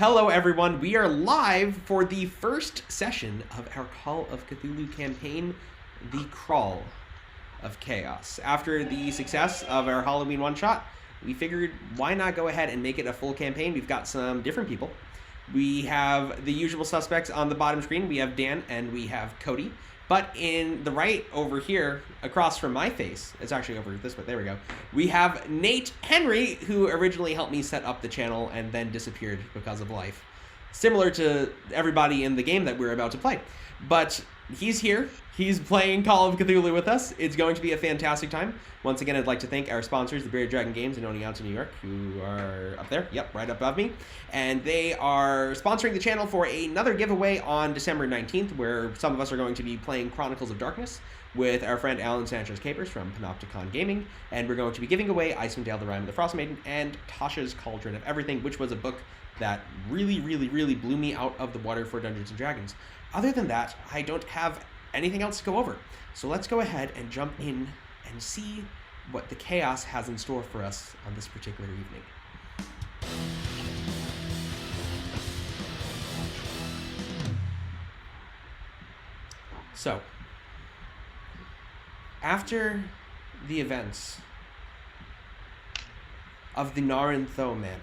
Hello, everyone. We are live for the first session of our Call of Cthulhu campaign, The Crawl of Chaos. After the success of our Halloween one-shot, we figured why not go ahead and make it a full campaign. We've got some different people. We have the usual suspects on the bottom screen. We have Dan and we have Cody. But in the right over here, across from my face, it's actually over this way, there we go, we have Nate Henry, who originally helped me set up the channel and then disappeared because of life. Similar to everybody in the game that we're about to play. But he's here. He's playing Call of Cthulhu with us. It's going to be a fantastic time. Once again, I'd like to thank our sponsors, the Bearded Dragon Games in Oneonta, New York, who are up there. Yep, right above me. And they are sponsoring the channel for another giveaway on December 19th, where some of us are going to be playing Chronicles of Darkness with our friend Alan Sanchez-Capers from Panopticon Gaming. And we're going to be giving away Icewind Dale, the Rime of the Frost Maiden, and Tasha's Cauldron of Everything, which was a book that really blew me out of the water for Dungeons & Dragons. Other than that, I don't have anything else to go over. So let's go ahead and jump in and see what the chaos has in store for us on this particular evening. So, after the events of the Nyrantho Manor,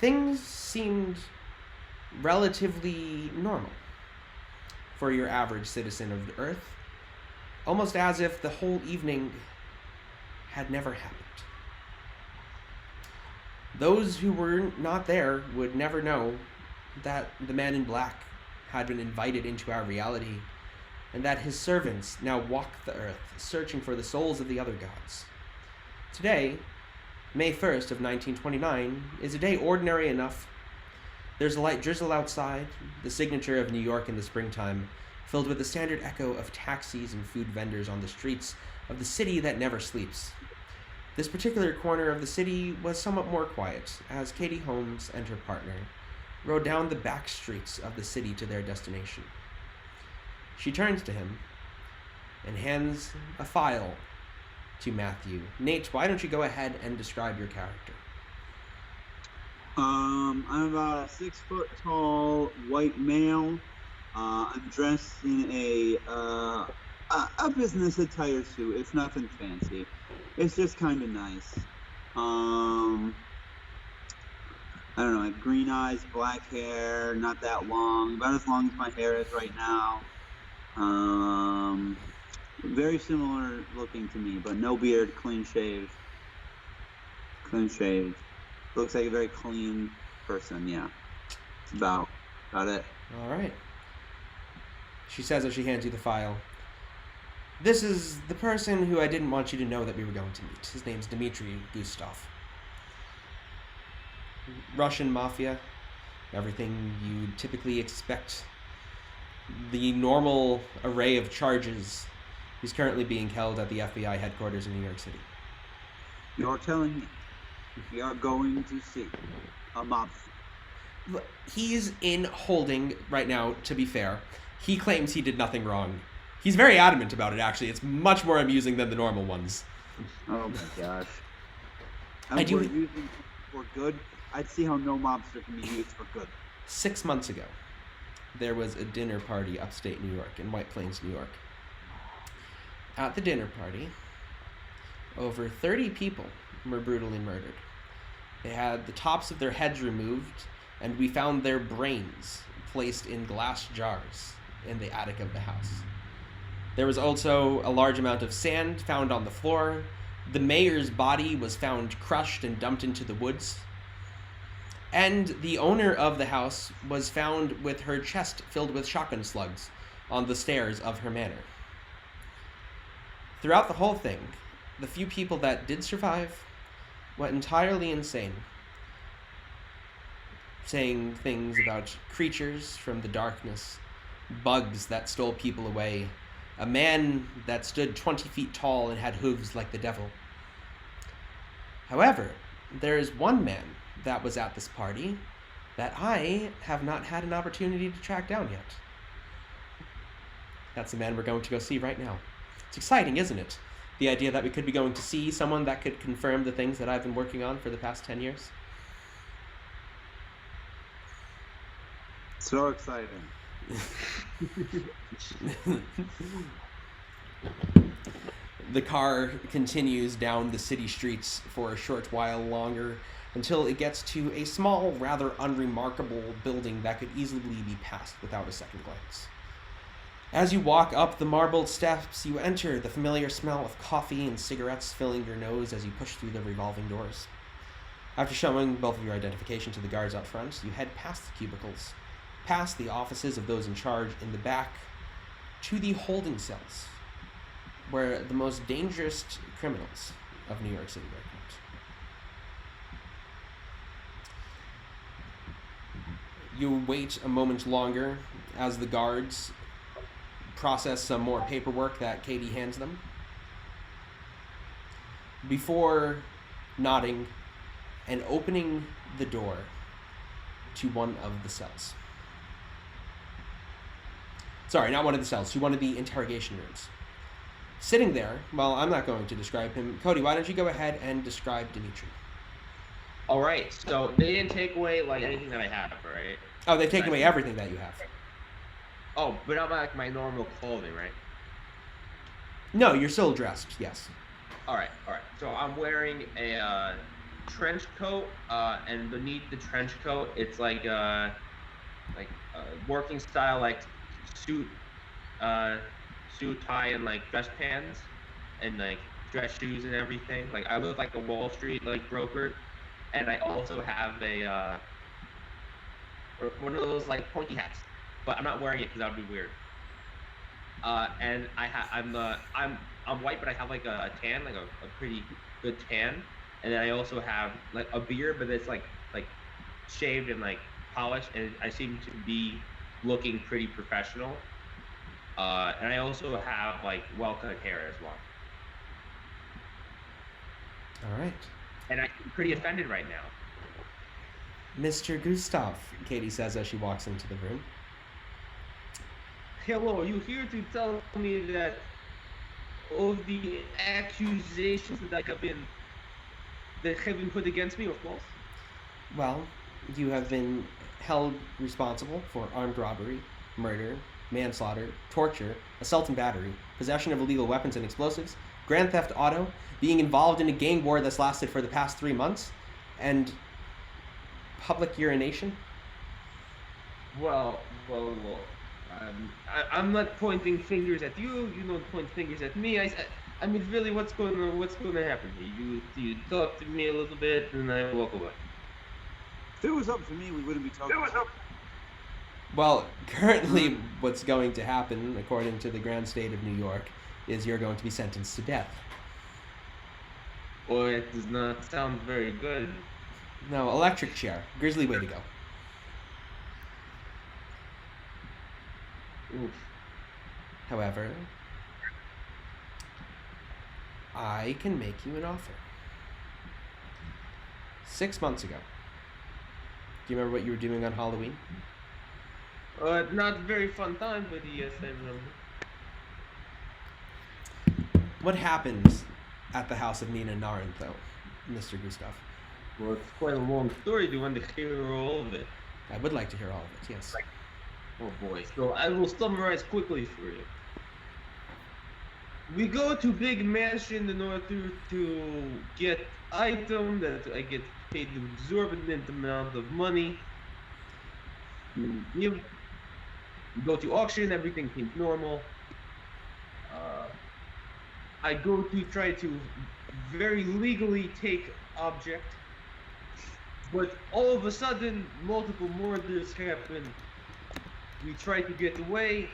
things seemed relatively normal for your average citizen of the Earth, almost as if the whole evening had never happened. Those who were not there would never know that the man in black had been invited into our reality, and that his servants now walk the earth, searching for the souls of the other gods. Today, May 1st of 1929, is a day ordinary enough. There's a light drizzle outside, the signature of New York in the springtime, filled with the standard echo of taxis and food vendors on the streets of the city that never sleeps. This particular corner of the city was somewhat more quiet, as Katie Holmes and her partner rode down the back streets of the city to their destination. She turns to him and hands a file to Matthew. Nate, why don't you go ahead and describe your character? I'm about a 6 foot tall white male. I'm dressed in a business attire suit. It's nothing fancy. It's just kind of nice. I don't know. I have green eyes, black hair, not that long, about as long as my hair is right now. Very similar looking to me, but no beard, clean shaved. Looks like a very clean person, yeah. That's about it. All right. She says as she hands you the file, "This is the person who I didn't want you to know that we were going to meet. His name's Dmitry Gustov. Russian mafia, everything you typically expect. The normal array of charges. He's currently being held at the FBI headquarters in New York City." You're telling me we are going to see a mobster? He's in holding right now, to be fair. He claims he did nothing wrong. He's very adamant about it, actually. It's much more amusing than the normal ones. Oh my gosh. I do... We're using for good. I'd see how no mobster can be used for good. 6 months ago, there was a dinner party upstate New York, in White Plains, New York. At the dinner party, over 30 people were brutally murdered. They had the tops of their heads removed, and we found their brains placed in glass jars in the attic of the house. There was also a large amount of sand found on the floor. The mayor's body was found crushed and dumped into the woods. And the owner of the house was found with her chest filled with shotgun slugs on the stairs of her manor. Throughout the whole thing, the few people that did survive went entirely insane, saying things about creatures from the darkness, bugs that stole people away, a man that stood 20 feet tall and had hooves like the devil. However, there is one man that was at this party that I have not had an opportunity to track down yet. That's the man we're going to go see right now. It's exciting, isn't it? The idea that we could be going to see someone that could confirm the things that I've been working on for the past 10 years. So exciting. The car continues down the city streets for a short while longer until it gets to a small, rather unremarkable building that could easily be passed without a second glance. As you walk up the marbled steps, you enter the familiar smell of coffee and cigarettes filling your nose as you push through the revolving doors. After showing both of your identification to the guards out front, you head past the cubicles, past the offices of those in charge in the back, to the holding cells, where the most dangerous criminals of New York City are kept. You wait a moment longer as the guards process some more paperwork that Katie hands them, before nodding and opening the door to one of the cells. Sorry, not one of the cells, to one of the interrogation rooms. Sitting there, well, I'm not going to describe him. Cody, why don't you go ahead and describe Dimitri? All right, so they didn't take away like anything that I have, right? Oh, they've taken away everything that you have. Oh, but not like my normal clothing, right? No, you're still dressed, yes. All right. So I'm wearing a trench coat, and beneath the trench coat, it's like working style, like suit, tie, and like dress pants, and like dress shoes and everything. Like I look like a Wall Street like broker, and I also have a one of those like pointy hats, but I'm not wearing it because that would be weird. And I'm white, but I have like a tan, like a pretty good tan. And then I also have like a beard, but it's like shaved and like polished, and I seem to be looking pretty professional. And I also have like well-cut hair as well. All right. And I'm pretty offended right now. Mr. Gustav, Katie says as she walks into the room. Hello, are you here to tell me that all the accusations that have been put against me are false? Well, you have been held responsible for armed robbery, murder, manslaughter, torture, assault and battery, possession of illegal weapons and explosives, grand theft auto, being involved in a gang war that's lasted for the past 3 months, and public urination. Well. I'm not pointing fingers at you. You don't point fingers at me. I mean, really, what's going to happen here? You talk to me a little bit, and I walk away. If it was up to me, we wouldn't be talking. Well, currently what's going to happen, according to the grand state of New York, is you're going to be sentenced to death. Well, it does not sound very good. No, electric chair. Grisly way to go. Oof. However, I can make you an offer. 6 months ago. Do you remember what you were doing on Halloween? Not a very fun time, but yes, I remember. What happens at the house of Nina Nyrantho, Mr. Gustav? Well, it's quite a long story. Do you want to hear all of it? I would like to hear all of it, yes. Oh boy, so I will summarize quickly for you. We go to big mansion in order to get item that I get paid an exorbitant amount of money. We go to auction, everything seems normal. I go to try to very legally take object, but all of a sudden multiple murders happen. We tried to get away.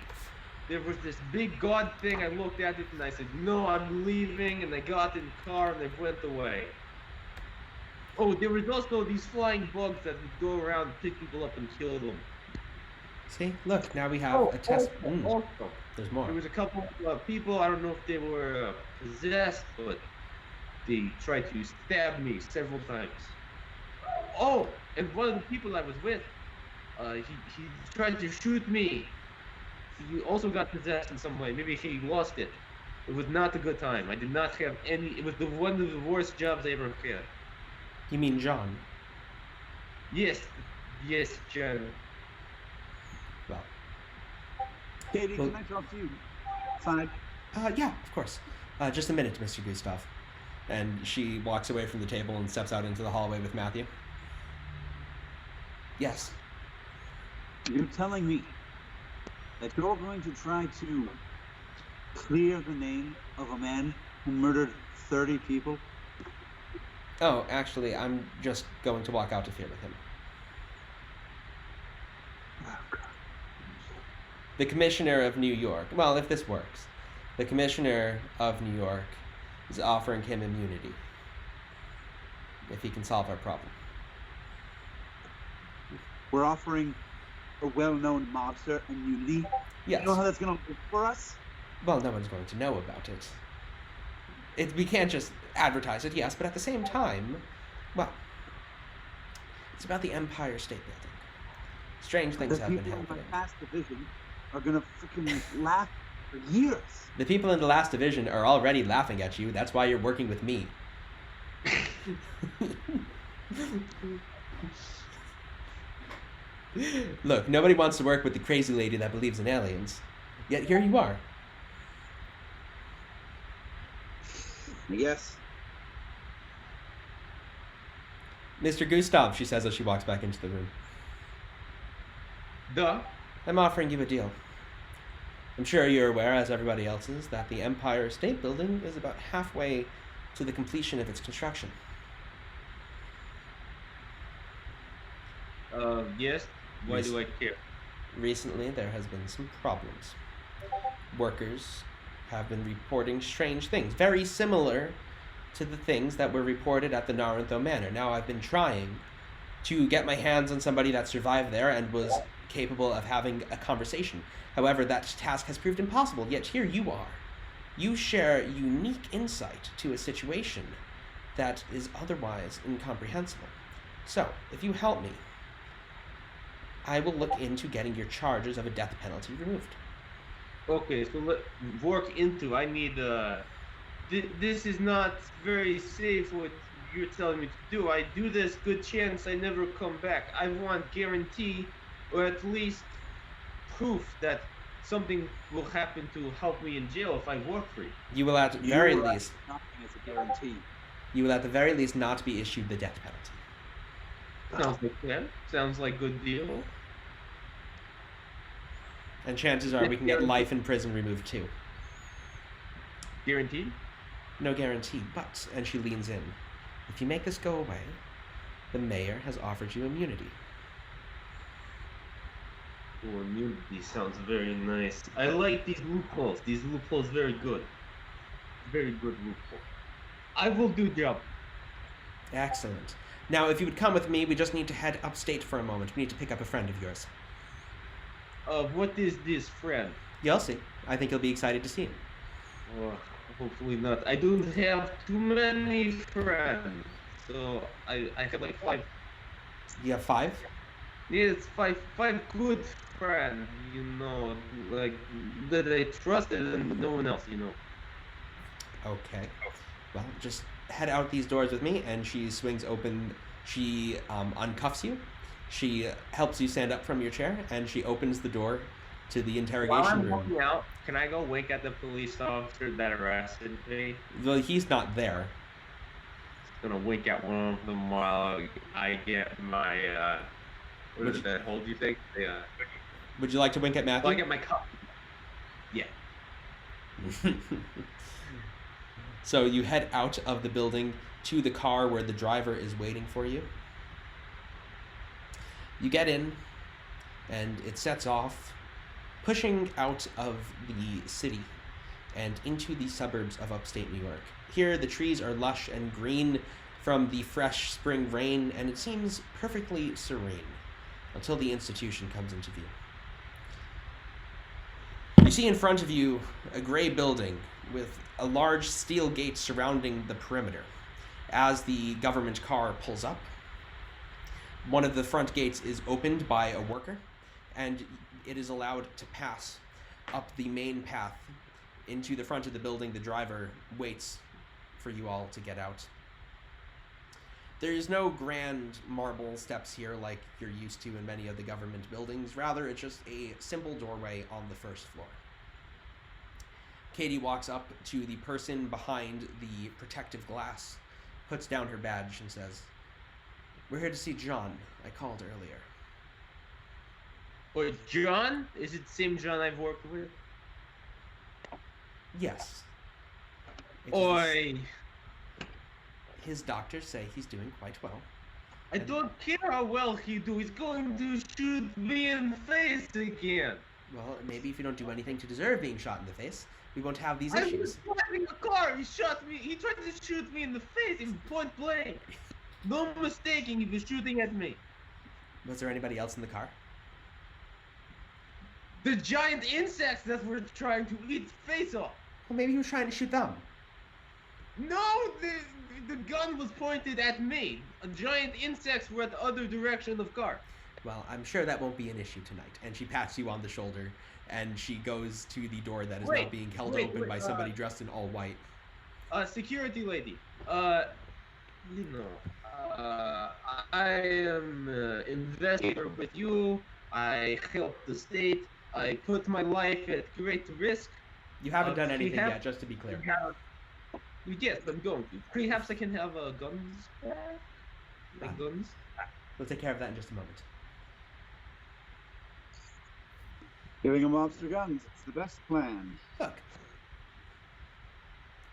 There was this big god thing. I looked at it and I said, no, I'm leaving. And I got in the car and I went away. Oh, there was also these flying bugs that would go around, pick people up and kill them. See, look, now we have a test. Also, there's more. There was a couple of people, I don't know if they were possessed, but they tried to stab me several times. Oh, and one of the people I was with, he tried to shoot me. He also got possessed in some way. Maybe he lost it. It was not a good time. I did not have any. It was one of the worst jobs I ever had. You mean John? Yes, John. Katie, Well- can I talk to you? Fine. Yeah, of course. Just a minute, Mr. Gustav. And she walks away from the table and steps out into the hallway with Matthew. Yes. You're telling me that you're going to try to clear the name of a man who murdered 30 people? Oh, actually, I'm just going to walk out of here with him. The Commissioner of New York, well, if this works, the Commissioner of New York is offering him immunity if he can solve our problem. We're offering a well-known mobster immunity. Yes. You know how that's going to work for us? Well, no one's going to know about it. We can't just advertise it, yes, but at the same time, well, it's about the Empire State Building. Strange things The have been people in happening. my past division are going to freaking laugh for years. The people in the last division are already laughing at you. That's why you're working with me. Look, nobody wants to work with the crazy lady that believes in aliens. Yet here you are. Yes. Mr. Gustav, she says as she walks back into the room. Duh. I'm offering you a deal. I'm sure you're aware, as everybody else is, that the Empire State Building is about halfway to the completion of its construction. Yes. Why do I care? Recently, there has been some problems. Workers have been reporting strange things, very similar to the things that were reported at the Nyrantho Manor. Now, I've been trying to get my hands on somebody that survived there and was capable of having a conversation. However, that task has proved impossible, yet here you are. You share unique insight to a situation that is otherwise incomprehensible. So, if you help me, I will look into getting your charges of a death penalty removed. Okay, so let work into. I need. This is not very safe. What you're telling me to do. I do this. Good chance I never come back. I want guarantee, or at least proof that something will happen to help me in jail if I work for you. You will at the very least. Nothing is a guarantee. You will at the very least not be issued the death penalty. Sounds like that. Sounds like good deal. And chances are we can get life in prison removed too. Guaranteed? No guarantee, but, and she leans in, if you make this go away, the mayor has offered you immunity. Oh, immunity sounds very nice. I like these loopholes. These loopholes very good. Very good loophole. I will do job. Excellent. Now, if you would come with me, we just need to head upstate for a moment. We need to pick up a friend of yours. What is this friend? You'll see. I think you'll be excited to see him. Oh, hopefully not. I don't have too many friends. So I have like 5. You have 5? Yes, five good friends, you know, like that I trusted and no one else, you know. Okay. Well, just head out these doors with me, and she swings open. She uncuffs you. She helps you stand up from your chair, and she opens the door to the While interrogation I'm room. walking out, can I go wink at the police officer that arrested me? Well, he's not there. Gonna wink at one of them while I get my what is that hold you think? Yeah. Would you like to wink at Matthew? While I get my cup. Yeah. So you head out of the building to the car where the driver is waiting for you. You get in, and it sets off, pushing out of the city and into the suburbs of upstate New York. Here, the trees are lush and green from the fresh spring rain, and it seems perfectly serene until the institution comes into view. You see in front of you a gray building with a large steel gate surrounding the perimeter. As the government car pulls up, one of the front gates is opened by a worker, and it is allowed to pass up the main path into the front of the building. The driver waits for you all to get out. There's no grand marble steps here like you're used to in many of the government buildings. Rather, it's just a simple doorway on the first floor. Katie walks up to the person behind the protective glass, puts down her badge, and says, "We're here to see John. I called earlier." Or John? Is it the same John I've worked with? Yes. Oi! His doctors say he's doing quite well. I don't care how well he do. He's going to shoot me in the face again. Well, maybe if you don't do anything to deserve being shot in the face, we won't have these I issues. was driving a car. He shot me. He tried to shoot me in the face in point blank. No mistaking, he was shooting at me. Was there anybody else in the car? The giant insects that were trying to eat face off. Well, maybe he was trying to shoot them. No, the gun was pointed at me. Giant insects were at the other direction of car. Well, I'm sure that won't be an issue tonight. And she pats you on the shoulder, and she goes to the door that is now being held open by somebody dressed in all white. Security lady. I am investigator with you. I helped the state. I put my life at great risk. You haven't done anything yet, just to be clear. Yes, I'm going to. Perhaps I can have guns back? Like guns? We'll take care of that in just a moment. Giving a mobster guns, it's the best plan. Look,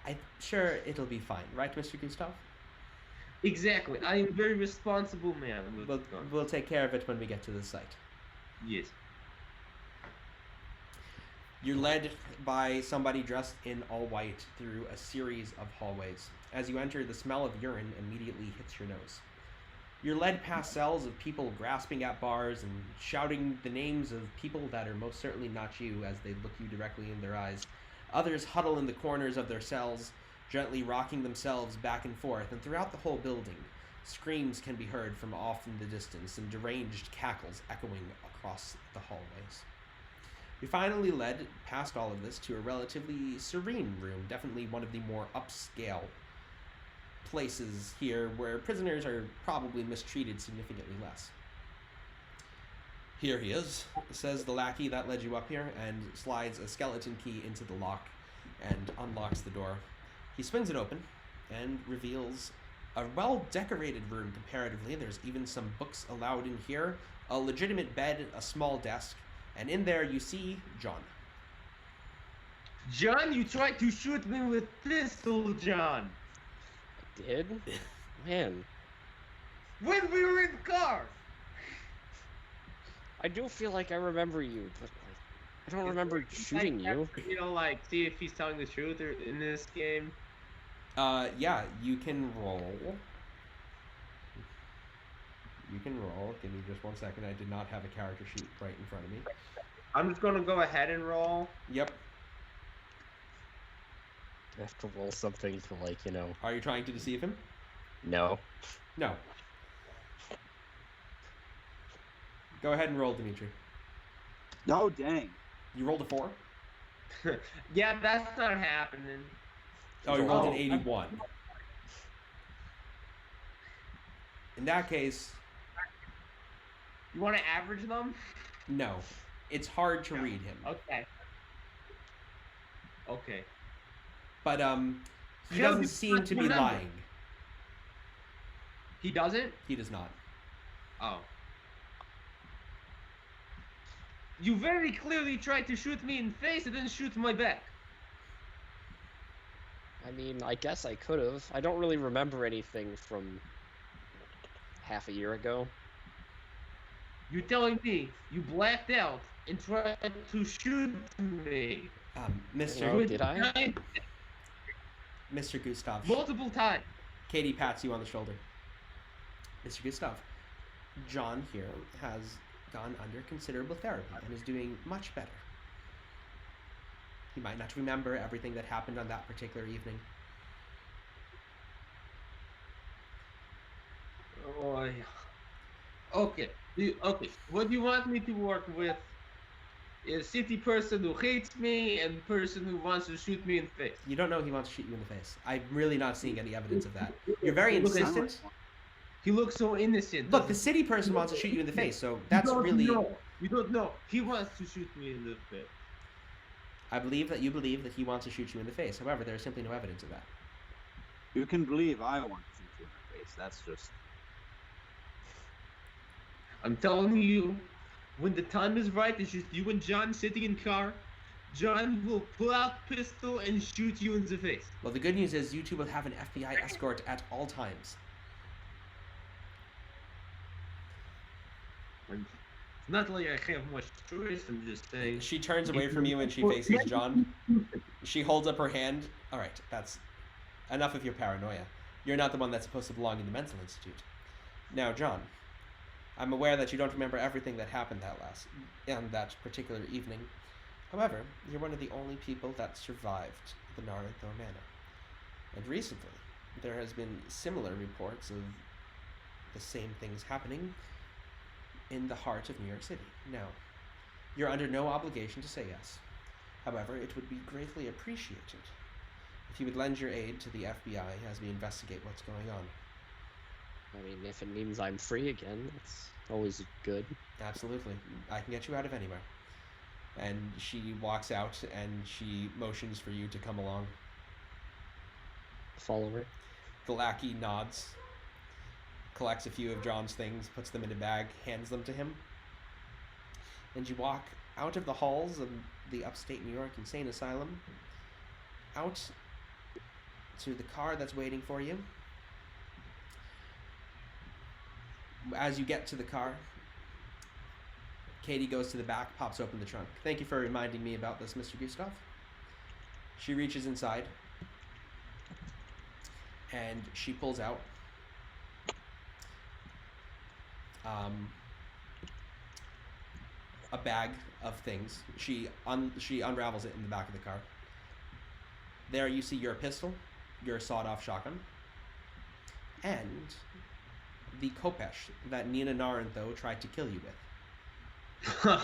I'm sure it'll be fine, right, Mr. Gustav? Exactly. I am a very responsible man with guns. We'll take care of it when we get to the site. Yes. You're led by somebody dressed in all white through a series of hallways. As you enter, the smell of urine immediately hits your nose. You're led past cells of people grasping at bars and shouting the names of people that are most certainly not you as they look you directly in their eyes. Others huddle in the corners of their cells, gently rocking themselves back and forth, and throughout the whole building, screams can be heard from off in the distance and deranged cackles echoing across the hallways. You're finally led past all of this to a relatively serene room, definitely one of the more upscale places here where prisoners are probably mistreated significantly less. "Here he is," says the lackey that led you up here, and slides a skeleton key into the lock and unlocks the door. He swings it open and reveals a well-decorated room comparatively. There's even some books allowed in here, a legitimate bed, a small desk, and in there you see John. John, you tried to shoot me with pistol, John. I did? Man. When we were in the car. I do feel like I remember you, but I don't remember shooting you. You know, like, see if he's telling the truth in this game. Yeah, you can roll. You can roll. Give me just 1 second. I did not have a character sheet right in front of me. I'm just gonna go ahead and roll. Yep. I have to roll something to, like, you know... Are you trying to deceive him? No. No. Go ahead and roll, Dimitri. Oh, dang. You rolled a 4? Yeah, that's not happening. Oh, you rolled an 81. In that case... You want to average them? No. It's hard to read him. Okay. Okay. But, he doesn't seem to be lying. He doesn't? He does not. Oh. You very clearly tried to shoot me in the face and then shoot my back. I mean, I guess I could have. I don't really remember anything from half a year ago. You're telling me you blacked out and tried to shoot me. Mr. Oh, did I? Mr. Gustav. Multiple times. Katie pats you on the shoulder. Mr. Gustav, John here has gone under considerable therapy and is doing much better. He might not remember everything that happened on that particular evening. Oh, yeah. Okay. Okay. What you want me to work with is city person who hates me and person who wants to shoot me in the face. You don't know he wants to shoot you in the face. I'm really not seeing any evidence of that. You're very insistent. He looks so innocent. Look, the city person wants to shoot you in the face, so that's you don't really... Know. You don't know. He wants to shoot me in the face. I believe that you believe that he wants to shoot you in the face. However, there is simply no evidence of that. You can believe I want to shoot you in the face. That's just... I'm telling you, when the time is right, it's just you and John sitting in car. John will pull out pistol and shoot you in the face. Well, the good news is you two will have an FBI escort at all times. And it's not like I have much choice, I'm just saying. She turns away from you and she faces John. She holds up her hand. All right, that's enough of your paranoia. You're not the one that's supposed to belong in the mental institute. Now, John, I'm aware that you don't remember everything that happened on that particular evening. However, you're one of the only people that survived the Nyrantho Manor. And recently, there has been similar reports of the same things happening in the heart of New York City. Now, you're under no obligation to say yes. However, it would be greatly appreciated if you would lend your aid to the FBI as we investigate what's going on. I mean, if it means I'm free again, it's always good. Absolutely. I can get you out of anywhere. And she walks out and she motions for you to come along. Follow her. The lackey nods, collects a few of John's things, puts them in a bag, hands them to him. And you walk out of the halls of the upstate New York Insane Asylum, out to the car that's waiting for you. As you get to the car, Katie goes to the back, pops open the trunk. Thank you for reminding me about this, Mr. Gustav. She reaches inside, and she pulls out a bag of things. She unravels it in the back of the car. There you see your pistol, your sawed-off shotgun, and the Kopesh that Nina Nyrantho tried to kill you with.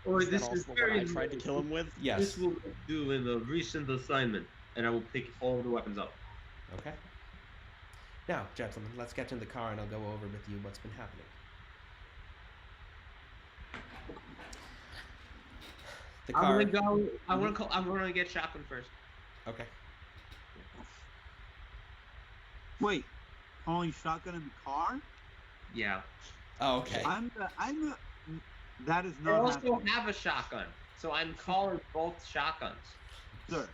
Or Is this that is also very what I tried to kill him with? Yes. This will do in a recent assignment, and I will pick all the weapons up. Okay. Now, gentlemen, let's get in the car and I'll go over with you what's been happening. The car. I'm gonna go. I'm gonna get shotgun first. Okay. Wait, calling shotgun in the car? Yeah. Oh, okay. That is I not also happening, have a shotgun, so I'm calling both shotguns. sir.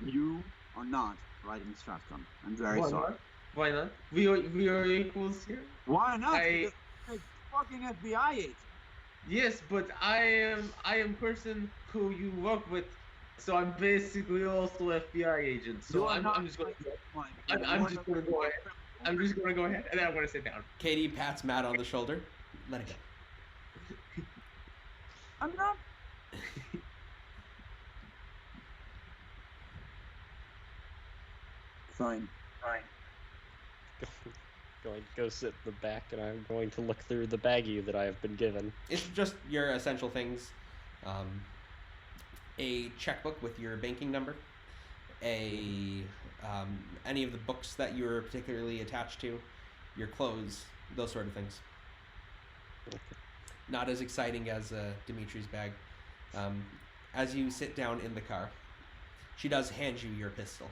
You are not riding shotgun. I'm very Why sorry. not? Why not? We are equals here. Why not? I- Because you're a fucking FBI agent. Yes, but I am person who you work with, so I'm basically also FBI agent. You So are I'm not just gonna. my- I'm you are just not- gonna go ahead. I'm just gonna go ahead, and then I'm gonna sit down. Katie pats Matt on the shoulder. Let it go. I'm not. Fine. Going to go sit in the back, and I'm going to look through the baggie that I have been given. It's just your essential things. A checkbook with your banking number. Any of the books that you're particularly attached to. Your clothes. Those sort of things. Not as exciting as Dimitri's bag. As you sit down in the car, she does hand you your pistol.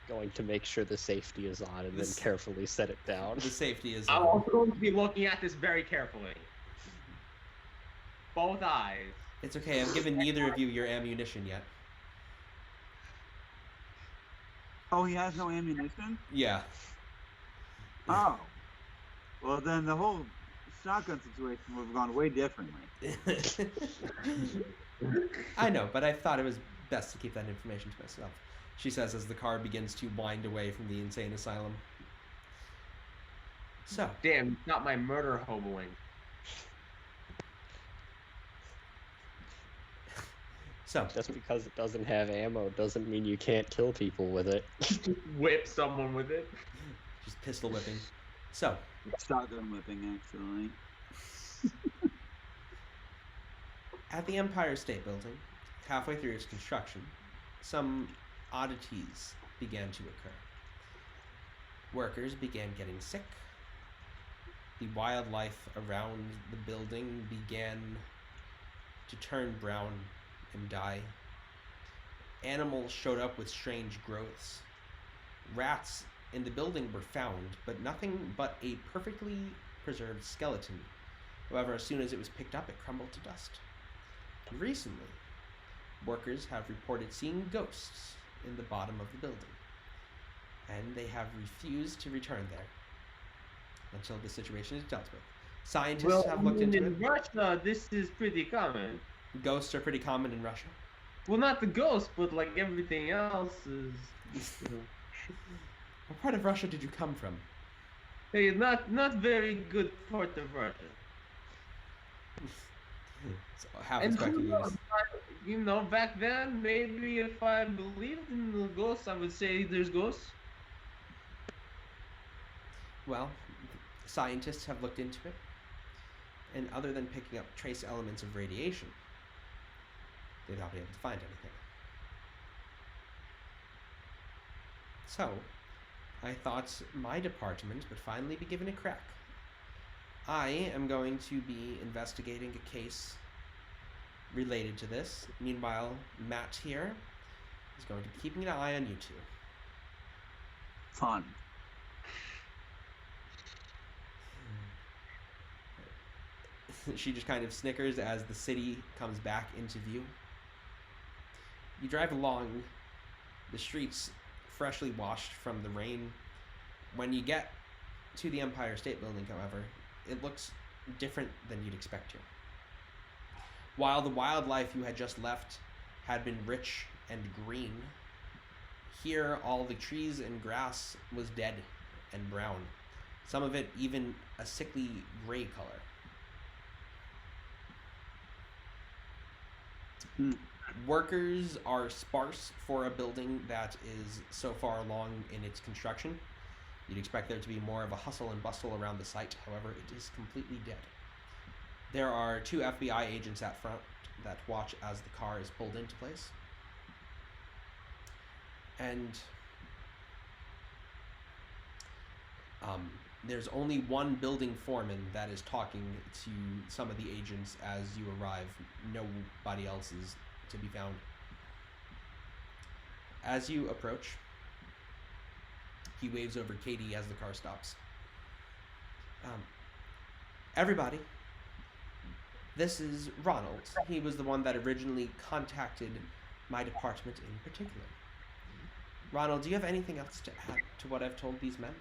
Going to make sure the safety is on, and This- then carefully set it down. The safety is I'm on. also going to be looking at this very carefully. Both eyes. It's okay, I've given neither of you your ammunition yet. Oh, he has no ammunition? Yeah. Oh. Well, then the whole shotgun situation would have gone way differently. I know, but I thought it was best to keep that information to myself. She says as the car begins to wind away from the insane asylum. So, Damn, not my murder hoboing. Just because it doesn't have ammo doesn't mean you can't kill people with it. Just whip someone with it. just pistol whipping. So, Shotgun whipping, actually. at the Empire State Building, halfway through its construction, some oddities began to occur. Workers began getting sick. The wildlife around the building began to turn brown and die. Animals showed up with strange growths. Rats in the building were found, but nothing but a perfectly preserved skeleton. However, as soon as it was picked up, it crumbled to dust. Recently, workers have reported seeing ghosts in the bottom of the building, and they have refused to return there until the situation is dealt with. Scientists have looked into in it. Russia, this is pretty common. Ghosts are pretty common in Russia. Well, not the ghost, but like everything else is. What part of Russia did you come from? Hey, not very good part of Russia. So, half And expected who you to knows, back then, maybe if I believed in the ghosts, I would say there's ghosts. Well, scientists have looked into it, and other than picking up trace elements of radiation, they've not been able to find anything. So, I thought my department would finally be given a crack. I am going to be investigating a case related to this. Meanwhile, Matt here is going to be keeping an eye on you two. Fun. She just kind of snickers as the city comes back into view. You drive along the streets freshly washed from the rain. When you get to the Empire State Building, however, it looks different than you'd expect to. While the wildlife you had just left had been rich and green, here all the trees and grass was dead and brown, some of it even a sickly gray color. Workers are sparse for a building that is so far along in its construction. You'd expect there to be more of a hustle and bustle around the site, however, it is completely dead. There are 2 FBI agents at front that watch as the car is pulled into place. And there's only one building foreman that is talking to some of the agents as you arrive. Nobody else is to be found. As you approach, he waves over Katie as the car stops. Everybody, this is Ronald. He was the one that originally contacted my department in particular. Ronald, do you have anything else to add to what I've told these men?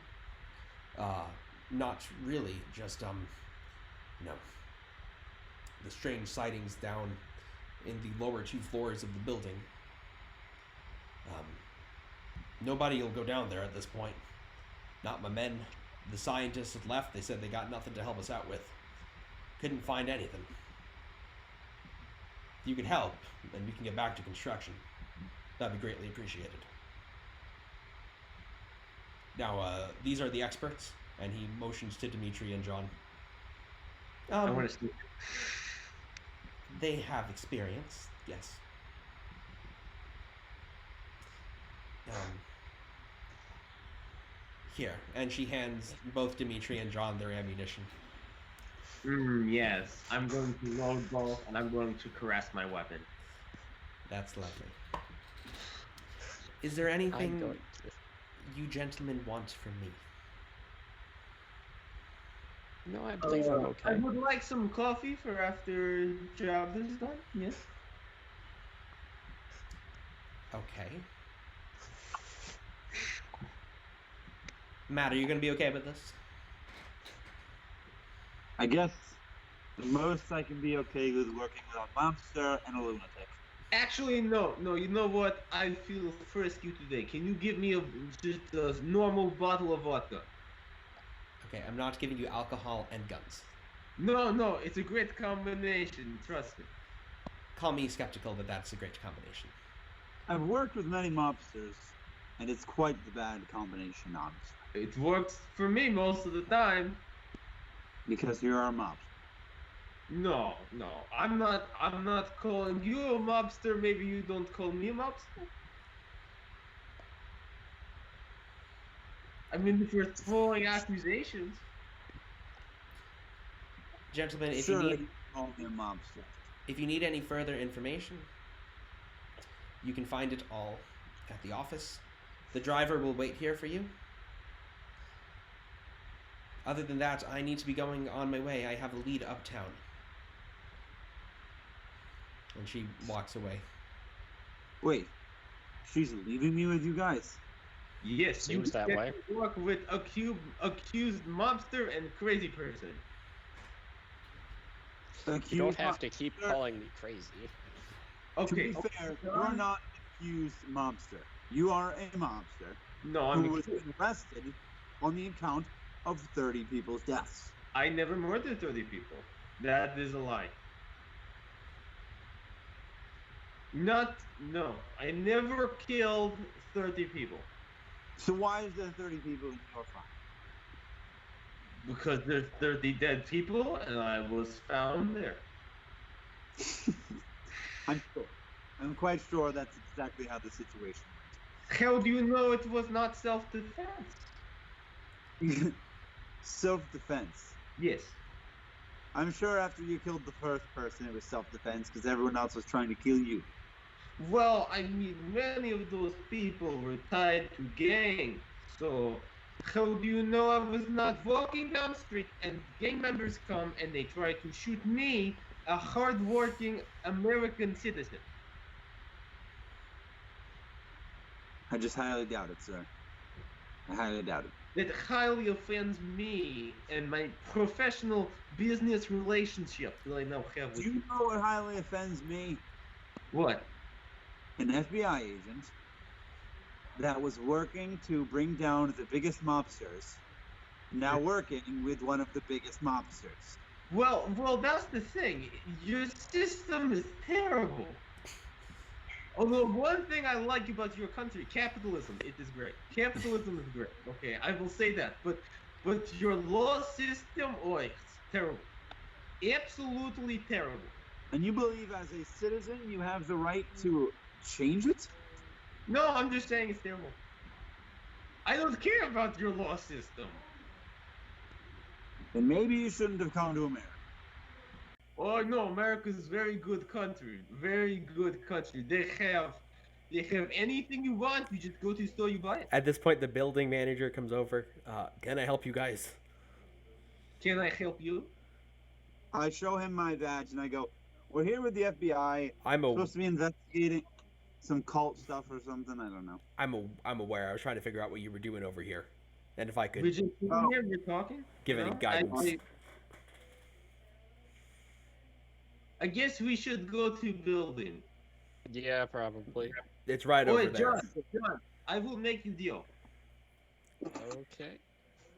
Not really, just, no. The strange sightings down in the lower 2 floors of the building. Nobody will go down there at this point. Not my men. The scientists had left. They said they got nothing to help us out with. Couldn't find anything. If you could help, then we can get back to construction. That'd be greatly appreciated. Now, these are the experts, and he motions to Dimitri and John. I want to see. They have experience, yes. Here, and she hands both Dimitri and John their ammunition. Yes, I'm going to load both, and I'm going to caress my weapon. That's lovely. Is there anything you gentlemen want from me? No, I believe I'm okay. I would like some coffee for after job is done. Yes. Okay. Matt, are you going to be okay with this? I guess the most I can be okay with working with a monster and a lunatic. Actually, no. You know what? I feel frisky today. Can you give me just a normal bottle of vodka? Okay, I'm not giving you alcohol and guns. No, it's a great combination. Trust me. Call me skeptical that that's a great combination. I've worked with many mobsters, and it's quite the bad combination, honestly. It works for me most of the time. Because you're a mobster. No, no, I'm not. I'm not calling you a mobster. Maybe you don't call me a mobster. I mean, if you're throwing accusations, Gentlemen, Sure, you call me a mobster. if you need any further information, you can find it all at the office. The driver will wait here for you. Other than that, I need to be going on my way. I have a lead uptown. And she walks away. Wait, she's leaving me with you guys. yes, Seems you that get way. to work with accused mobster and crazy person. You don't have to keep calling me crazy. Okay. To be fair, you're not an accused mobster. You are a mobster No, who I'm. was arrested on the account of 30 people's deaths. I never murdered 30 people. That is a lie. No. I never killed 30 people. So why is there 30 people in your farm? Because there's 30 dead people and I was found there. I'm sure. I'm quite sure that's exactly how the situation How do you know it was not self-defense? went. Self-defense. Yes. I'm sure after you killed the first person, it was self-defense because everyone else was trying to kill you. Well, I mean, many of those people were tied to gangs. So, how do you know I was not walking down the street and gang members come and they try to shoot me, a hard-working American citizen? I just highly doubt it, sir. I highly doubt it. That highly offends me and my professional business relationship that I now have Do with you you. know what highly offends me? What? An FBI agent that was working to bring down the biggest mobsters, now working with one of the biggest mobsters. Well, that's the thing. Your system is terrible. Although one thing I like about your country, capitalism, it is great. Capitalism is great. Okay, I will say that. But your law system, oh, it's terrible. Absolutely terrible. And you believe as a citizen you have the right to change it? No, I'm just saying it's terrible. I don't care about your law system. Then maybe you shouldn't have come to America. Oh no, America's a very good country. Very good country. They have anything you want. You just go to the store, you buy it. At this point, the building manager comes over. Can I help you guys? Can I help you? I show him my badge and I go, we're here with the FBI. I'm Supposed to be investigating some cult stuff or something. I don't know. I'm aware. I was trying to figure out what you were doing over here, and if I We could just Oh. here, we're talking. give any No? guidance. I guess we should go to building. Yeah, probably. It's right over Wait, there. John, I will make you a deal. Okay.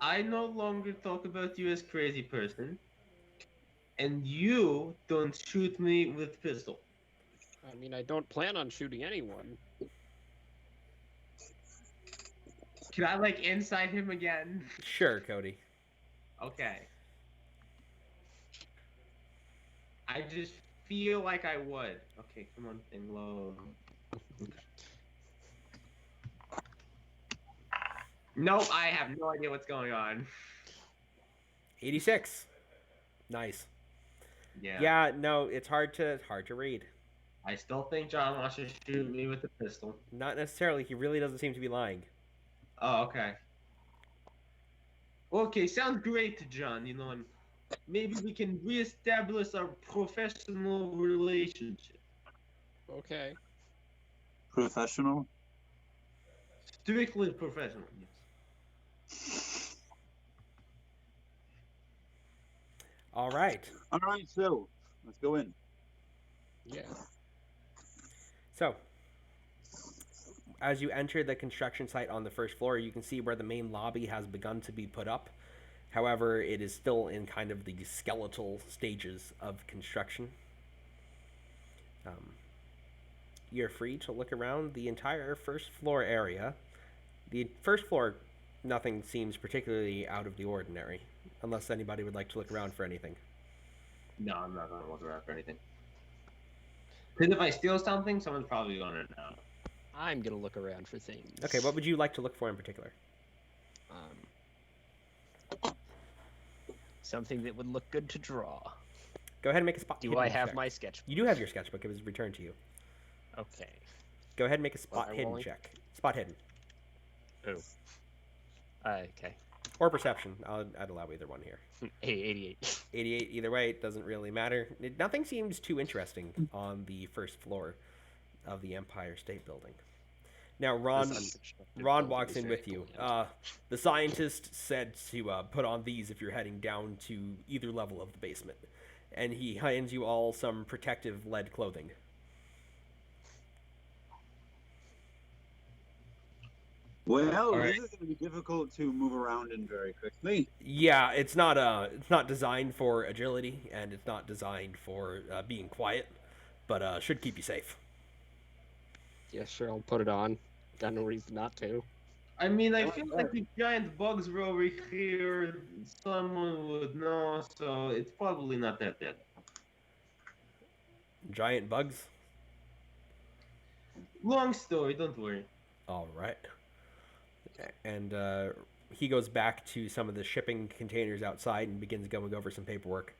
I no longer talk about you as crazy person, and you don't shoot me with pistol. I mean, I don't plan on shooting anyone. Can I like inside him again? Sure, Cody. Okay. I just feel like I would. Okay, come on, thing low. Nope, I have no idea what's going on. 86. Nice. Yeah. Yeah, no, it's hard to read. I still think John wants to shoot me with a pistol. Not necessarily. He really doesn't seem to be lying. Oh, okay. Okay, sounds great, John. You know, and maybe we can reestablish our professional relationship. Okay. Professional? Strictly professional, yes. All right. All right, so let's go in. Yeah. So, as you enter the construction site on the first floor, you can see where the main lobby has begun to be put up. However, it is still in kind of the skeletal stages of construction. You're free to look around the entire first floor area. The first floor, nothing seems particularly out of the ordinary, unless anybody would like to look around for anything. No, I'm not gonna look around for anything. Because if I steal something, someone's probably gonna know. I'm gonna look around for things. Okay, what would you like to look for in particular? Something that would look good to draw. Go ahead and make a spot Do hidden I have check. my sketchbook? You do have your sketchbook. It was returned to you. Okay. Go ahead and make a spot am I hidden rolling? check. Spot hidden. Oh. Okay. Or perception. I'd allow either one here. 88. 88, either way, it doesn't really matter. Nothing seems too interesting on the first floor of the Empire State Building. Now, Ron walks in with you. The scientist said to put on these if you're heading down to either level of the basement. And he hands you all some protective lead clothing. Well, All right. this is going to be difficult to move around in very quickly. Yeah, it's not designed for agility, and it's not designed for being quiet, but should keep you safe. Yeah, sure, I'll put it on. Got no reason not to. I mean, I feel like if giant bugs were over here, someone would know, so it's probably not that bad. Giant bugs? Long story, don't worry. All right. And he goes back to some of the shipping containers outside and begins going over some paperwork.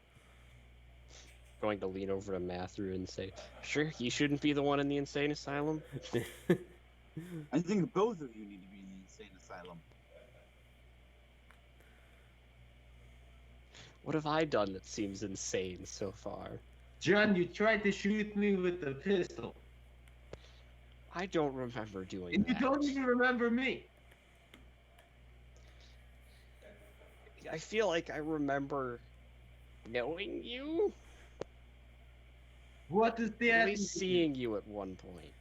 Going to lean over to Matthew and say, "Sure, you shouldn't be the one in the insane asylum." I think both of you need to be in the insane asylum. What have I done that seems insane so far? John, you tried to shoot me with a pistol. I don't remember doing And you that. don't even remember me. I feel like I remember knowing you. What is At that? least seeing you at one point.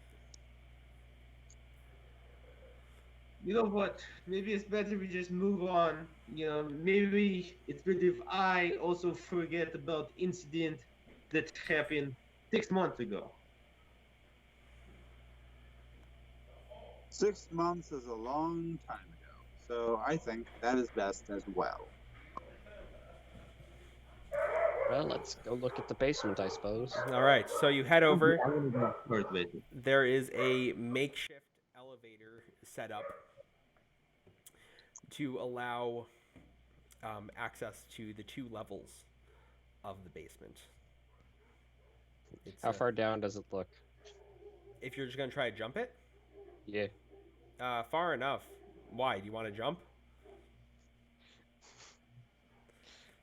You know what? Maybe it's better we just move on. You know, maybe it's better if I also forget about incident that happened 6 months ago. 6 months is a long time ago, so I think that is best as well. Well, let's go look at the basement, I suppose. All right, so you head over. I'm gonna go first, basically. There is a makeshift elevator set up to allow access to the 2 levels of the basement. It's, How far down does it look? If you're just going to try to jump it? Yeah. Far enough. Why? Do you want to jump?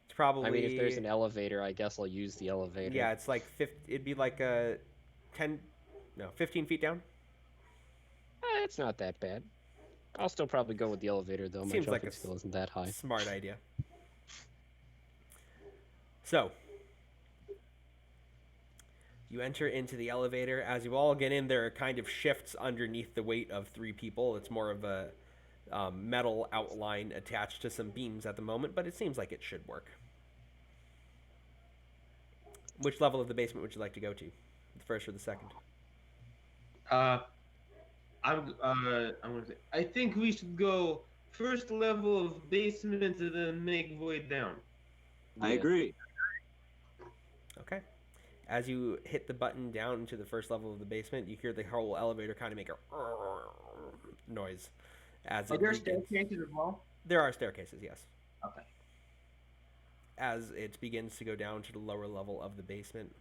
It's probably... I mean, if there's an elevator, I guess I'll use the elevator. Yeah, it's like... It'd be like 15 feet down? It's not that bad. I'll still probably go with the elevator, though. My Seems like jumping a skill isn't that high. Smart idea. So, you enter into the elevator. As you all get in, there are kind of shifts underneath the weight of 3 people. It's more of a metal outline attached to some beams at the moment, but it seems like it should work. Which level of the basement would you like to go to? The first or the second? I'm gonna say, I think we should go first level of basement and then make way down. I agree. Okay. As you hit the button down to the first level of the basement, you hear the whole elevator kind of make a noise. As Are it there begins. staircases as well? There are staircases, yes. Okay. As it begins to go down to the lower level of the basement,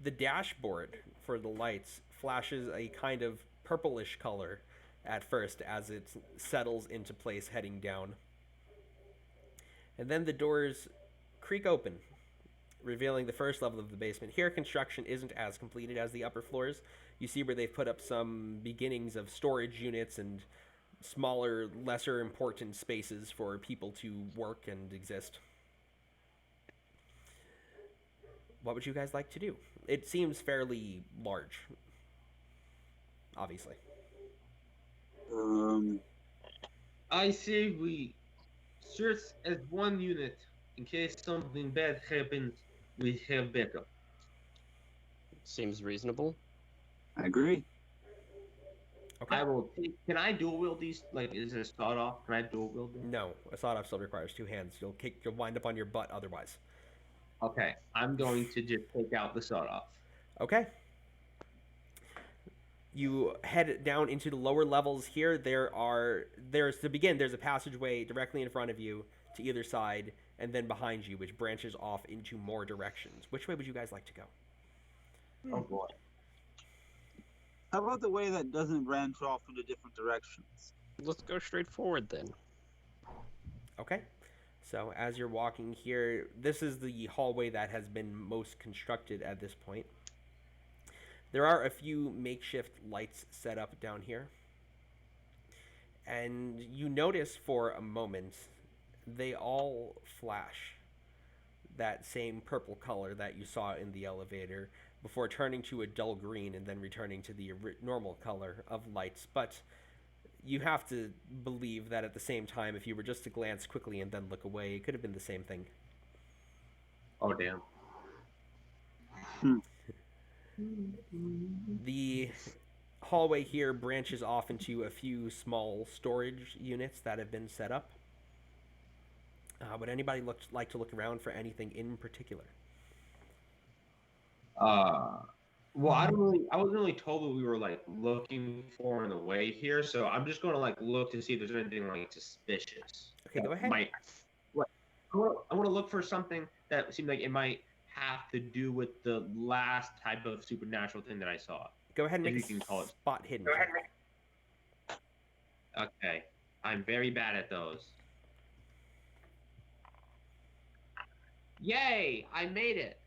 the dashboard for the lights flashes a kind of purplish color at first as it settles into place heading down. And then the doors creak open, revealing the first level of the basement. Here, construction isn't as completed as the upper floors. You see where they've put up some beginnings of storage units and smaller, lesser important spaces for people to work and exist. What would you guys like to do? It seems fairly large, obviously. I say we search as one unit in case something bad happens. We have backup. Seems reasonable. I agree. Okay. I will take. Can I dual wield these? Like, is it a sawed off? Can I dual wield them? No, a sawed-off still requires 2 hands. You'll wind up on your butt otherwise. Okay, I'm going to just take out the sawed-off. Okay. You head down into the lower levels here. There's to begin. There's a passageway directly in front of you to either side, and then behind you, which branches off into more directions. Which way would you guys like to go? Oh boy. How about the way that doesn't branch off into different directions? Let's go straight forward then. Okay. So as you're walking here, this is the hallway that has been most constructed at this point. There are a few makeshift lights set up down here. And you notice for a moment they all flash that same purple color that you saw in the elevator before turning to a dull green and then returning to the normal color of lights. But you have to believe that at the same time, if you were just to glance quickly and then look away, it could have been the same thing. Oh damn. The hallway here branches off into a few small storage units that have been set up. Would anybody like to look around for anything in particular? Well, I wasn't really told what we were like looking for in the way here, so I'm just gonna like look to see if there's anything like suspicious. Okay, go ahead. What? I want to look for something that seemed like it might have to do with the last type of supernatural thing that I saw. Go ahead and If make you a can call it. spot hidden. Go ahead. check. Okay, I'm very bad at those. Yay! I made it.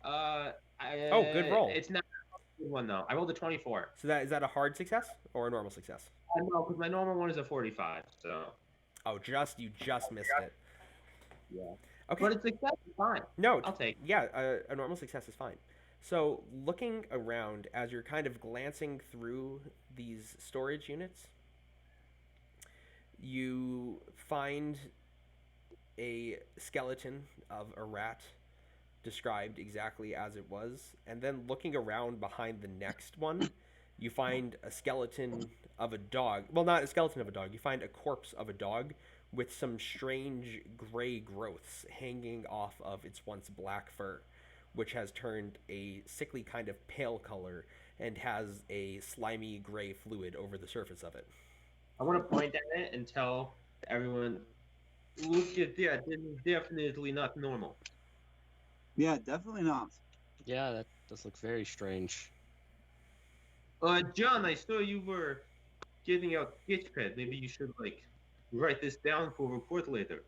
Good roll. It's not a good one though. I rolled a 24. So is that a hard success or a normal success? I know, because my normal one is a 45. So. Oh, you just missed it. Yeah. Okay. But it's success is fine. No, I'll take. Yeah, a normal success is fine. So looking around as you're kind of glancing through these storage units, you find a skeleton of a rat described exactly as it was, and then looking around behind the next one, you find a skeleton of a dog. Well, not a skeleton of a dog. You find a corpse of a dog with some strange gray growths hanging off of its once black fur, which has turned a sickly kind of pale color and has a slimy gray fluid over the surface of it. I want to point at it and tell everyone, look at that. This is definitely not normal. Yeah, definitely not. Yeah, that does look very strange. John, I saw you were giving out sketchpad. Maybe you should like write this down for report later.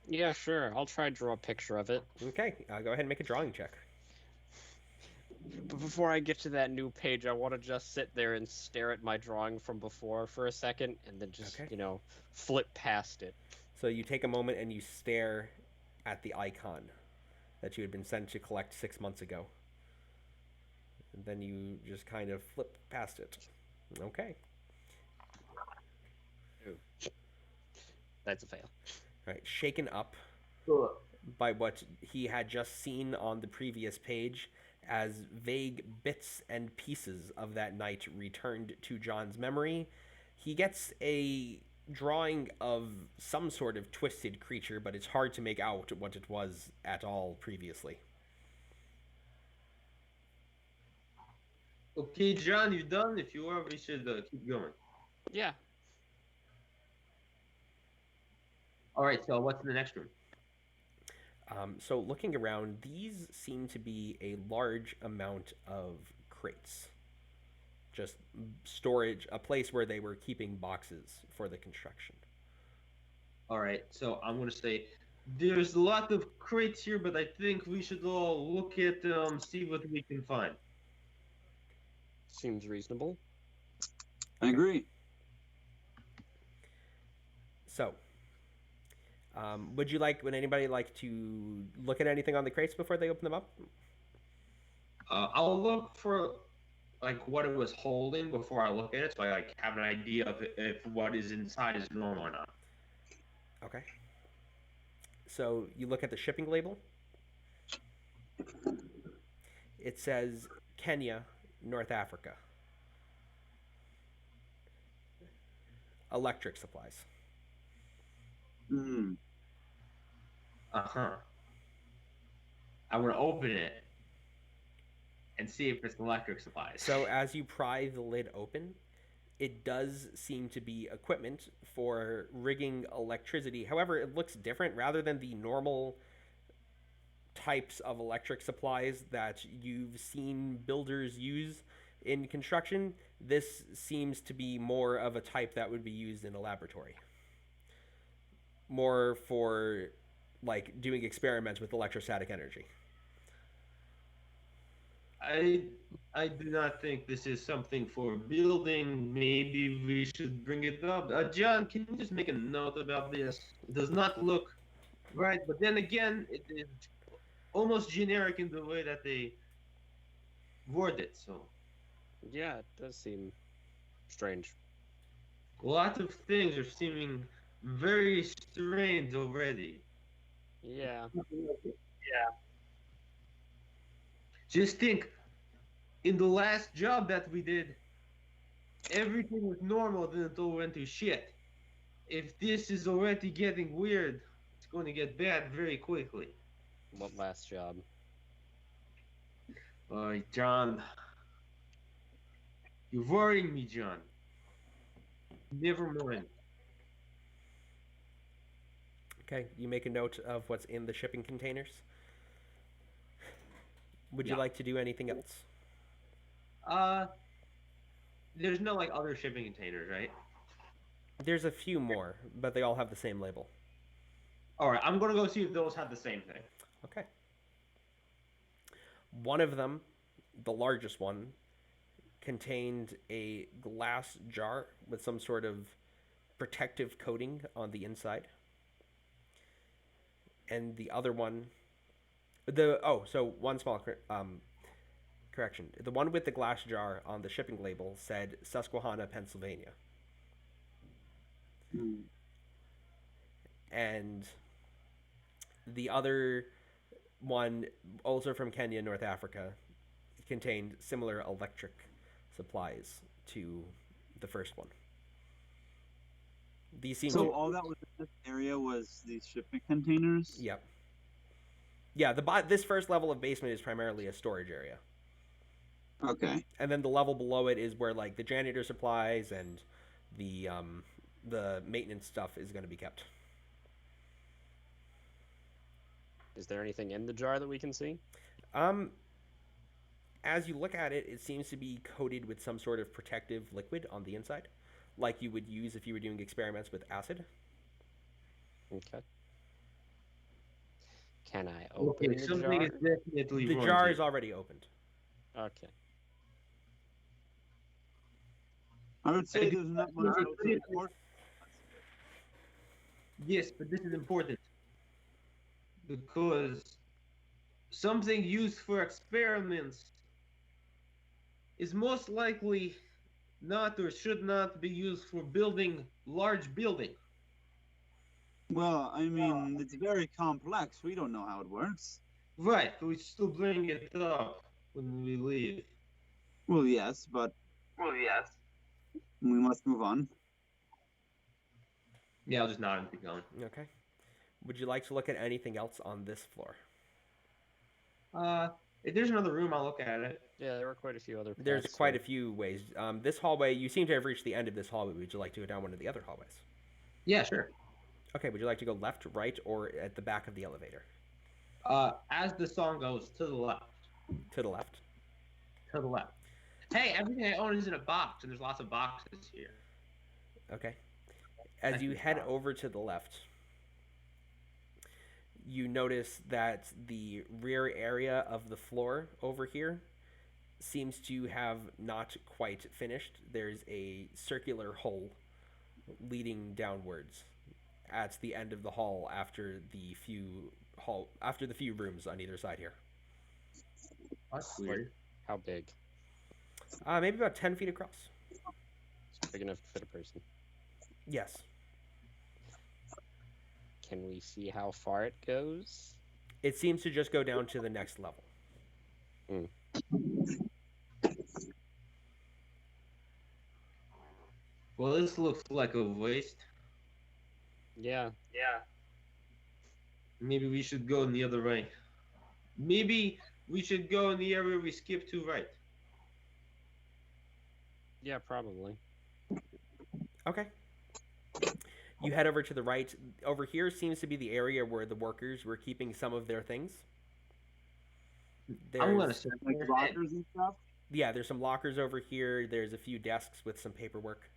Yeah, sure. I'll try to draw a picture of it. Okay, go ahead and make a drawing check. But before I get to that new page, I want to just sit there and stare at my drawing from before for a second, and then just, flip past it. So you take a moment and you stare at the icon that you had been sent to collect 6 months ago. And then you just kind of flip past it. Okay. Ooh. That's a fail. All right, shaken up by what he had just seen on the previous page, as vague bits and pieces of that night returned to John's memory, he gets a drawing of some sort of twisted creature, but it's hard to make out what it was at all previously. Okay, John, you done? If you are, we should keep going. Yeah. All right, so what's in the next room? So looking around, these seem to be a large amount of crates. Just storage, a place where they were keeping boxes for the construction. All right, so I'm going to say there's a lot of crates here, but I think we should all look at them, see what we can find. Seems reasonable. I agree. So, would anybody like to look at anything on the crates before they open them up? I'll look for like what it was holding before I look at it, so I like have an idea of if what is inside is normal or not. Okay. So you look at the shipping label. It says Kenya, North Africa. Electric supplies. Hmm. Uh-huh. I want to open it and see if it's electric supplies. So as you pry the lid open, it does seem to be equipment for rigging electricity. However, it looks different. Rather than the normal types of electric supplies that you've seen builders use in construction, this seems to be more of a type that would be used in a laboratory. More for like doing experiments with electrostatic energy. I do not think this is something for building. Maybe we should bring it up. John, can you just make a note about this? It does not look right, but then again, it is almost generic in the way that they word it. So Yeah, it does seem strange. a lot of things are seeming very strange already. Yeah. Just think, in the last job that we did, everything was normal, then it all went to shit. If this is already getting weird, it's going to get bad very quickly. What last job? John, you're worrying me, John. Never mind. Okay, you make a note of what's in the shipping containers. Would you Yeah. like to do anything else? There's no like other shipping containers, right? There's a few more, but they all have the same label. All right, I'm gonna go see if those have the same thing. Okay. One of them, the largest one, contained a glass jar with some sort of protective coating on the inside. And the other one, one small correction. The one with the glass jar on the shipping label said Susquehanna, Pennsylvania. And the other one, also from Kenya, North Africa, contained similar electric supplies to the first one. These seem So all that was in this area was these shipping containers? Yep. Yeah, this first level of basement is primarily a storage area. Okay. And then the level below it is where like the janitor supplies and the maintenance stuff is going to be kept. Is there anything in the jar that we can see? As you look at it, it seems to be coated with some sort of protective liquid on the inside, like you would use if you were doing experiments with acid. Okay. Can I open the something jar? is definitely The wrong jar here. is already opened. Okay. I would say there's not much else important. Yes, but this is important because something used for experiments is most likely not or should not be used for building large buildings. Well, I mean, it's very complex. We don't know how it works. Right, we still bring it up when we leave. Well, yes, but we must move on. Yeah, I'll just nod and keep going. Okay. Would you like to look at anything else on this floor? If there's another room, I'll look at it. Yeah, there were quite a few other paths. There's quite a few ways. This hallway, you seem to have reached the end of this hallway. Would you like to go down one of the other hallways? Yeah, sure. Okay, would you like to go left, right, or at the back of the elevator? As the song goes, to the left. To the left. To the left. Hey, everything I own is in a box, and there's lots of boxes here. Okay. As you head over to the left, you notice that the rear area of the floor over here seems to have not quite finished. There's a circular hole leading downwards at the end of the hall after the few rooms on either side here. That's weird. How big? Maybe about 10 feet across. It's big enough to fit a person. Yes. Can we see how far it goes? It seems to just go down to the next level. Well, this looks like a waste. Yeah. Maybe we should go the other way. Maybe we should go in the area we skipped to right. Yeah, probably. Okay. You head over to the right. Over here seems to be the area where the workers were keeping some of their things. I'm gonna There's search Like for it. lockers and stuff. yeah, there's some lockers over here. There's a few desks with some paperwork.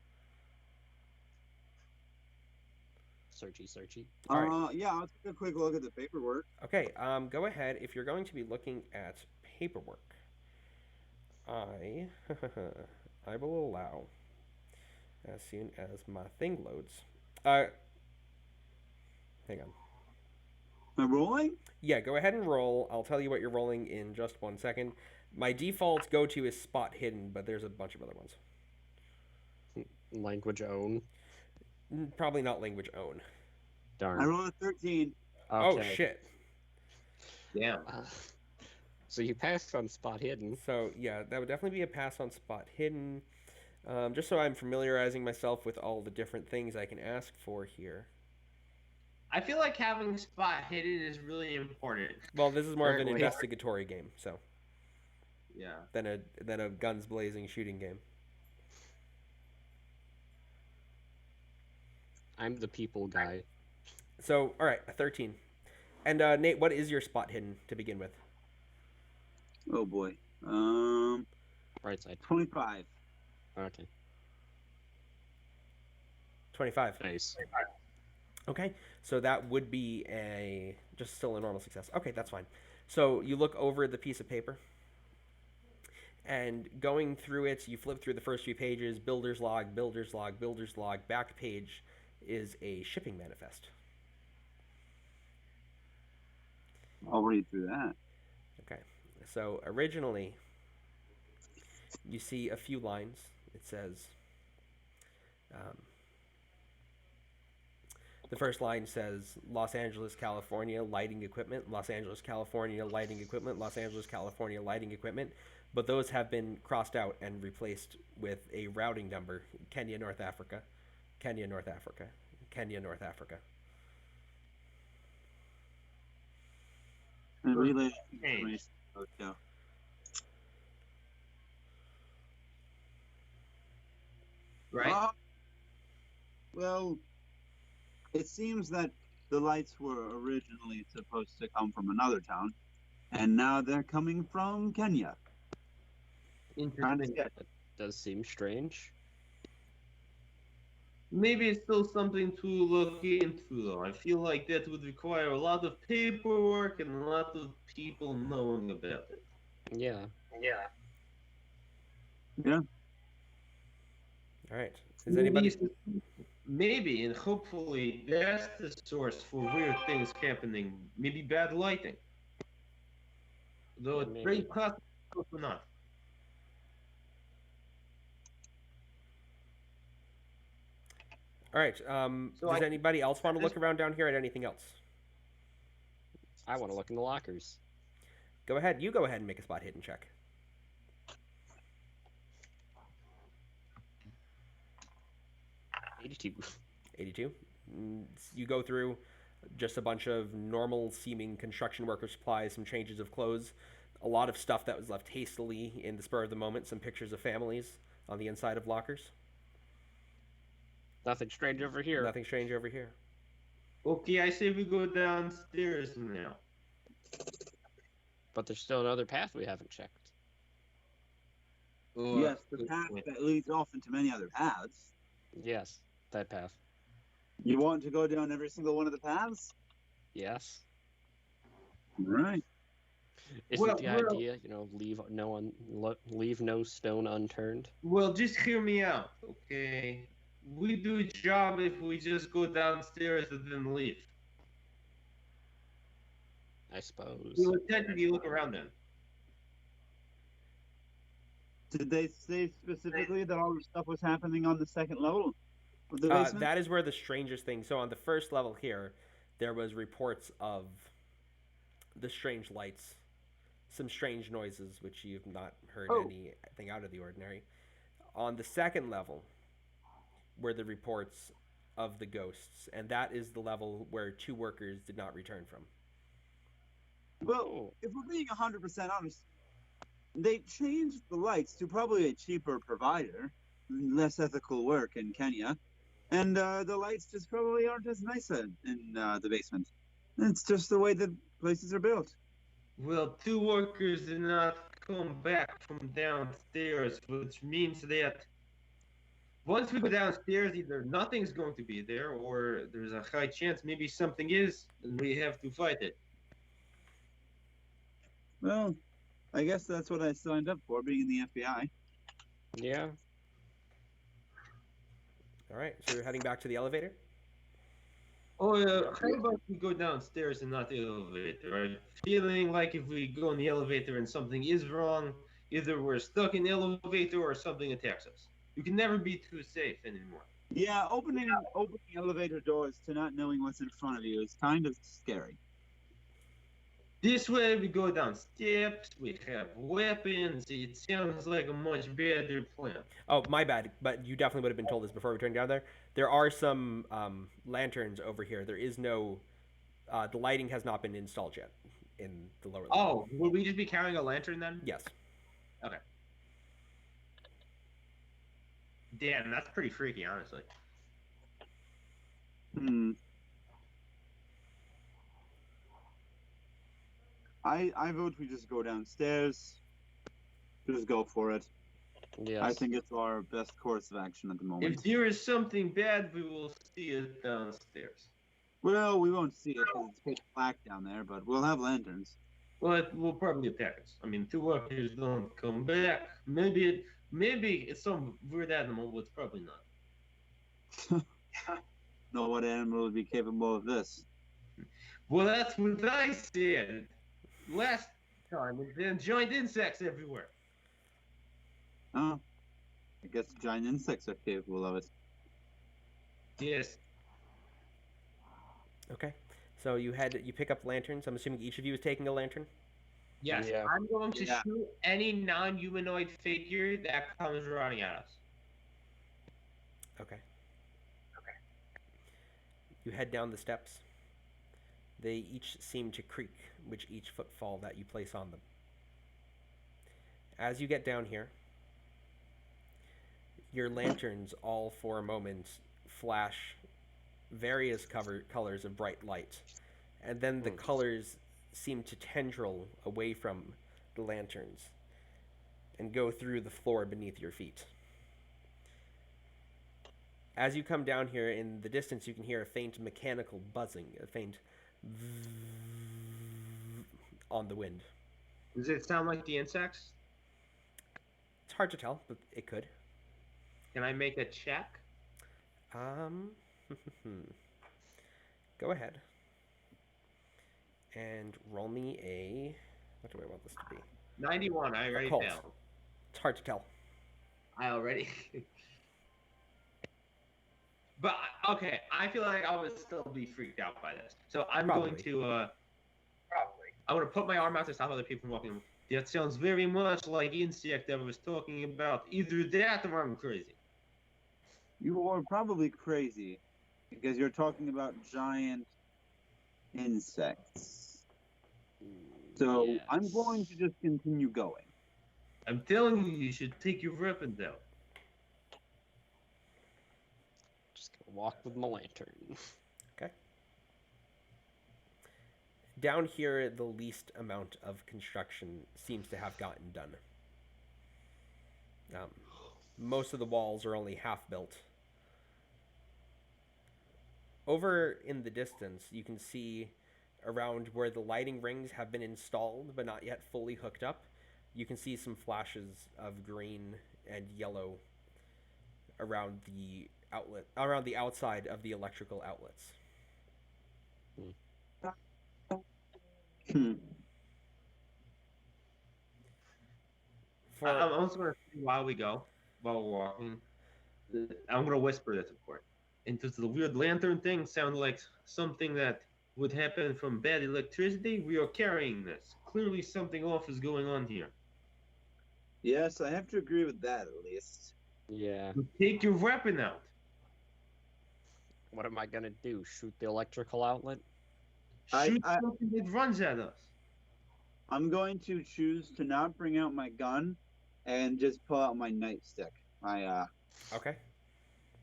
Searchy. All right. Yeah, I'll take a quick look at the paperwork. Okay. Go ahead. If you're going to be looking at paperwork, I I will allow as soon as my thing loads. Hang on. Am I rolling? Yeah, go ahead and roll. I'll tell you what you're rolling in just 1 second. My default go-to is spot hidden, but there's a bunch of other ones. Language own. Probably not language own. Darn. I rolled a 13. Oh Okay. shit. Damn. So you passed on spot hidden. So yeah, that would definitely be a pass on spot hidden. Just so I'm familiarizing myself with all the different things I can ask for here. I feel like having spot hidden is really important. Well, this is more of an Apparently. investigatory game, so Yeah. than a guns blazing shooting game. I'm the people guy. So all right, a 13. And Nate, what is your spot hidden to begin with? Oh boy. Right side. 25. Okay. 25. Nice. Okay, so that would be just still a normal success. Okay, that's fine. So you look over the piece of paper, and going through it, you flip through the first few pages. Builder's log, builder's log, builder's log. Back page is a shipping manifest. I'll read through that. Okay, so originally, you see a few lines. It says, the first line says Los Angeles, California, lighting equipment, Los Angeles, California, lighting equipment, Los Angeles, California, lighting equipment. But those have been crossed out and replaced with a routing number: Kenya, North Africa, Kenya, North Africa, Kenya, North Africa. And relay Change. information. Yeah. Right? Well, it seems that the lights were originally supposed to come from another town, and now they're coming from Kenya. Interesting. Yeah. That does seem strange. Maybe it's still something to look into, though. I feel like that would require a lot of paperwork and a lot of people knowing about it. Yeah. Yeah. Yeah. All right. Is anybody? Maybe, and hopefully that's the source for weird things happening. Maybe bad lighting. Though it's very Maybe. possible or not. All right. Does I- anybody else want to look around down here at anything else? I want to look in the lockers. Go ahead. You go ahead and make a spot hidden check. 82. 82. You go through just a bunch of normal seeming construction worker supplies, some changes of clothes, a lot of stuff that was left hastily in the spur of the moment, some pictures of families on the inside of lockers. Nothing strange over here. Nothing strange over here. Okay, I say we go downstairs now. But there's still another path we haven't checked. Yes, the path that leads off into many other paths. Yes, that path. You want to go down every single one of the paths? Yes. Right. Isn't Well, the well- idea, leave no stone unturned? Well, just hear me out, okay? We do a job if we just go downstairs and then leave. I suppose. We would technically look around then. Did they say specifically that all the stuff was happening on the second level of the basement? That is where the strangest thing. So on the first level here, there was reports of the strange lights, some strange noises, which you've not heard anything out of the ordinary. On the second level were the reports of the ghosts, and that is the level where 2 workers did not return from. Well, if we're being 100% honest, they changed the lights to probably a cheaper provider, less ethical work in Kenya, and the lights just probably aren't as nice in the basement. It's just the way that places are built. Well, two workers did not come back from downstairs, which means that once we go downstairs, either nothing's going to be there, or there's a high chance maybe something is, and we have to fight it. Well, I guess that's what I signed up for, being in the FBI. Yeah. All right, so you're heading back to the elevator? Oh, how about we go downstairs and not the elevator? I'm feeling like if we go in the elevator and something is wrong, either we're stuck in the elevator or something attacks us. You can never be too safe anymore. Yeah, opening elevator doors to not knowing what's in front of you is kind of scary. This way we go down steps, we have weapons, it sounds like a much better plan. Oh, my bad, but you definitely would have been told this before we turned down there. There are some lanterns over here. There is no... the lighting has not been installed yet in the lower level. Oh, will we just be carrying a lantern then? Yes. Okay. Damn, that's pretty freaky, honestly. I vote we just go downstairs. Just go for it. Yes. I think it's our best course of action at the moment. If there is something bad, we will see it downstairs. Well, we won't see it because it's pitch black down there, but we'll have lanterns. Well, it will probably attack us. I mean, two workers don't come back. Maybe it's some weird animal, but it's probably not. No, what animal would be capable of this? Well, that's what I said last time. There's giant insects everywhere. Oh, I guess giant insects are capable of it. Yes. Okay. So you pick up lanterns. I'm assuming each of you is taking a lantern? Yes. Yeah. I'm going to shoot any non-humanoid figure that comes running at us. Okay. You head down the steps. They each seem to creak with each footfall that you place on them. As you get down here, your lanterns all for a moment flash various colors of bright light, and then the colors seem to tendril away from the lanterns and go through the floor beneath your feet. As you come down here, in the distance you can hear a faint mechanical buzzing, a faint on the wind. Does it sound like the insects? It's hard to tell, but it could. Can I make a check? Go ahead. And roll me a... What do I want this to be? 91, I already Occult. failed. It's hard to tell. I already... But, okay, I feel like I would still be freaked out by this. So I'm going to, I'm going to put my arm out to stop other people from walking. That sounds very much like insect I was talking about. Either that or I'm crazy. You are probably crazy because you're talking about giant insects. So Yes. I'm going to just continue going. I'm telling you, you should take your weapons out. Just gonna walk with my lantern. Okay. Down here, the least amount of construction seems to have gotten done. Most of the walls are only half built. Over in the distance, you can see around where the lighting rings have been installed but not yet fully hooked up. You can see some flashes of green and yellow around the outside of the electrical outlets. Hmm. I'm also going to say while we're walking, I'm going to whisper this, of course. And does the weird lantern thing sound like something that would happen from bad electricity? We are carrying this. Clearly something off is going on here. Yes, I have to agree with that at least. Yeah. Take your weapon out. What am I gonna do? Shoot the electrical outlet? Shoot something that runs at us. I'm going to choose to not bring out my gun and just pull out my nightstick, Okay.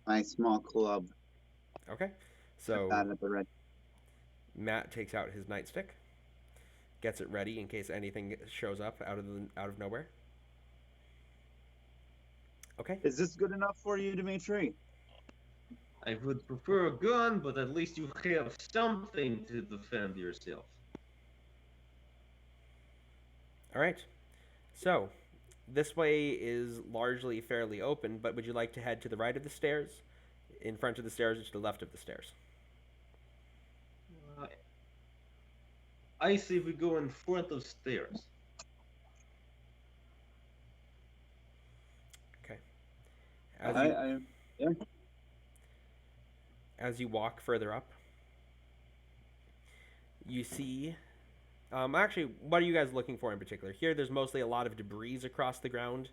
my small club. Okay. Put that So at the ready. Matt takes out his nightstick, gets it ready in case anything shows up out of nowhere. Okay. Is this good enough for you, Dimitri? I would prefer a gun, but at least you have something to defend yourself. All right. So this way is largely fairly open, but would you like to head to the right of the stairs, in front of the stairs, or to the left of the stairs? I say we go in front of stairs. Okay. Yeah. As you walk further up, you see. Actually, what are you guys looking for in particular? Here, there's mostly a lot of debris across the ground.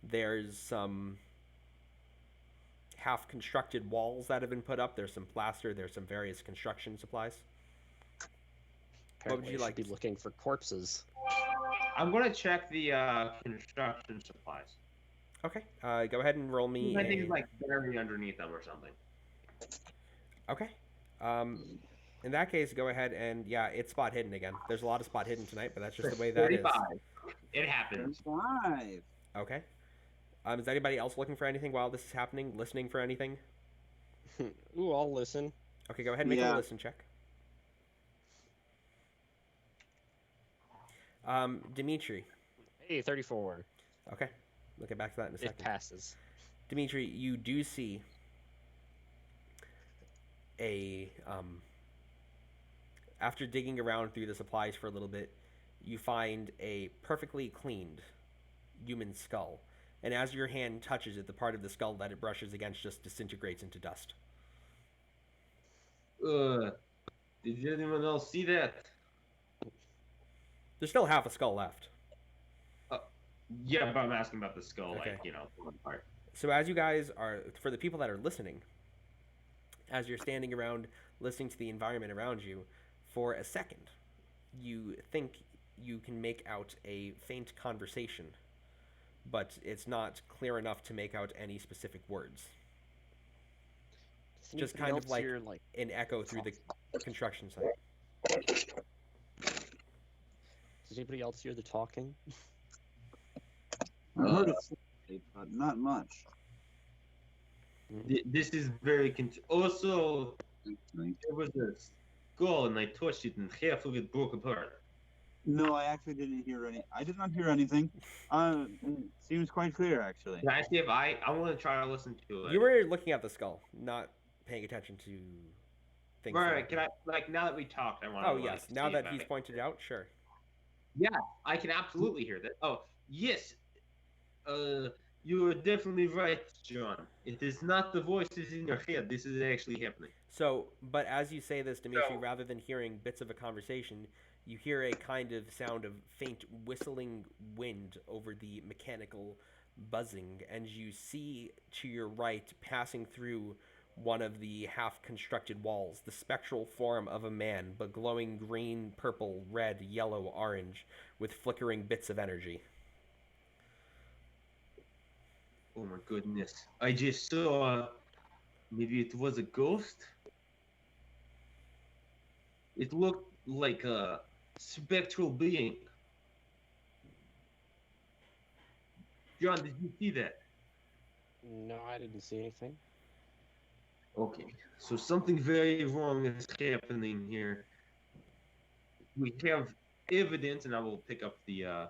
There's some half-constructed walls that have been put up. There's some plaster. There's some various construction supplies. What would you like? Be looking for corpses. I'm gonna check the construction supplies. Okay. Go ahead and roll me. I think it's like buried underneath them or something. Okay. In that case, go ahead and it's spot hidden again. There's a lot of spot hidden tonight, but that's just the way that 35. is. It happens. 5. Okay. Is anybody else looking for anything while this is happening? Listening for anything? Ooh, I'll listen. Okay, go ahead and make a listen check. Dimitri. Hey, 34. Okay. We'll get back to that in a second. It passes. Dimitri, you do see after digging around through the supplies for a little bit, you find a perfectly cleaned human skull. And as your hand touches it, the part of the skull that it brushes against just disintegrates into dust. Did anyone else see that? There's still half a skull left. Yeah, but I'm asking about the skull, Okay. one part. So as you guys are, for the people that are listening, as you're standing around listening to the environment around you, for a second, you think you can make out a faint conversation, but it's not clear enough to make out any specific words. Just kind of like an echo through the construction site. Does anybody else hear the talking? I heard it, but not much. This is very also, there was a skull and I touched it and half of it broke apart. No, I actually didn't hear any. I did not hear anything. It seems quite clear, actually. Can I see if I want to try to listen to it? You were looking at the skull, not paying attention to things. Right, can I, now that we talked, I want to... Oh, yes, now that he's pointed out, sure. Yeah, I can absolutely hear that. Oh, yes. You are definitely right, John. It is not the voices in your head. This is actually happening. So, but as you say this, Dimitri, rather than hearing bits of a conversation, you hear a kind of sound of faint whistling wind over the mechanical buzzing, and you see to your right, passing through one of the half-constructed walls, the spectral form of a man, but glowing green, purple, red, yellow, orange, with flickering bits of energy. Oh my goodness. I just saw... maybe it was a ghost? It looked like a spectral being. John, did you see that? No, I didn't see anything. Okay, so something very wrong is happening here. We have evidence, and I will pick up the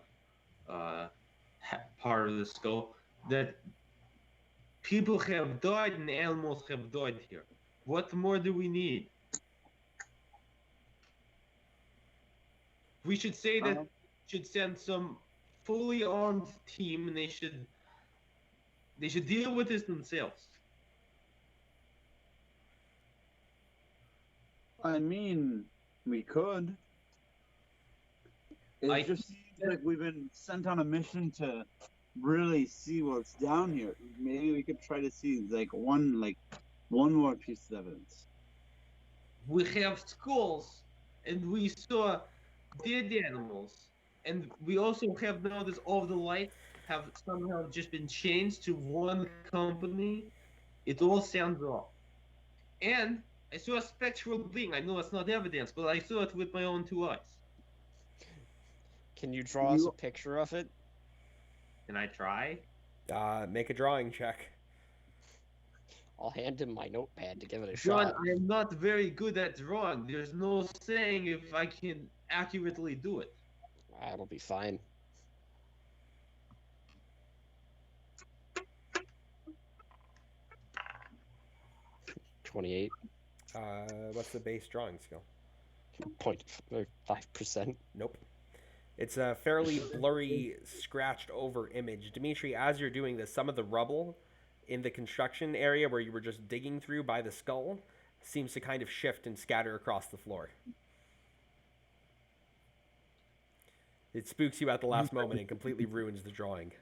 part of the skull, that people have died and animals have died here. What more do we need? We should say that should send some fully armed team, and they should deal with this themselves. I mean, we could. It just seems like we've been sent on a mission to really see what's down here. Maybe we could try to see one more piece of evidence. We have skulls, and we saw dead animals, And we also have noticed all the lights have somehow just been changed to one company. It all sounds off. And I saw a spectral being. I know it's not evidence, but I saw it with my own 2 eyes. Can you draw us a picture of it? Can I try? Make a drawing check. I'll hand him my notepad to give it a John, shot. I am not very good at drawing. There's no saying if I can accurately do it. That'll be fine. $28. What's the base drawing skill? 0.5%. Nope. It's a fairly blurry, scratched over image. Dimitri, as you're doing this, some of the rubble in the construction area where you were just digging through by the skull seems to kind of shift and scatter across the floor. It spooks you at the last moment and completely ruins the drawing.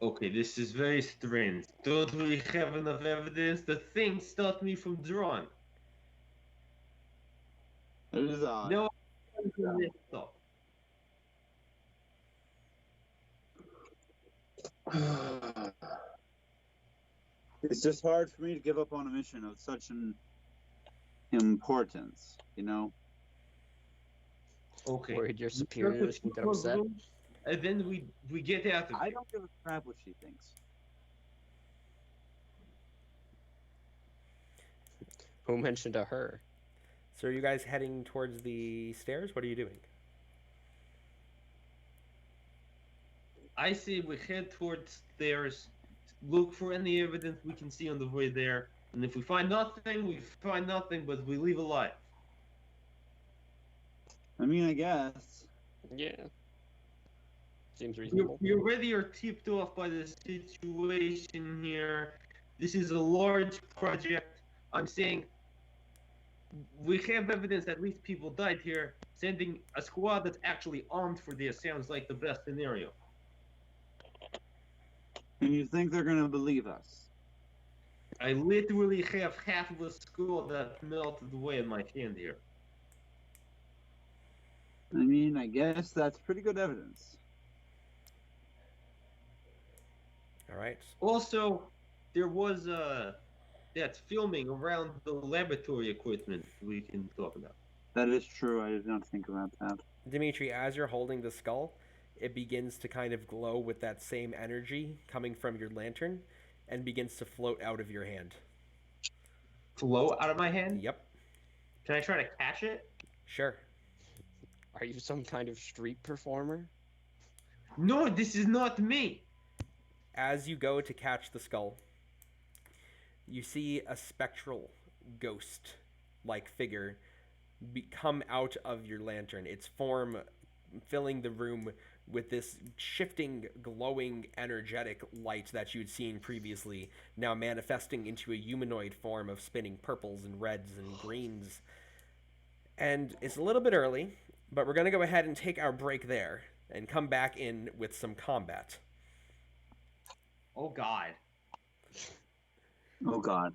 Okay, this is very strange. Don't we have enough evidence? The thing stopped me from drawing. It is odd. No, I can mess up. It's just hard for me to give up on a mission of such an importance, you know? Okay. Worried your superiors can get upset. And then we get out of I here. don't give a crap what she thinks. Who mentioned a her? So are you guys heading towards the stairs? What are you doing? I say we head towards stairs, look for any evidence we can see on the way there, and if we find nothing, we find nothing, but we leave alive. I mean, I guess. Yeah. Seems reasonable. We already are tipped off by the situation here. This is a large project. I'm saying we have evidence that at least people died here. Sending a squad that's actually armed for this sounds like the best scenario. And you think they're going to believe us? I literally have half of a skull that melted away in my hand here. I mean, I guess that's pretty good evidence. All right. Also, there was that filming around the laboratory equipment we can talk about. That is true. I did not think about that. Dimitri, as you're holding the skull, it begins to kind of glow with that same energy coming from your lantern and begins to float out of your hand. Flow out of my hand? Yep. Can I try to catch it? Sure. Are you some kind of street performer? No, this is not me. As you go to catch the skull, you see a spectral ghost-like figure come out of your lantern, its form filling the room with this shifting, glowing, energetic light that you'd seen previously, now manifesting into a humanoid form of spinning purples and reds and greens. And it's a little bit early, but we're going to go ahead and take our break there and come back in with some combat. Oh, God. Oh, God.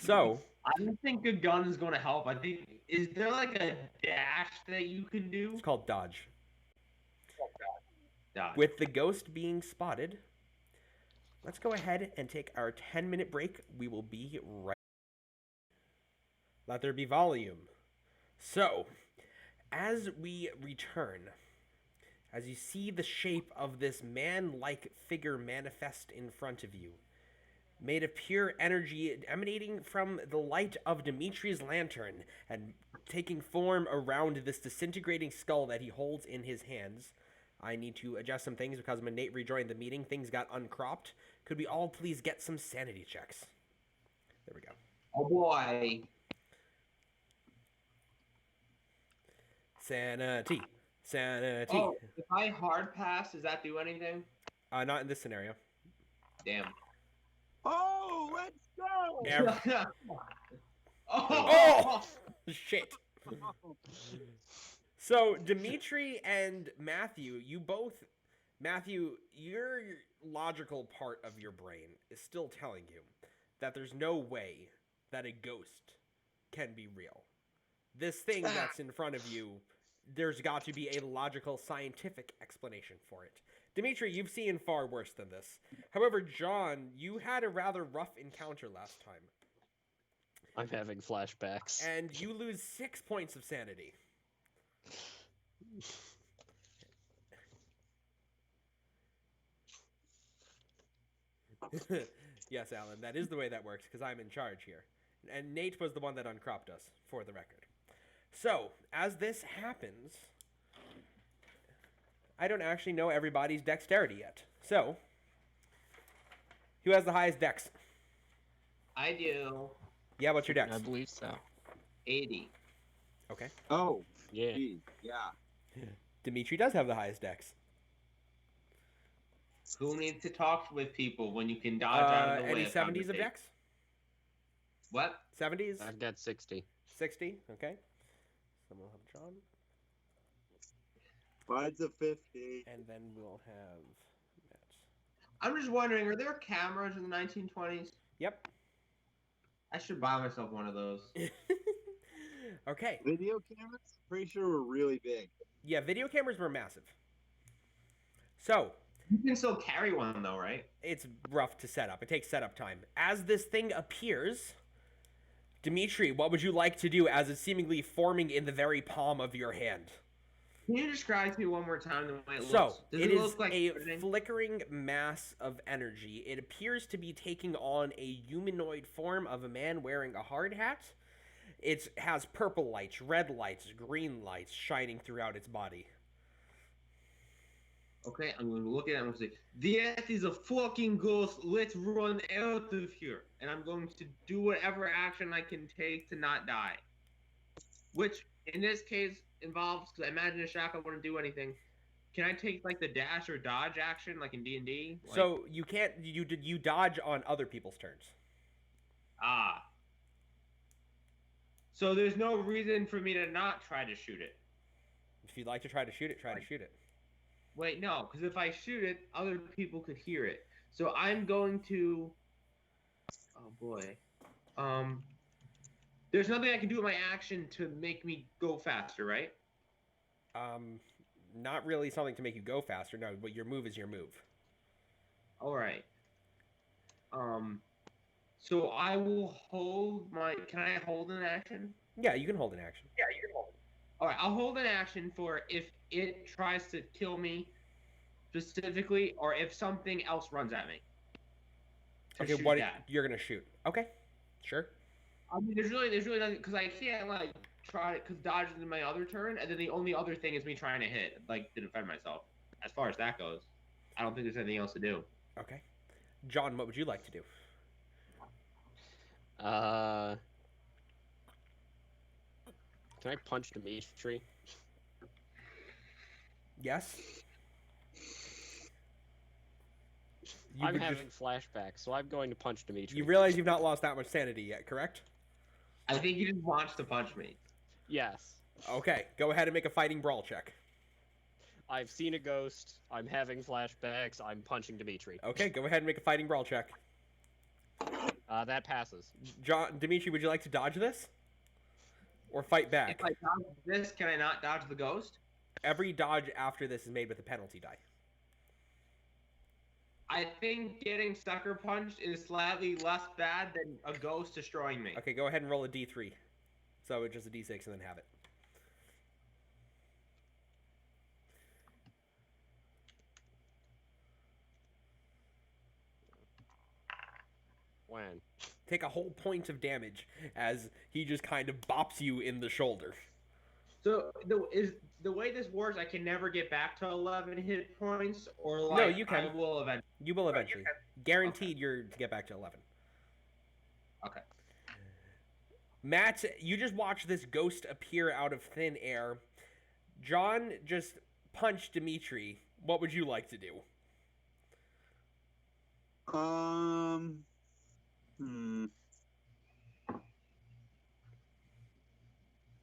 So, I don't think a gun is going to help. I think, is there like a dash that you can do? it's called dodge. Dodge. With the ghost being spotted, let's go ahead and take our 10-minute break. We will be right. Let there be volume. So, as we return, as you see the shape of this man-like figure manifest in front of you, made of pure energy emanating from the light of Dimitri's lantern and taking form around this disintegrating skull that he holds in his hands. I need to adjust some things because when Nate rejoined the meeting, things got uncropped. Could we all please get some sanity checks? There we go. Oh, boy. Sanity. Sanity. Oh, if I hard pass, does that do anything? Not in this scenario. Damn. Oh, let's go! Oh! Shit. So, Dimitri and Matthew, Matthew, your logical part of your brain is still telling you that there's no way that a ghost can be real. This thing that's in front of you there's got to be a logical, scientific explanation for it. Dimitri, you've seen far worse than this. However, John, you had a rather rough encounter last time. I'm having flashbacks. And you lose 6 points of sanity. Yes, Alan, that is the way that works, because I'm in charge here. And Nate was the one that uncropped us, for the record. So, as this happens, I don't actually know everybody's dexterity yet. So, who has the highest dex? I do. Yeah, what's your dex? I believe so. 80. Okay. Oh, Yeah. geez, yeah. Dimitri does have the highest dex. Who needs to talk with people when you can dodge out of the way? Any 70s of dex? What? 70s? I've got 60. 60, okay. So we'll have John. Mine's a 50. And then we'll have Matt. I'm just wondering, are there cameras in the 1920s? Yep. I should buy myself one of those. Okay. Video cameras? Pretty sure were really big. Yeah, video cameras were massive. So, You can still carry one though, right? it's rough to set up. It takes setup time. As this thing appears, Dimitri, what would you like to do as it's seemingly forming in the very palm of your hand? Can you describe to me one more time the way it So, looks? Does it is look like a everything? flickering mass of energy. It appears to be taking on a humanoid form of a man wearing a hard hat. It has purple lights, red lights, green lights shining throughout its body. Okay, I'm going to look at it and I'm going to say, that is a fucking ghost. Let's run out of here. And I'm going to do whatever action I can take to not die. Which, in this case, involves, because I imagine a shotgun wouldn't do anything. Can I take, like, the dash or dodge action, like in D&D? Like, So you can't, you dodge on other people's turns. Ah. So there's no reason for me to not try to shoot it. If you'd like to try to shoot it, try to shoot it. Wait, no, because if I shoot it, other people could hear it. So I'm going to... Oh, boy. There's nothing I can do with my action to make me go faster, right? Not really something to make you go faster. No, but your move is your move. All right. So I will hold my... Can I hold an action? Yeah, you can hold an action. Yeah, you can hold it. All right, I'll hold an action for if it tries to kill me specifically, or if something else runs at me. To Okay, shoot what that. you're gonna shoot? Okay, sure. I mean, there's really nothing because I can't like try because dodge is in my other turn, and then the only other thing is me trying to hit, like to defend myself. As far as that goes, I don't think there's anything else to do. Okay, John, what would you like to do? Can I punch Dimitri? Yes. You I'm would having flashbacks, so I'm going to punch Dimitri. You realize you've not lost that much sanity yet, correct? I think he just wants to punch me. Yes. Okay, go ahead and make a fighting brawl check. I've seen a ghost. I'm having flashbacks. I'm punching Dimitri. Okay, go ahead and make a fighting brawl check. That passes. Dimitri, would you like to dodge this? Or fight back? If I dodge this, can I not dodge the ghost? Every dodge after this is made with a penalty die. I think getting sucker punched is slightly less bad than a ghost destroying me. Okay, go ahead and roll a d3. So it's just a d6 and then have it. When? Take a whole point of damage as he just kind of bops you in the shoulder. So the way this works, I can never get back to 11 hit points, or like No, you can. I will eventually. You will eventually. Guaranteed you're to get back to 11. Okay. Matt, you just watch this ghost appear out of thin air. John just punched Dimitri. What would you like to do?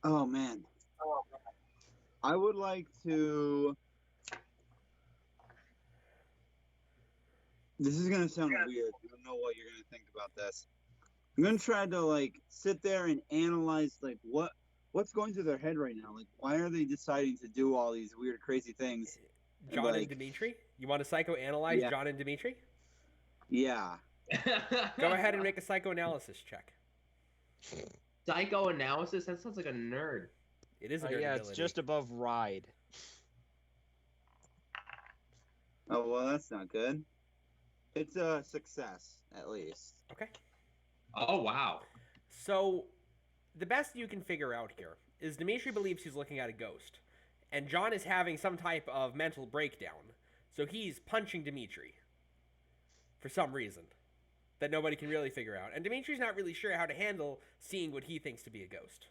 Oh, man. I would like to... This is going to sound weird. I don't know what you're going to think about this. I'm going to try to, like, sit there and analyze, like, what what's going through their head right now? Like, why are they deciding to do all these weird, crazy things? John and Dimitri? You want to psychoanalyze John and Dimitri? Yeah. Go ahead and make a psychoanalysis check. Psychoanalysis? That sounds like a nerd. It is a nerd yeah, ability. it's just above ride. Oh, well, that's not good. It's a success, at least. Okay. Oh, wow. So, the best you can figure out here is Dimitri believes he's looking at a ghost, and John is having some type of mental breakdown, so he's punching Dimitri for some reason that nobody can really figure out. And Dimitri's not really sure how to handle seeing what he thinks to be a ghost.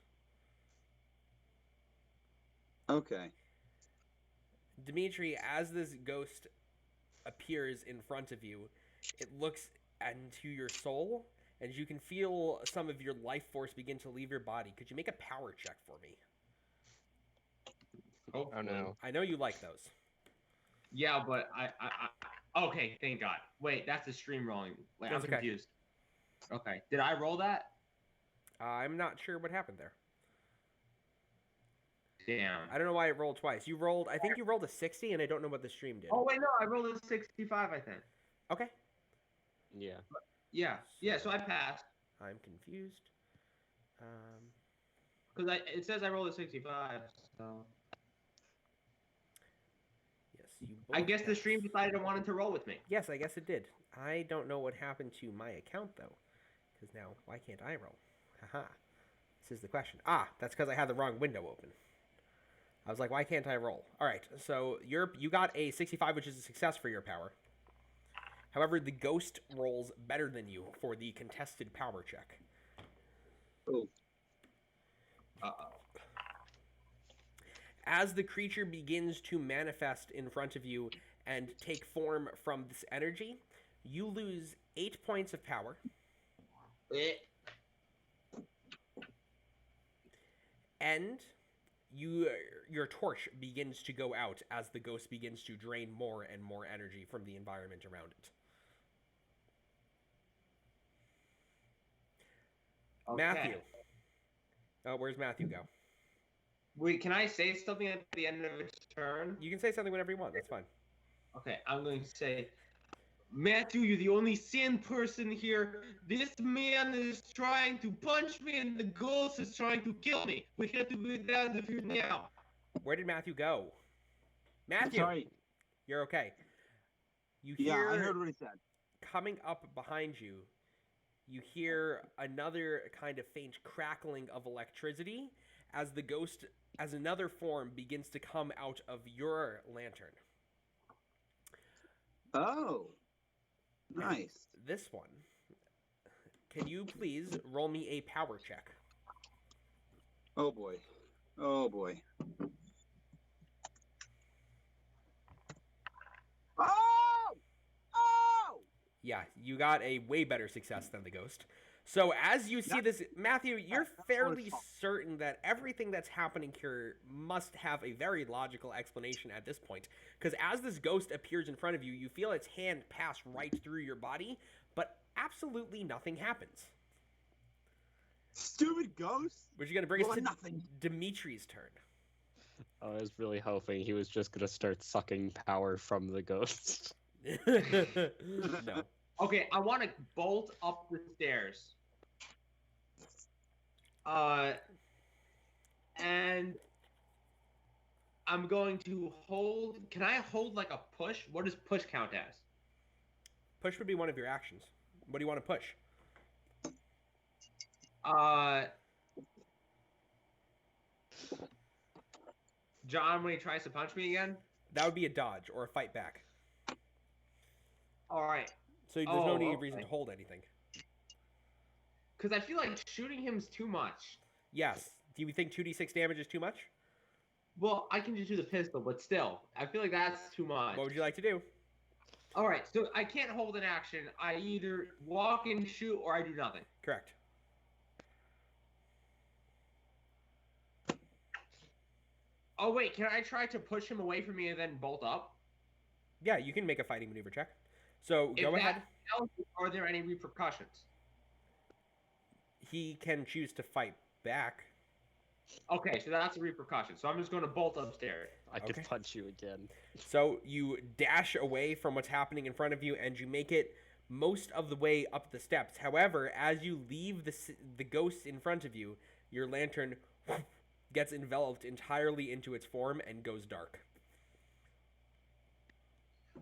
Okay. Dimitri, as this ghost appears in front of you, it looks into your soul, and you can feel some of your life force begin to leave your body. Could you make a power check for me? Oh no. I know you like those. Yeah, but I okay, thank God. Wait, that's the stream rolling. Wait, I'm confused. Okay. Did I roll that? I'm not sure what happened there. Damn. I don't know why it rolled twice. I think you rolled a 60, and I don't know what the stream did. Oh, wait, no, I rolled a 65, I think. Okay. Yeah. Yeah, so I passed. I'm confused. Because it says I rolled a 65, so... Yes, you I guess the stream decided it wanted to roll with me. Yes, I guess it did. I don't know what happened to my account, though. Because now, why can't I roll? Haha. This is the question. Ah, that's because I had the wrong window open. I was like, why can't I roll? All right, so you got a 65, which is a success for your power. However, the ghost rolls better than you for the contested power check. Oh. Uh-oh. As the creature begins to manifest in front of you and take form from this energy, you lose 8 points of power. And your torch begins to go out as the ghost begins to drain more and more energy from the environment around it. Okay. Matthew. Oh, where's Matthew go? Wait, can I say something at the end of its turn? You can say something whenever you want. That's fine. Okay, I'm going to say, Matthew, you're the only sane person here. This man is trying to punch me, and the ghost is trying to kill me. We have to get down to here now. Where did Matthew go? Matthew! Sorry. You're okay. You Yeah, hear I heard what he said. coming up behind you, you hear another kind of faint crackling of electricity as the ghost, as another form, begins to come out of your lantern. Oh. Nice. This one. Can you please roll me a power check? Oh, boy. Oh, boy. Oh! Oh! Yeah, you got a way better success than the ghost. So as you see this, Matthew, you're fairly certain that everything that's happening here must have a very logical explanation at this point. Because as this ghost appears in front of you, you feel its hand pass right through your body, but absolutely nothing happens. Stupid ghost! Which is going to bring us to nothing. Dimitri's turn. I was really hoping he was just gonna start sucking power from the ghost. No. Okay, I want to bolt up the stairs. And I'm going to hold... Can I hold like a push? What does push count as? Push would be one of your actions. What do you want to push? John, when he tries to punch me again? That would be a dodge or a fight back. Alright. So there's no need reason to hold anything. Because I feel like shooting him is too much. Yes. Do you think 2d6 damage is too much? Well, I can just do the pistol, but still. I feel like that's too much. What would you like to do? Alright, so I can't hold an action. I either walk and shoot or I do nothing. Correct. Oh, wait, can I try to push him away from me and then bolt up? Yeah, you can make a fighting maneuver check. So If go that ahead. fails, are there any repercussions? He can choose to fight back. Okay, so that's a repercussion. So I'm just going to bolt upstairs. I Okay. could punch you again. So you dash away from what's happening in front of you, and you make it most of the way up the steps. However, as you leave the ghost in front of you, your lantern gets enveloped entirely into its form and goes dark.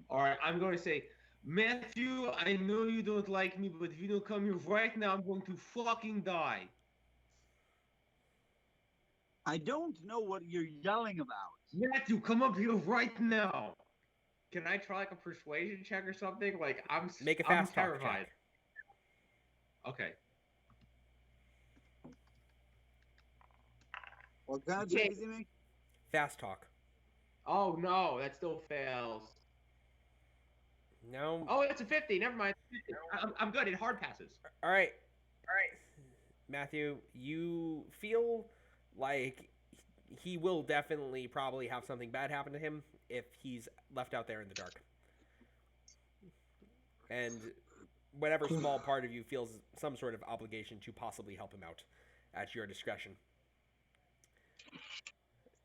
All right, I'm going to say, Matthew, I know you don't like me, but if you don't come here right now, I'm going to fucking die. I don't know what you're yelling about. Matthew, come up here right now. Can I try like a persuasion check or something? Like I'm Make a fast talk terrified. check. Okay. What kind of check is he making? Fast talk. Oh no, that still fails. No. Oh, it's a 50. Never mind. I'm good. It hard passes. All right. Matthew, you feel like he will definitely probably have something bad happen to him if he's left out there in the dark. And whatever small part of you feels some sort of obligation to possibly help him out at your discretion.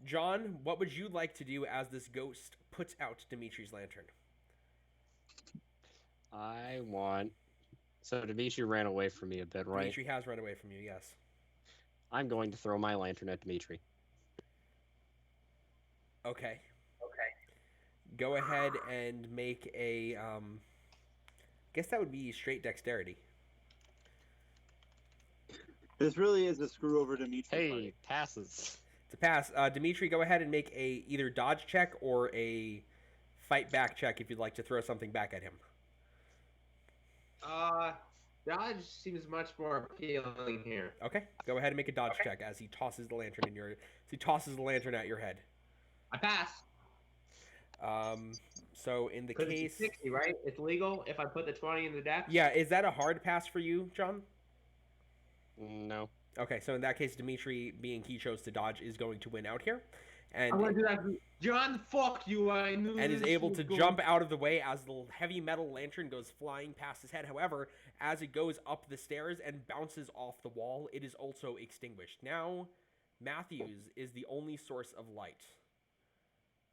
John, what would you like to do as this ghost puts out Dimitri's lantern? So Dimitri ran away from me a bit, right? Dimitri has run away from you, yes. I'm going to throw my lantern at Dimitri. Okay. Go ahead and make a, guess that would be straight dexterity. This really is a screw over Dimitri. Hey, party. passes. It's a pass. Dimitri, go ahead and make a either dodge check or a fight back check if you'd like to throw something back at him. Dodge seems much more appealing here. Okay. Go ahead and make a dodge check as he tosses the lantern at your head. I pass. So in the 'Cause case, it's 60, right? It's legal if I put the 20 in the deck. yeah, is that a hard pass for you, John? No. Okay, so in that case, Dimitri, being he chose to dodge, is going to win out here, and I'm gonna do that. John, fuck you! I knew. and is this able was to going- jump out of the way as the heavy metal lantern goes flying past his head. However, as it goes up the stairs and bounces off the wall, it is also extinguished. Now, Matthews is the only source of light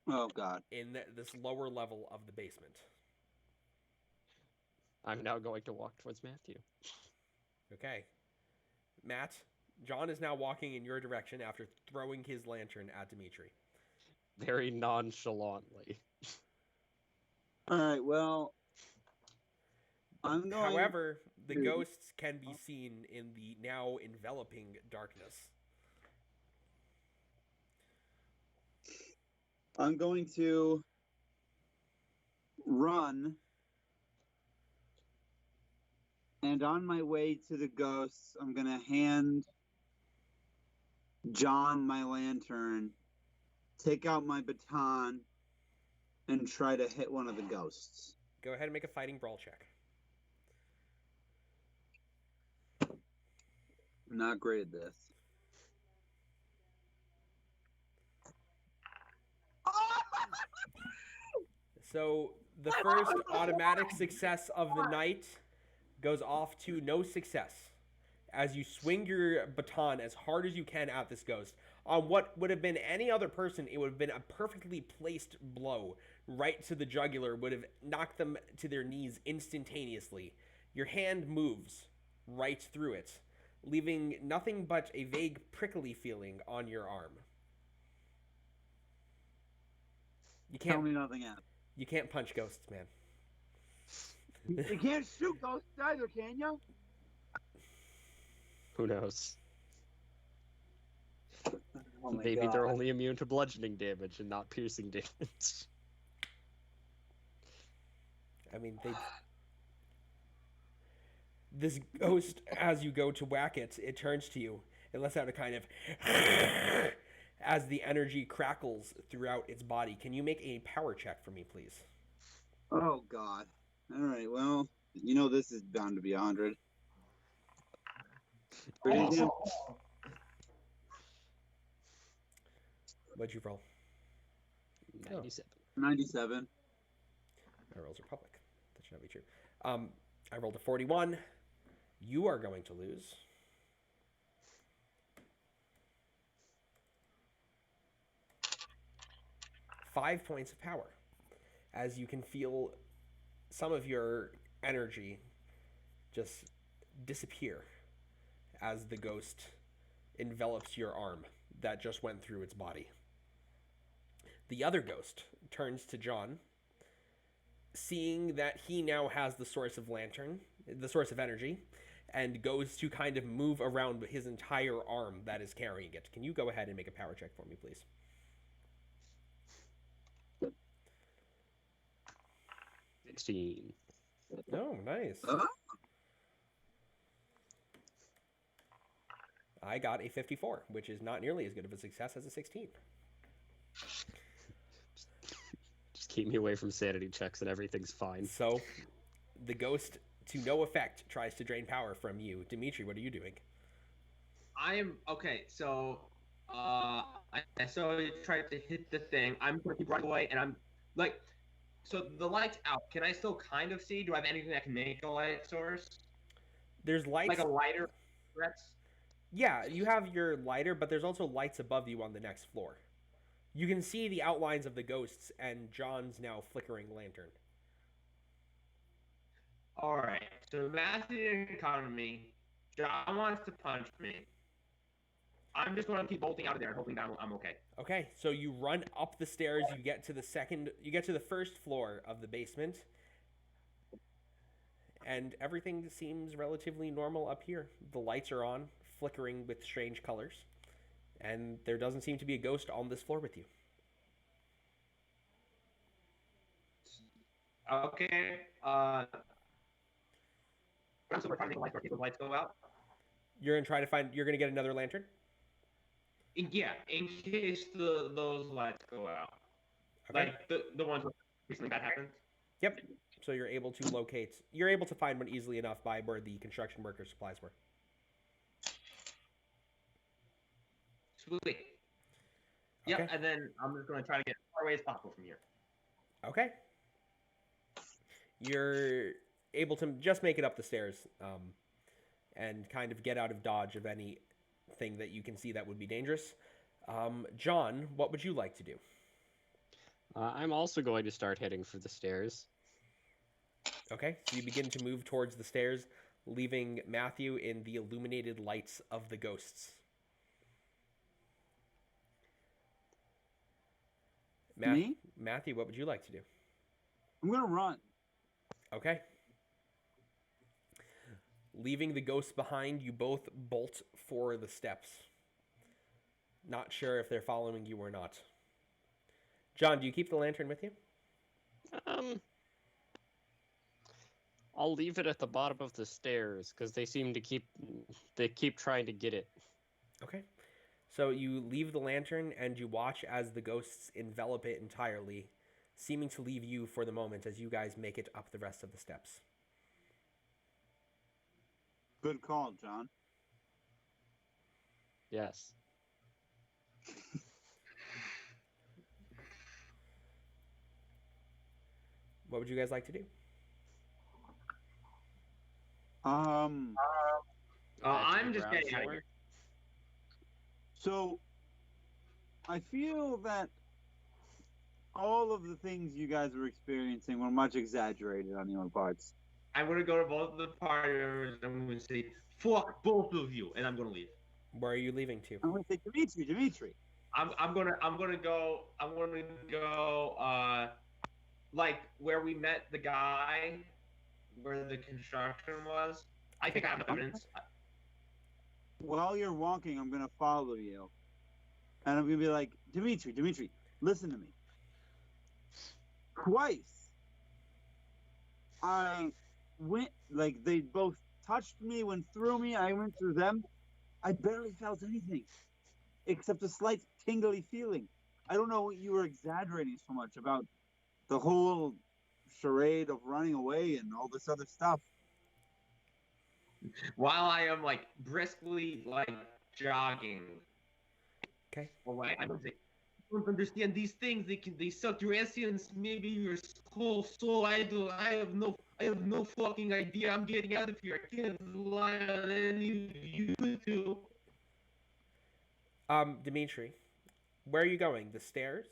Oh God. in this lower level of the basement. I'm now going to walk towards Matthew. Okay. Matt, John is now walking in your direction after throwing his lantern at Dimitri. Very nonchalantly. All right. Well, I'm going. However, the ghosts can be seen in the now enveloping darkness. I'm going to run, and on my way to the ghosts, I'm going to hand John my lantern, take out my baton, and try to hit one of the ghosts. Go ahead and make a fighting brawl check. I'm not great at this. So the first automatic success of the night goes off to no success as you swing your baton as hard as you can at this ghost. On what would have been any other person, it would have been a perfectly placed blow right to the jugular, would have knocked them to their knees instantaneously. Your hand moves right through it, leaving nothing but a vague prickly feeling on your arm. You Tell can't me nothing else. You can't punch ghosts, man. You can't shoot ghosts either, can you? Who knows? Oh my Maybe God. they're only immune to bludgeoning damage and not piercing damage. I mean, this ghost, as you go to whack it, it turns to you. It lets out a kind of as the energy crackles throughout its body. Can you make a power check for me, please? Oh God. All right. Well, you know this is bound to be 100. What'd you roll? 97. 97. My rolls are public. That should not be true. I rolled a 41. You are going to lose 5 points of power, as you can feel some of your energy just disappear as the ghost envelops your arm that just went through its body. The other ghost turns to John, seeing that he now has the source of energy, and goes to kind of move around his entire arm that is carrying it. Can you go ahead and make a power check for me, please? 16. Oh, nice. I got a 54, which is not nearly as good of a success as a 16. Just keep me away from sanity checks and everything's fine. So, the ghost, to no effect, tries to drain power from you. Dimitri, what are you doing? I am okay. So, I tried to hit the thing. I'm going to keep running away, and I'm like, so the light's out. Can I still kind of see? Do I have anything that can make a light source? There's lights. Like a lighter? Threats? Yeah, you have your lighter, but there's also lights above you on the next floor. You can see the outlines of the ghosts and John's now flickering lantern. All right. So Matthew didn't come to me. John wants to punch me. I'm just going to keep bolting out of there and hoping that I'm okay. Okay, so you run up the stairs. You get to the first floor of the basement, and everything seems relatively normal up here. The lights are on, flickering with strange colors, and there doesn't seem to be a ghost on this floor with you. Okay. I'm still trying to make a light source. The lights go out. You're gonna get another lantern? Yeah, in case those lights go out. Okay. Like the ones where recently that happened. Yep. So you're able to find one easily enough by where the construction worker supplies were. Sweet. Yep, Okay. and then I'm just going to try to get as far away as possible from here. Okay. You're able to just make it up the stairs, and kind of get out of dodge of anything that you can see that would be dangerous. John, what would you like to do? I'm also going to start heading for the stairs. Okay, so you begin to move towards the stairs, leaving Matthew in the illuminated lights of the ghosts. Me? Matthew, what would you like to do? I'm gonna run. Okay. Leaving the ghosts behind, you both bolt for the steps. Not sure if they're following you or not. John, do you keep the lantern with you? I'll leave it at the bottom of the stairs because they keep trying to get it. Okay. So you leave the lantern and you watch as the ghosts envelop it entirely, seeming to leave you for the moment as you guys make it up the rest of the steps. Good call, John. Yes. What would you guys like to do? I'm just getting out of here. So, I feel that all of the things you guys were experiencing were much exaggerated on your parts. I'm going to go to both of the party members and I'm going to say, fuck both of you, and I'm going to leave. Where are you leaving to? I'm going to say, Dimitri. I'm gonna go like where we met the guy, where the construction was. I think I have evidence. While you're walking, I'm going to follow you. And I'm going to be like, Dimitri, listen to me. Twice, I went, like, they both touched me, went through me, I went through them. I barely felt anything, except a slight tingly feeling. I don't know what you were exaggerating so much about the whole charade of running away and all this other stuff. While I am like briskly like jogging. Okay. Away, I'm gonna say, you don't understand these things. They suck your essence, maybe your whole soul. I have no fucking idea. I'm getting out of here. I can't rely on any of you two. Dimitri, where are you going? The stairs?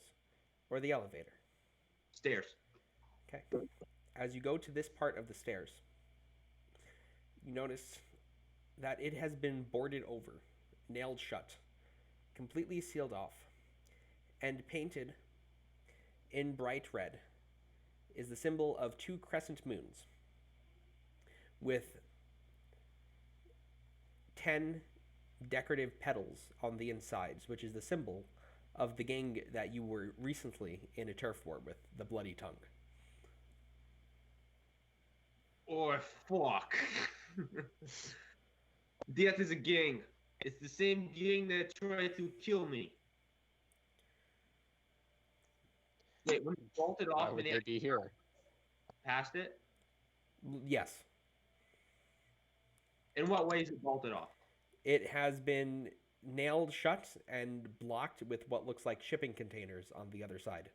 or the elevator? Stairs. Okay. As you go to this part of the stairs, you notice that it has been boarded over, nailed shut, completely sealed off, and painted in bright red is the symbol of two crescent moons with 10 decorative petals on the insides, which is the symbol of the gang that you were recently in a turf war with, the Bloody Tongue. Or fuck. Death is a gang. It's the same gang that tried to kill me. Wait, when you bolted Why off would and they be here? past it? Yes. In what way is it bolted off? It has been nailed shut and blocked with what looks like shipping containers on the other side.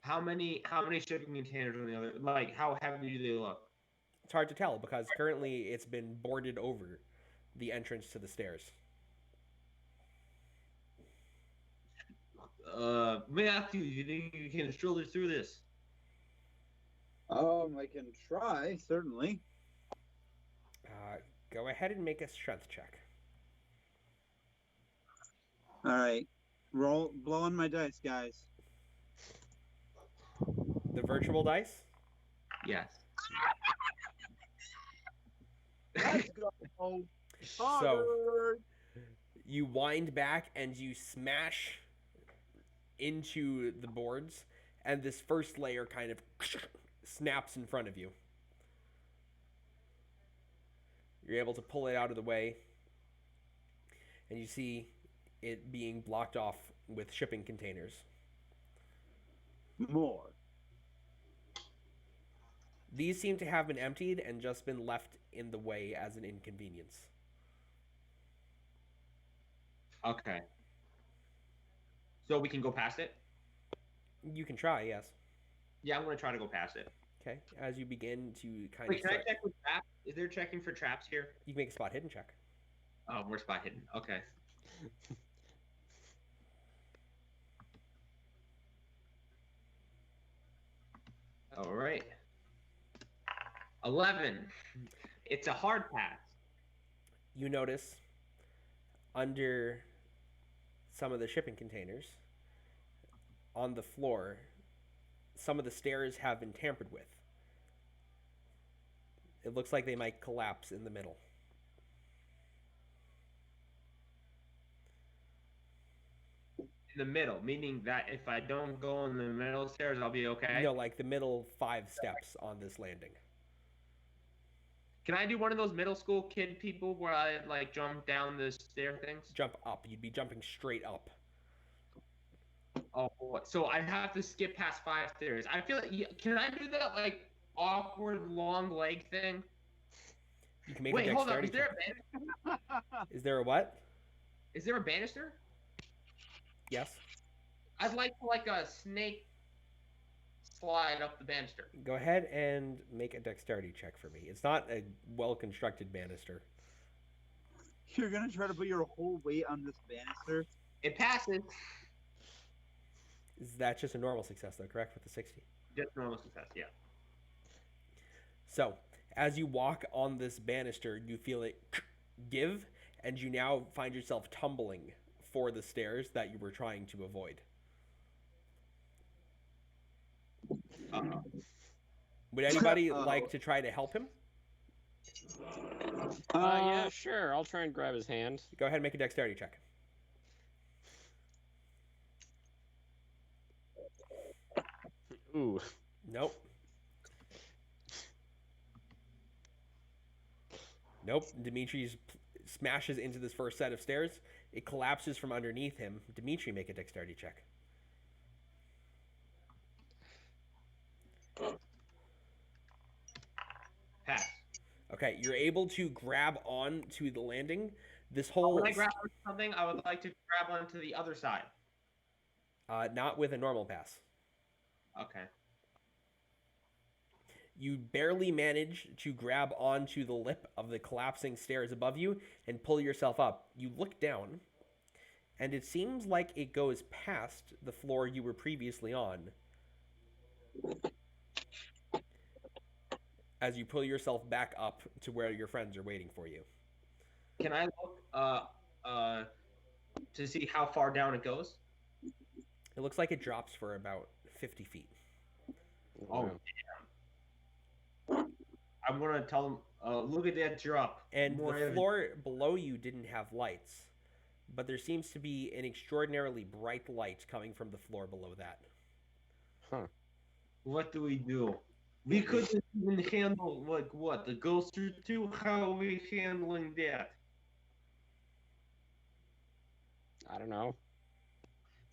How many shipping containers on the other? Like, how heavy do they look? It's hard to tell because currently it's been boarded over the entrance to the stairs. Matthew, you think you can stroll through this? I can try, certainly. Go ahead and make a strength check. All right. Blow on my dice, guys. The virtual dice? Yes. Let's go. So you wind back and you smash into the boards, and this first layer kind of snaps in front of you. You're able to pull it out of the way, and you see it being blocked off with shipping containers. More. These seem to have been emptied and just been left in the way as an inconvenience. Okay. So we can go past it? You can try, yes. Yeah, I'm going to try to go past it. Okay, as you begin to kind Wait, of can start... I check with traps? Is there checking for traps here? You can make a spot hidden check. Oh, we're spot hidden. Okay. All right. 11. It's a hard pass. You notice under some of the shipping containers on the floor, some of the stairs have been tampered with. It looks like they might collapse in the middle. In the middle, meaning that if I don't go in the middle stairs, I'll be okay? No, like the middle 5 steps on this landing. Can I do one of those middle school kid people where I like jump down the stair things? Jump up. You'd be jumping straight up. Oh, boy. So I have to skip past 5 stairs. I feel like, can I do that like awkward long leg thing? You can make Wait, a hold on. dexterity Is there a banister? Is there a what? Is there a banister? Yes. I'd like to like a snake slide up the banister. Go ahead and make a dexterity check for me. It's not a well-constructed banister. You're gonna try to put your whole weight on this banister? It passes. Is that just a normal success, though, correct, with the 60? Just normal success, yeah. So, as you walk on this banister, you feel it give, and you now find yourself tumbling for the stairs that you were trying to avoid. Would anybody like to try to help him? Yeah, sure. I'll try and grab his hand. Go ahead and make a dexterity check. Ooh. Nope. Nope. Dimitri's smashes into this first set of stairs. It collapses from underneath him. Dimitri, make a dexterity check. Pass. Okay, you're able to grab on to the landing. This whole... When I grab onto something, I would like to grab onto the other side. Not with a normal pass. Okay. You barely manage to grab onto the lip of the collapsing stairs above you and pull yourself up. You look down, and it seems like it goes past the floor you were previously on as you pull yourself back up to where your friends are waiting for you. Can I look to see how far down it goes? It looks like it drops for about 50 feet. Oh, I'm gonna tell him, look at that drop. And More the floor below you didn't have lights, but there seems to be an extraordinarily bright light coming from the floor below that. Huh. What do we do? We couldn't even handle, like, what, a ghost or two? How are we handling that? I don't know.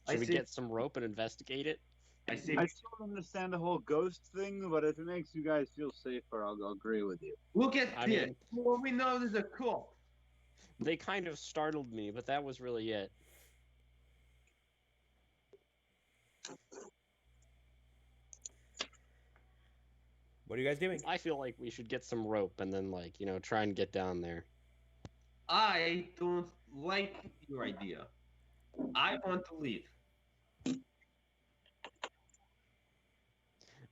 I Should we see- get some rope and investigate it? I see. I still don't understand the whole ghost thing, but if it makes you guys feel safer, I'll agree with you. Look at I this. mean- Well, we know there's a cult. They kind of startled me, but that was really it. What are you guys doing? I feel like we should get some rope and then, like, try and get down there. I don't like your idea. I want to leave.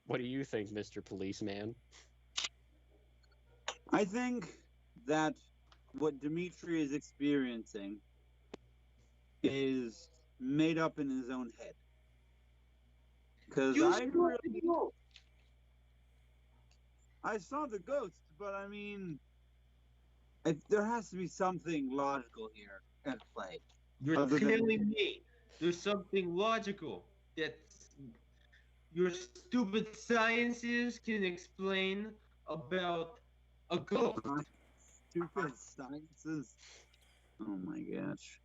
What do you think, Mr. Policeman? I think that what Dimitri is experiencing is made up in his own head. Because I saw the ghost, but I mean, there has to be something logical here at play. You're Other than- telling me there's something logical that your stupid sciences can explain about a ghost. Stupid sciences. Oh my gosh.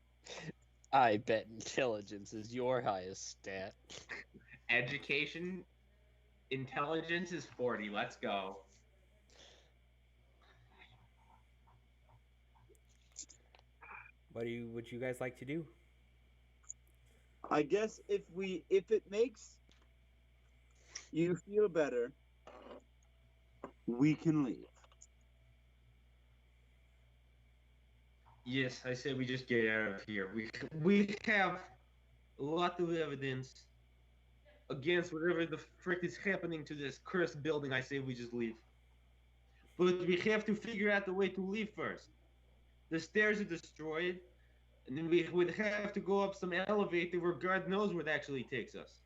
I bet intelligence is your highest stat. Education, intelligence is 40. Let's go. What would you guys like to do? I guess if it makes you feel better, we can leave. Yes, I say we just get out of here. We have a lot of evidence against whatever the frick is happening to this cursed building. I say we just leave. But we have to figure out the way to leave first. The stairs are destroyed, and then we would have to go up some elevator where God knows where it actually takes us.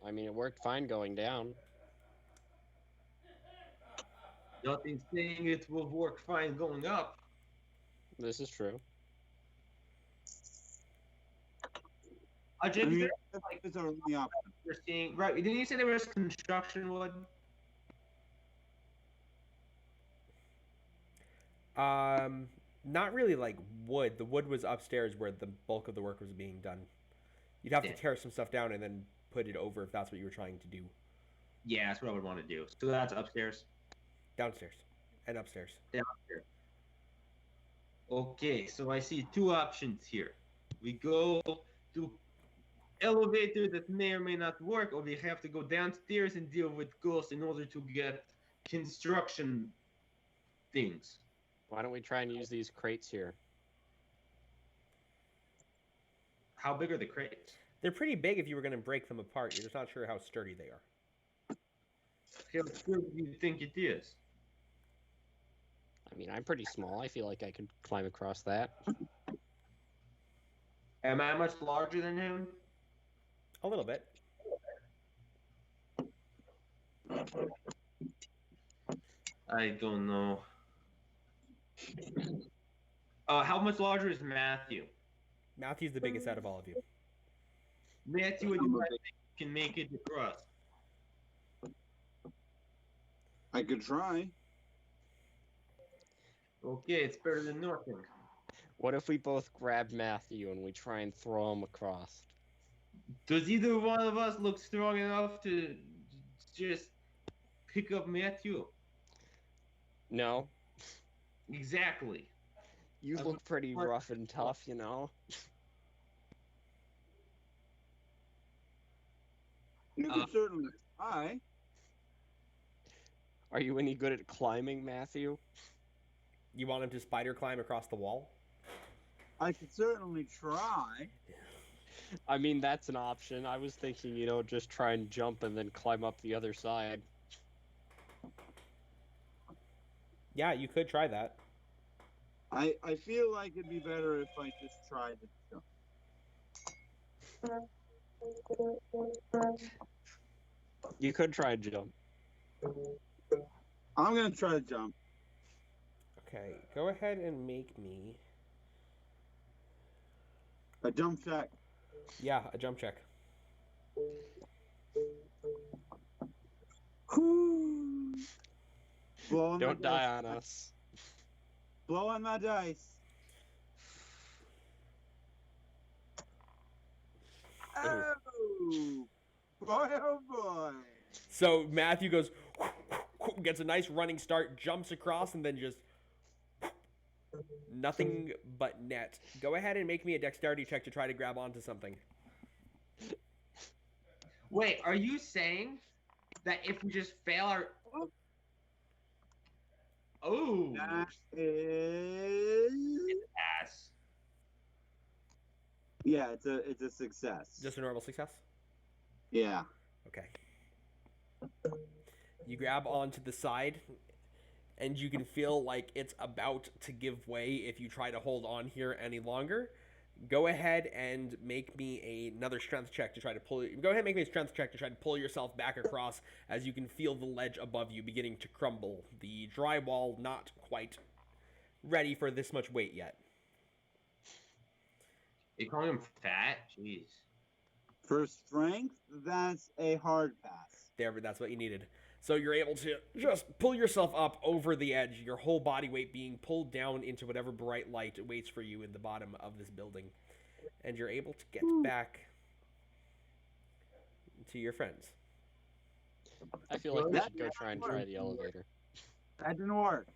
I mean, it worked fine going down. Nothing saying it will work fine going up. This is true. I I just mean, that's our only option. we're seeing right. Didn't you say there was construction wood? Not really like wood. The wood was upstairs where the bulk of the work was being done. You'd have to Yeah. tear some stuff down and then put it over if that's what you were trying to do. Yeah, that's what I would want to do. So that's upstairs. Downstairs and upstairs. Downstairs. Okay, so I see two options here. We go to elevator that may or may not work, or we have to go downstairs and deal with ghosts in order to get construction things. Why don't we try and use these crates here? How big are the crates? They're pretty big if you were going to break them apart. You're just not sure how sturdy they are. How big do you think it is? I mean, I'm pretty small. I feel like I could climb across that. Am I much larger than him? A little bit. I don't know. How much larger is Matthew? Matthew's the biggest out of all of you. Matthew and you, I think, can make it across. I could try. Okay, it's better than nothing. What if we both grab Matthew and we try and throw him across? Does either one of us look strong enough to just pick up Matthew? No, Exactly. you look pretty rough and tough, you know? You could certainly try. Are you any good at climbing, Matthew? You want him to spider climb across the wall? I could certainly try. I mean, that's an option. I was thinking, just try and jump and then climb up the other side. Yeah, you could try that. I feel like it'd be better if I just tried to jump. You could try and jump. I'm gonna try to jump. Okay, go ahead and make me... A jump check. Yeah, a jump check. Don't die on us. Blow on my dice. Oh boy, oh boy. So Matthew goes, gets a nice running start, jumps across, and then just nothing but net. Go ahead and make me a dexterity check to try to grab onto something. Wait, are you saying that if we just fail our... Oh! That is... Pass. Yeah, it's a success. Just a normal success? Yeah. Okay. You grab onto the side, and you can feel like it's about to give way if you try to hold on here any longer. Go ahead and make me another strength check to try to pull... Go ahead and make me a strength check to try to pull yourself back across as you can feel the ledge above you beginning to crumble. The drywall not quite ready for this much weight yet. You calling him fat? Jeez. For strength, that's a hard pass. There, but that's what you needed. So you're able to just pull yourself up over the edge, your whole body weight being pulled down into whatever bright light waits for you in the bottom of this building. And you're able to get back to your friends. I feel like we should go try and try the elevator. That didn't work.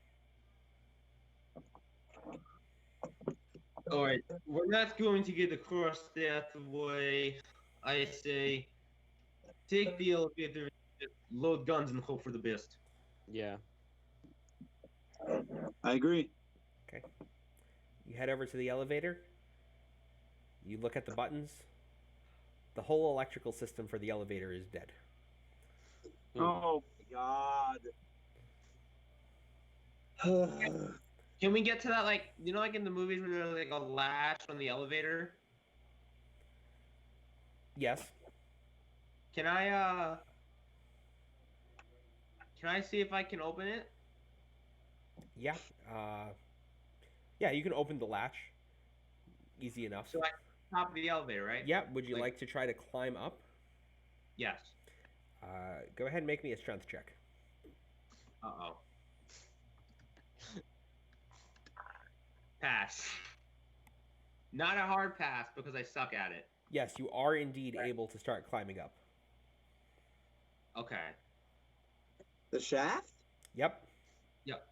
Alright, we're not going to get across that way. I say, take the elevator, load guns, and hope for the best. Yeah. I agree. Okay. You head over to the elevator. You look at the buttons. The whole electrical system for the elevator is dead. Oh my god. Can we get to that, like, like in the movies where there's like a latch on the elevator? Yes. Can I see if I can open it? Yeah. Yeah, you can open the latch. Easy enough. So I top of the elevator, right? Yeah, would you like to try to climb up? Yes. Go ahead and make me a strength check. Uh-oh. Pass. Not a hard pass because I suck at it. Yes, you are indeed able to start climbing up. Okay. The shaft? Yep. Yep.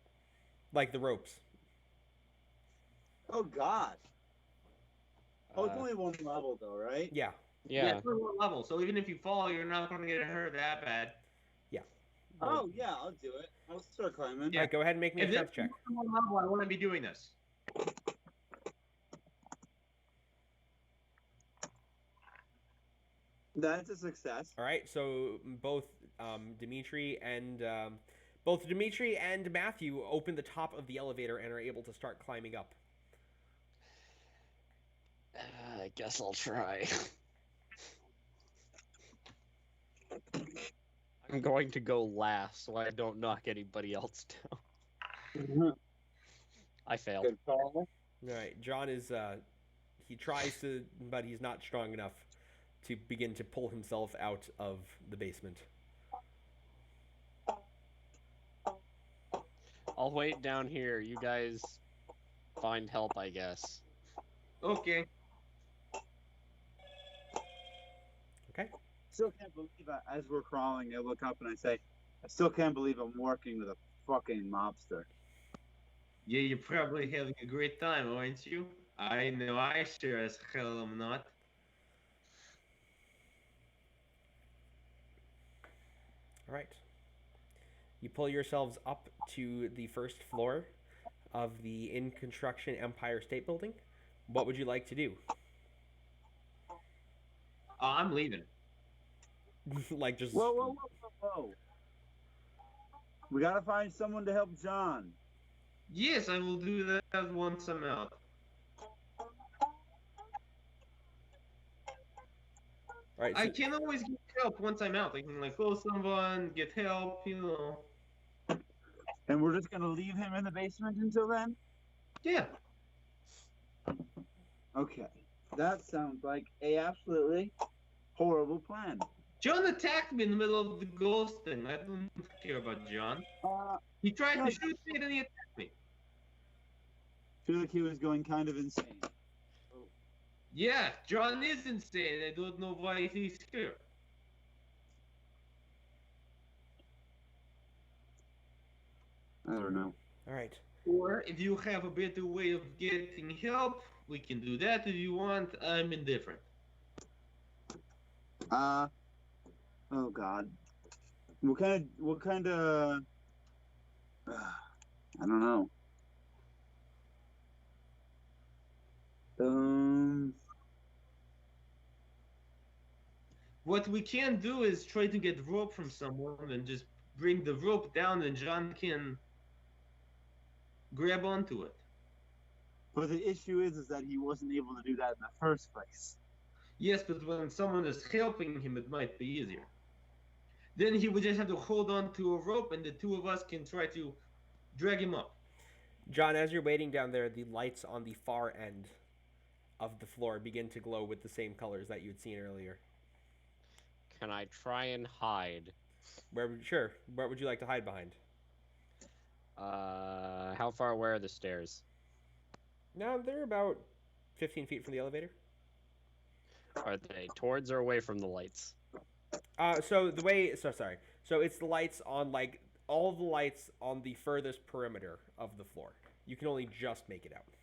Like the ropes. Oh god. Oh, it's only one level though, right? Yeah. Yeah. It's only one level, so even if you fall, you're not going to get hurt that bad. Yeah. Oh yeah, I'll do it. I'll start climbing. All right, go ahead and make me a If strength it's check. one level, I want to be doing this. That's a success. All right, so both Dimitri and Matthew open the top of the elevator and are able to start climbing up. I guess I'll try. I'm going to go last so I don't knock anybody else down. I failed. Good call. All right, John is he tries to, but he's not strong enough to begin to pull himself out of the basement. I'll wait down here. You guys find help, I guess. Okay. Okay. Still can't believe that as we're crawling, I look up and I say, I still can't believe I'm working with a fucking mobster. Yeah, you're probably having a great time, aren't you? I know I sure as hell am not. All right. You pull yourselves up to the first floor of the in construction Empire State Building, What would you like to do? I'm leaving. Like just Whoa. We gotta find someone to help John. Yes, I will do that once I'm out. All right. I So, can always get help once I'm out. I can like call someone, get help, you know. And we're just gonna leave him in the basement until then? Yeah. Okay. That sounds like a absolutely horrible plan. John attacked me in the middle of the ghost thing. I don't care about John. He tried to shoot me and then he attacked me. I feel like he was going kind of insane. Yeah, John is insane. I don't know why he's here. I don't know. all right. Or if you have a better way of getting help, we can do that if you want. I'm indifferent. Oh God. What kind of I don't know. What we can do is try to get rope from someone and just bring the rope down and John can grab onto it. But the issue is that he wasn't able to do that in the first place. Yes, but when someone is helping him, it might be easier. Then he would just have to hold on to a rope and the two of us can try to drag him up. John, as you're waiting down there, the lights on the far end of the floor begin to glow with the same colors that you had seen earlier. Can I try and hide? Sure. Where would you like to hide behind? How far away are the stairs? No, they're about 15 feet from the elevator. Are they towards or away from the lights? So it's the lights on like all the lights on the furthest perimeter of the floor. You can only just make it out.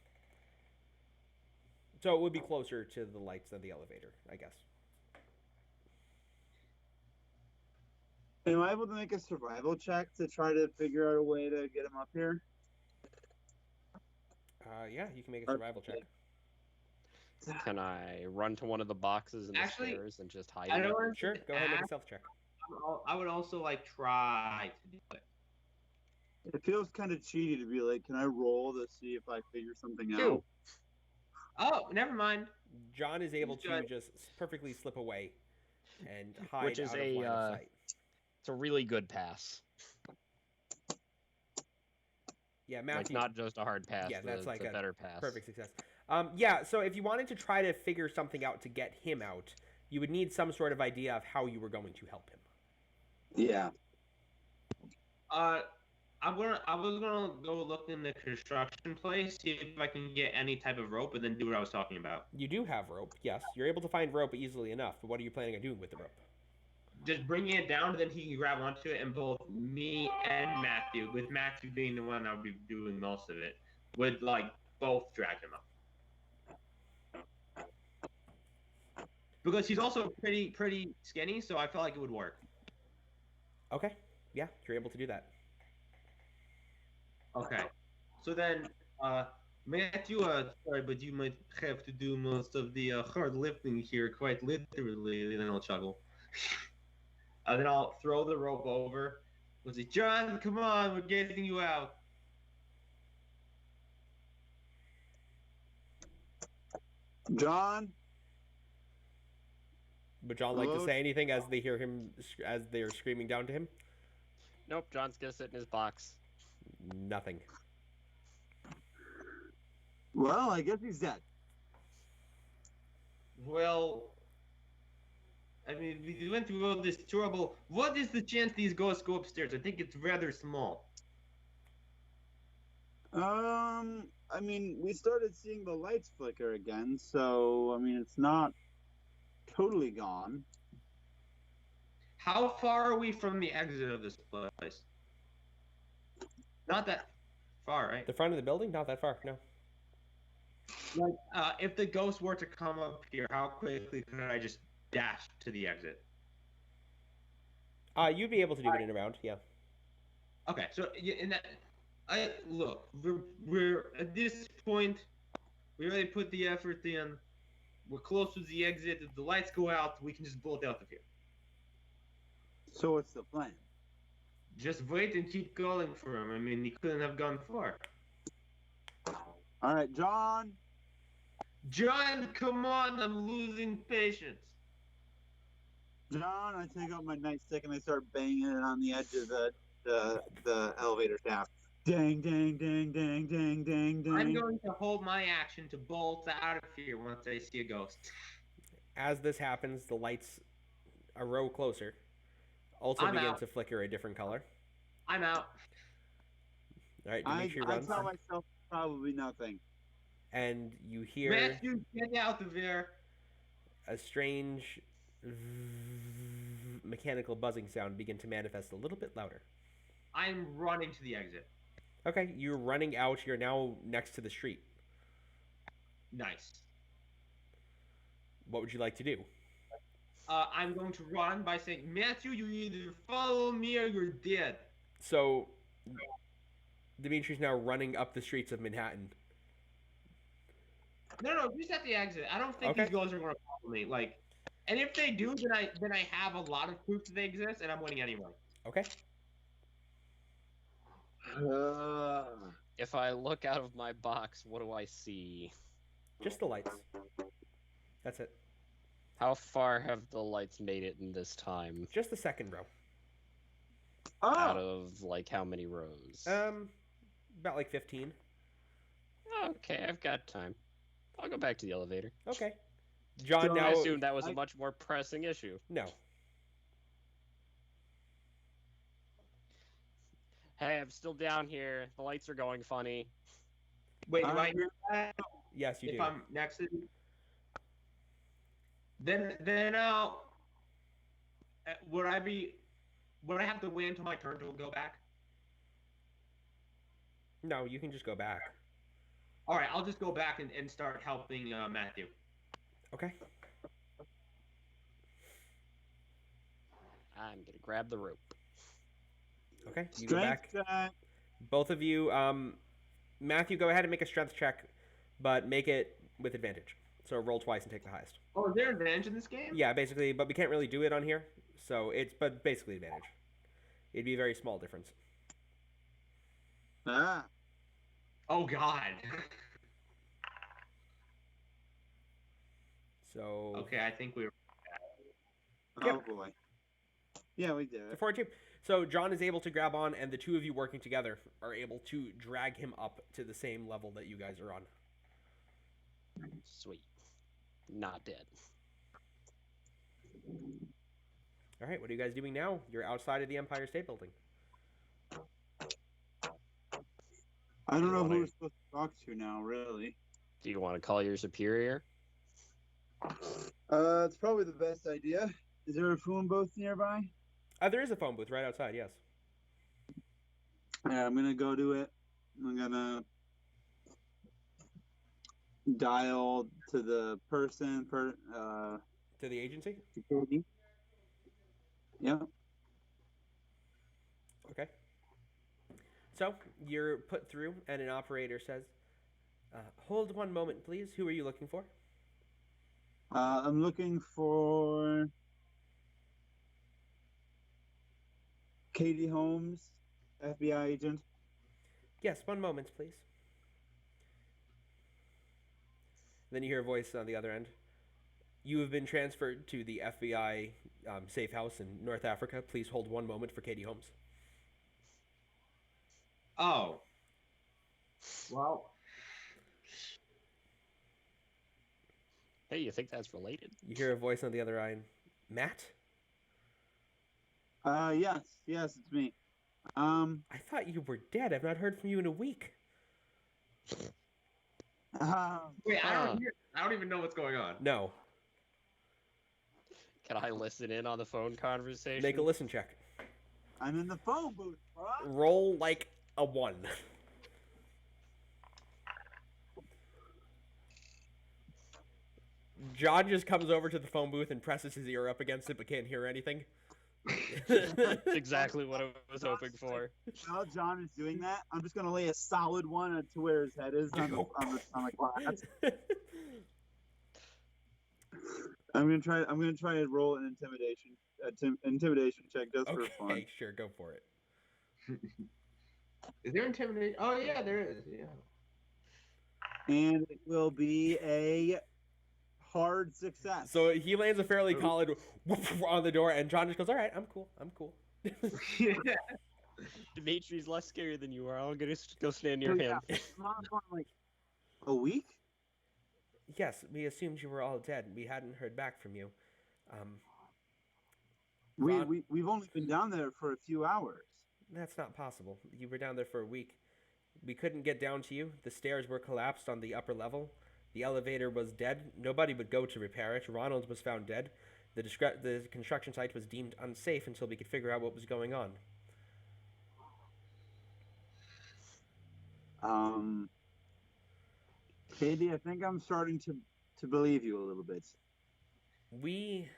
So it would be closer to the lights than the elevator, I guess. Am I able to make a survival check to try to figure out a way to get him up here? Yeah, you can make a survival check. Can I run to one of the boxes in the stairs and just hide? Sure, go ahead and make a stealth check. I would also like try to do it. It feels kind of cheaty to be like, can I roll to see if I figure something out? Two. Oh, never mind. John is able to just perfectly slip away and hide Which is out of line of sight. It's a really good pass. Yeah, Matthew. Like not just a hard pass. Yeah, that's like a better pass. Perfect success. Yeah, so if you wanted to try to figure something out to get him out, you would need some sort of idea of how you were going to help him. Yeah. I was gonna go look in the construction place, see if I can get any type of rope, and then do what I was talking about. You do have rope, yes. You're able to find rope easily enough, but what are you planning on doing with the rope? Just bringing it down, then he can grab onto it, and both me and Matthew, with Matthew being the one that would be doing most of it, would like both drag him up. Because he's also pretty skinny, so I felt like it would work. Okay. Yeah, you're able to do that. Okay. So then, Matthew, sorry, but you might have to do most of the hard lifting here, quite literally, and then I'll chuckle. And then I'll throw the rope over. We'll say, John, come on, we're getting you out. John? Would John like to say anything as they hear him, as they're screaming down to him? Nope, John's gonna sit in his box. Nothing. Well, I guess he's dead. Well, I mean, we went through all this trouble. What is the chance these ghosts go upstairs? I think it's rather small. I mean, we started seeing the lights flicker again, so, I mean, it's not totally gone. How far are we from the exit of this place? Not that far, right? The front of the building? Not that far, no. Like, if the ghost were to come up here, how quickly could I just dash to the exit? You'd be able to do it in a round, yeah. Okay, so in that, look, we're at this point, We already put the effort in. We're close to the exit. If the lights go out, we can just bolt out of here. So what's the plan? Just wait and keep calling for him. I mean, he couldn't have gone far. All right, John. John, come on! I'm losing patience. John, I take out my nightstick and I start banging it on the edge of the elevator shaft. Dang, dang, dang, dang, dang, dang, dang. I'm going to hold my action to bolt out of here once I see a ghost. As this happens, the lights a row closer also I'm begin out. to flicker a different color. I'm out. All right, Dimitri I runs. tell myself probably nothing. And you hear Matthew, get out of there. a strange mechanical buzzing sound begin to manifest a little bit louder. I'm running to the exit. Okay, you're running out. You're now next to the street. Nice. What would you like to do? I'm going to run by saying, Matthew, you either follow me or you're dead. So, Dimitri's now running up the streets of Manhattan. No, just at the exit. I don't think Okay. these ghosts are going to follow me. Like, and if they do, then I have a lot of proof that they exist, and I'm winning anyway. Okay. If I look out of my box, what do I see? Just the lights. That's it. How far have the lights made it in this time? Just the second row. Out of, like, how many rows? About like 15. Okay, I've got time. I'll go back to the elevator. Okay. John, So now... I assume that was a much more pressing issue. No. Hey, I'm still down here. The lights are going funny. Wait, do I hear that? Yes, you If do. I'm next to you? Then would I have to wait until my turn to go back? No, you can just go back. All right, I'll just go back and start helping Matthew. Okay. I'm gonna grab the rope. Okay, you go back. Strength check. Both of you, Matthew, go ahead and make a strength check, but make it with advantage. So roll twice and take the highest. Oh, is there advantage in this game? Yeah, basically, but we can't really do it on here, so but basically advantage. It'd be a very small difference. Oh God. So Okay, I think we were. Oh boy. Yeah, we did it. 4-2. So John is able to grab on, and the two of you working together are able to drag him up to the same level that you guys are on. Sweet. Not dead. All right, what are you guys doing now? You're outside of the Empire State Building. I don't know who we're supposed to talk to now, really. Do you want to call your superior? It's probably the best idea. Is there a phone booth nearby? There is a phone booth right outside, yes. Yeah, I'm gonna go to it. I'm gonna dial to the person To the agency? security. Yeah. Okay. So you're put through, and an operator says, hold one moment, please. Who are you looking for? I'm looking for Katie Holmes, FBI agent. Yes, one moment, please. Then you hear a voice on the other end. You have been transferred to the FBI safe house in North Africa. Please hold one moment for Katie Holmes. Oh. Well. Hey, you think that's related? You hear a voice on the other end. Matt? Yes, it's me. I thought you were dead. I've not heard from you in a week. Wait, I don't even know what's going on. No. Can I listen in on the phone conversation? Make a listen check. I'm in the phone booth, bro. Roll like a 1. John just comes over to the phone booth and presses his ear up against it but can't hear anything. That's exactly what I was hoping for. While John is doing that, I'm just gonna lay a solid one to where his head is on the glass. I'm gonna try to roll an intimidation check just for fun. Okay, sure, go for it. Is there intimidation? Oh yeah, there is. Yeah. And it will be a hard success. So he lands a fairly solid whoop on the door, and John just goes, "All right, I'm cool. I'm cool." Dimitri's less scary than you are. I'm gonna go stand near him. Like a week? Yes, we assumed you were all dead. We hadn't heard back from you. We've only been down there for a few hours. That's not possible. You were down there for a week. We couldn't get down to you. The stairs were collapsed on the upper level. The elevator was dead. Nobody would go to repair it. Ronald was found dead. The construction site was deemed unsafe until we could figure out what was going on. Katie, I think I'm starting to believe you a little bit. We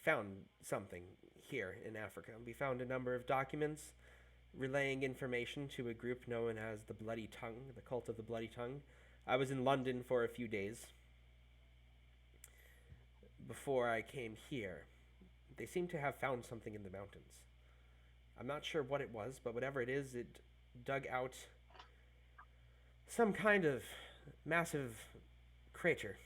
found something here in Africa. We found a number of documents relaying information to a group known as the Bloody Tongue, the Cult of the Bloody Tongue. I was in London for a few days before I came here. They seem to have found something in the mountains. I'm not sure what it was, but whatever it is, it dug out some kind of massive crater,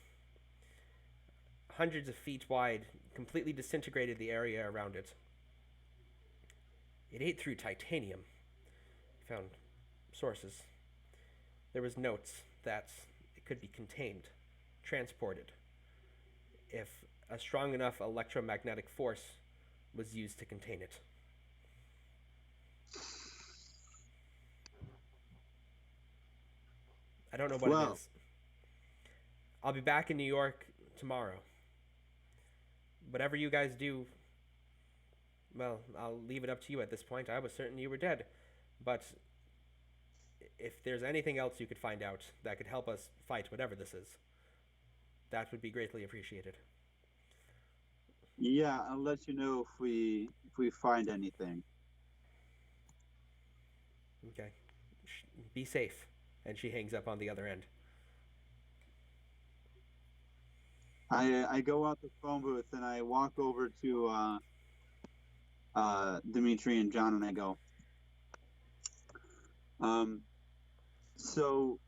hundreds of feet wide, completely disintegrated the area around it. It ate through titanium. Found sources. There was notes that it could be contained, transported, if a strong enough electromagnetic force was used to contain it. I don't know what it is. I'll be back in New York tomorrow. Whatever you guys do, well, I'll leave it up to you at this point. I was certain you were dead. But if there's anything else you could find out that could help us fight whatever this is, that would be greatly appreciated. Yeah, I'll let you know if we find anything. Okay. Be safe. And she hangs up on the other end. I go out the phone booth and I walk over to Dimitri and John and I go, so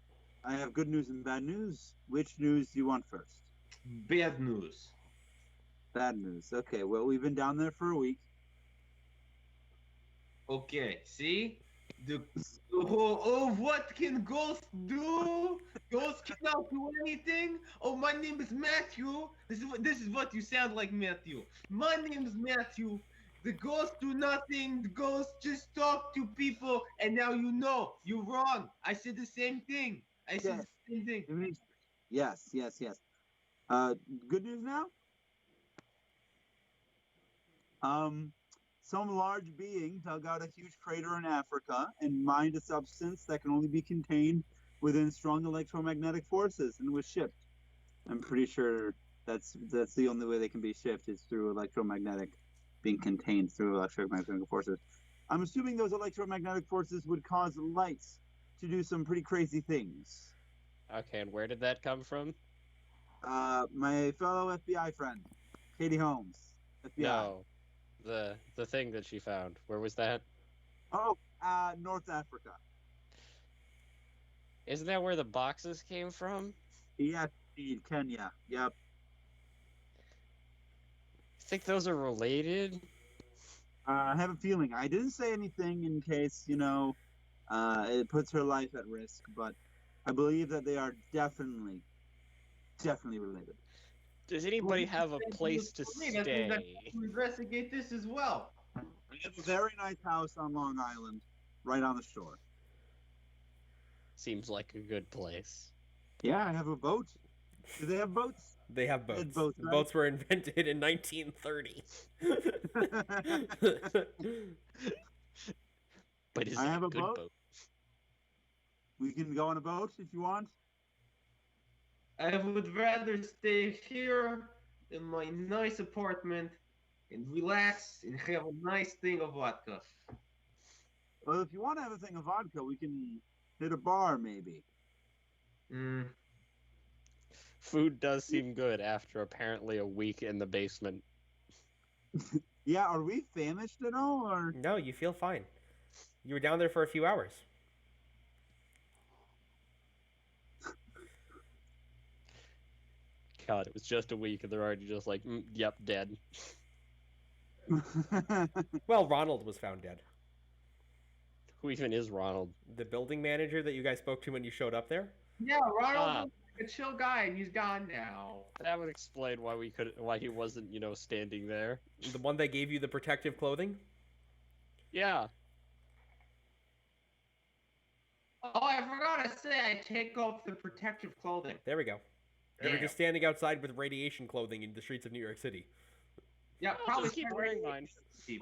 I have good news and bad news. Which news do you want first? Bad news. Bad news. Okay, well, we've been down there for a week. Okay, see? What can ghosts do? Ghosts cannot do anything. Oh, my name is Matthew. This is what you sound like, Matthew. My name is Matthew. The ghosts do nothing. The ghosts just talk to people, and now you know you're wrong. I said the same thing. Yes. Good news now? Some large being dug out a huge crater in Africa and mined a substance that can only be contained within strong electromagnetic forces and was shipped. I'm pretty sure that's the only way they can be shipped is through being contained through electromagnetic forces. I'm assuming those electromagnetic forces would cause lights to do some pretty crazy things. Okay, and where did that come from? My fellow FBI friend, Katie Holmes, FBI. No. The thing that she found. Where was that? Oh, North Africa. Isn't that where the boxes came from? Yes, indeed, Kenya. Yep. You think those are related? I have a feeling. I didn't say anything in case, it puts her life at risk, but I believe that they are definitely related. Does anybody have a place to stay? To investigate this as well. We have a very nice house on Long Island, right on the shore. Seems like a good place. Yeah, I have a boat. Do they have boats? They have boats. Boats, right? Boats were invented in 1930. But is I it have a a good boat? boat? We can go on a boat if you want. I would rather stay here in my nice apartment and relax and have a nice thing of vodka. Well, if you want to have a thing of vodka, we can hit a bar, maybe. Mm. Food does seem good after apparently a week in the basement. Yeah, are we famished at all, or? No, you feel fine. You were down there for a few hours. God, it was just a week and they're already just like, yep, dead. Well, Ronald was found dead. Who even is Ronald? The building manager that you guys spoke to when you showed up there? Yeah, Ronald was a chill guy, and he's gone now. That would explain why he wasn't, standing there. The one that gave you the protective clothing? Yeah. Oh, I forgot to say, I take off the protective clothing. There we go. You were just standing outside with radiation clothing in the streets of New York City. Yeah, I'll probably just keep wearing mine. The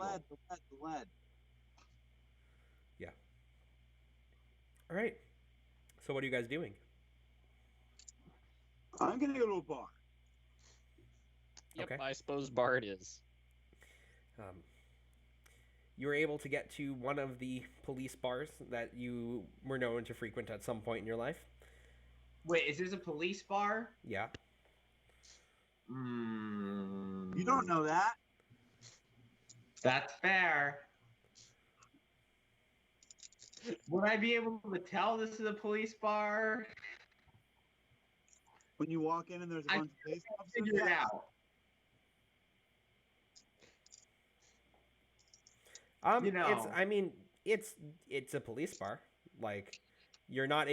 lead. Yeah. All right. So what are you guys doing? I'm gonna go to a bar. Yep, Okay. I suppose bar it is. You were able to get to one of the police bars that you were known to frequent at some point in your life. Wait, is this a police bar? Yeah. You don't know that. That's fair. Would I be able to tell this is a police bar? When you walk in and there's a bunch of police officers. Figure it out. It's a police bar. Like, you're not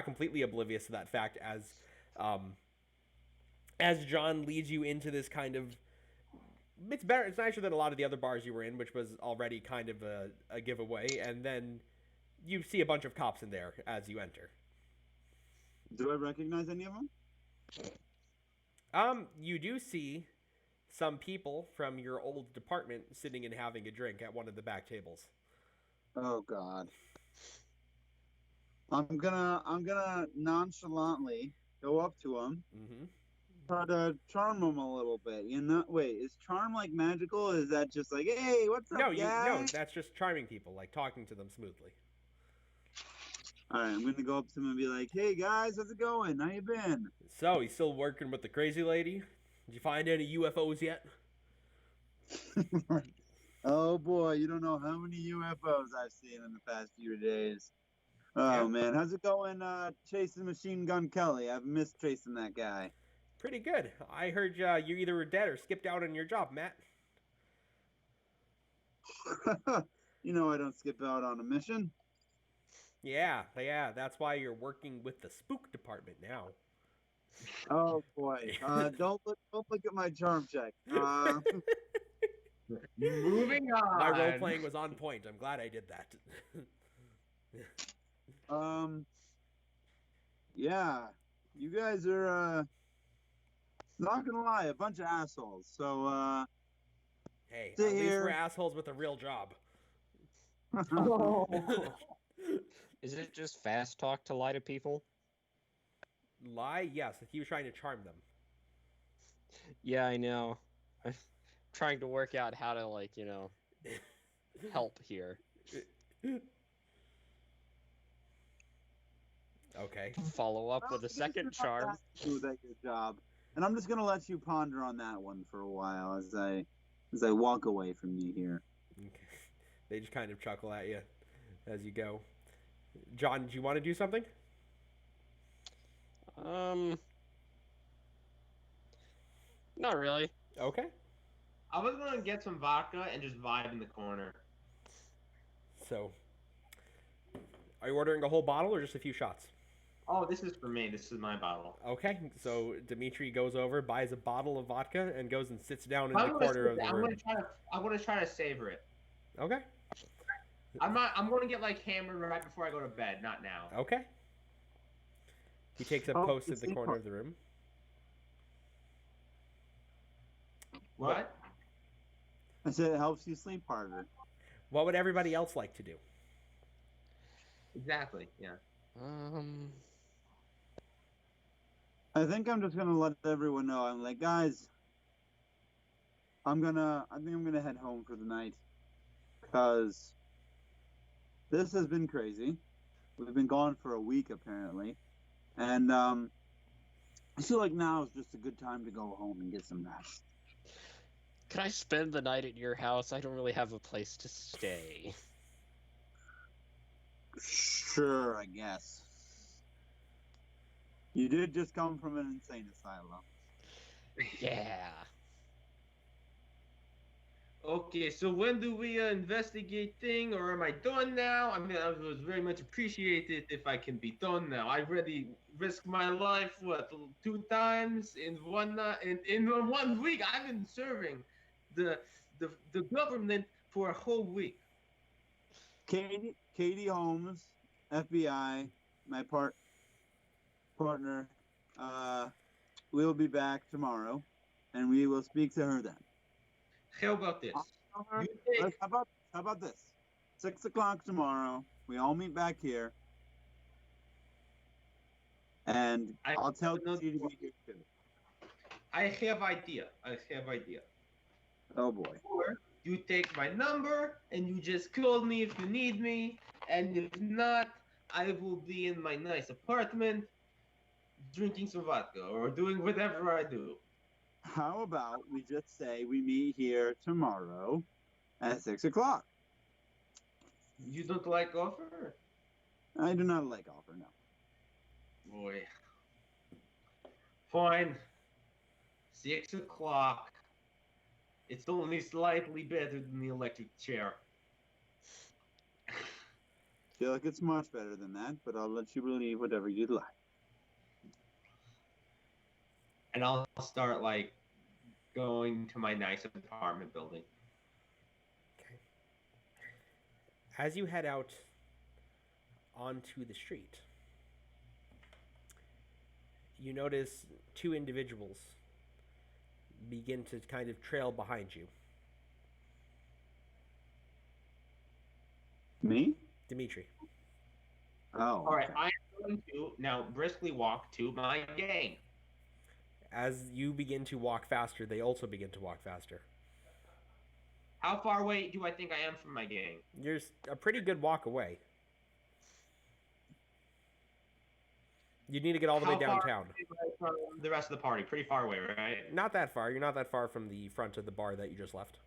completely oblivious to that fact as John leads you into this kind of. It's nicer than a lot of the other bars you were in, which was already kind of a giveaway, and then you see a bunch of cops in there as you enter. Do I recognize any of them? You do see some people from your old department sitting and having a drink at one of the back tables. Oh God. I'm gonna nonchalantly go up to them, try to charm them a little bit. Wait, is charm like magical? Or is that just like, hey, what's up, guys? No, that's just charming people, like talking to them smoothly. All right, I'm gonna go up to them and be like, hey guys, how's it going? How you been? So, you still working with the crazy lady? Did you find any UFOs yet? Oh boy, you don't know how many UFOs I've seen in the past few days. Oh man, how's it going chasing Machine Gun Kelly? I've missed chasing that guy. Pretty good. I heard you either were dead or skipped out on your job, Matt. You know I don't skip out on a mission. Yeah, that's why you're working with the spook department now. Oh boy, don't look at my charm check. Moving on. My role playing was on point. I'm glad I did that. Yeah, you guys are not gonna lie, a bunch of assholes. So hey, at least we're assholes with a real job. Is it just fast talk to lie to people? Lie? Yes, he was trying to charm them. Yeah, I know. I'm trying to work out how to, help here. Okay. Follow up with a second charm. Do that your job, and I'm just gonna let you ponder on that one for a while as I walk away from you here. Okay. They just kind of chuckle at you as you go. John, do you want to do something? Not really. Okay. I was gonna get some vodka and just vibe in the corner. So, are you ordering a whole bottle or just a few shots? Oh, this is for me. This is my bottle. Okay, so Dimitri goes over, buys a bottle of vodka, and goes and sits down in the corner of the room. I'm gonna try to savor it. Okay. I'm gonna get hammered right before I go to bed, not now. Okay. He takes a post at the corner of the room. What? I said it helps you sleep harder. What would everybody else like to do? Exactly. Yeah. I think I'm just gonna let everyone know. I'm like, guys, I think I'm gonna head home for the night, because this has been crazy. We've been gone for a week apparently, and I feel like now is just a good time to go home and get some rest. Can I spend the night at your house? I don't really have a place to stay. Sure, I guess. You did just come from an insane asylum. Yeah. Okay, so when do we investigate thing, or am I done now? I mean, I was very much appreciated if I can be done now. I already risked my life, 2 times in one night, in 1 week. I've been serving the government for a whole week. Katie Holmes, FBI, my partner. We'll be back tomorrow, and we will speak to her then. How about this? How about this? 6 o'clock tomorrow. We all meet back here, and I'll tell you to be here too. I have idea. Oh boy. Or you take my number and you just call me if you need me, and if not, I will be in my nice apartment drinking some vodka or doing whatever I do. How about we just say we meet here tomorrow at 6 o'clock? You don't like offer? I do not like offer, no. Boy. Fine. 6 o'clock. It's only slightly better than the electric chair. Feel like it's much better than that, but I'll let you believe whatever you'd like. And I'll start, like, going to my nice apartment building. Okay. As you head out onto the street, you notice two individuals begin to kind of trail behind you. Me? Dimitri. Oh. All right, Okay. I'm going to now briskly walk to my gang. As you begin to walk faster, they also begin to walk faster. How far away do I think I am from my gang? You're a pretty good walk away. You need to get all the way downtown. From the rest of the party, pretty far away, right? Not that far. You're not that far from the front of the bar that you just left.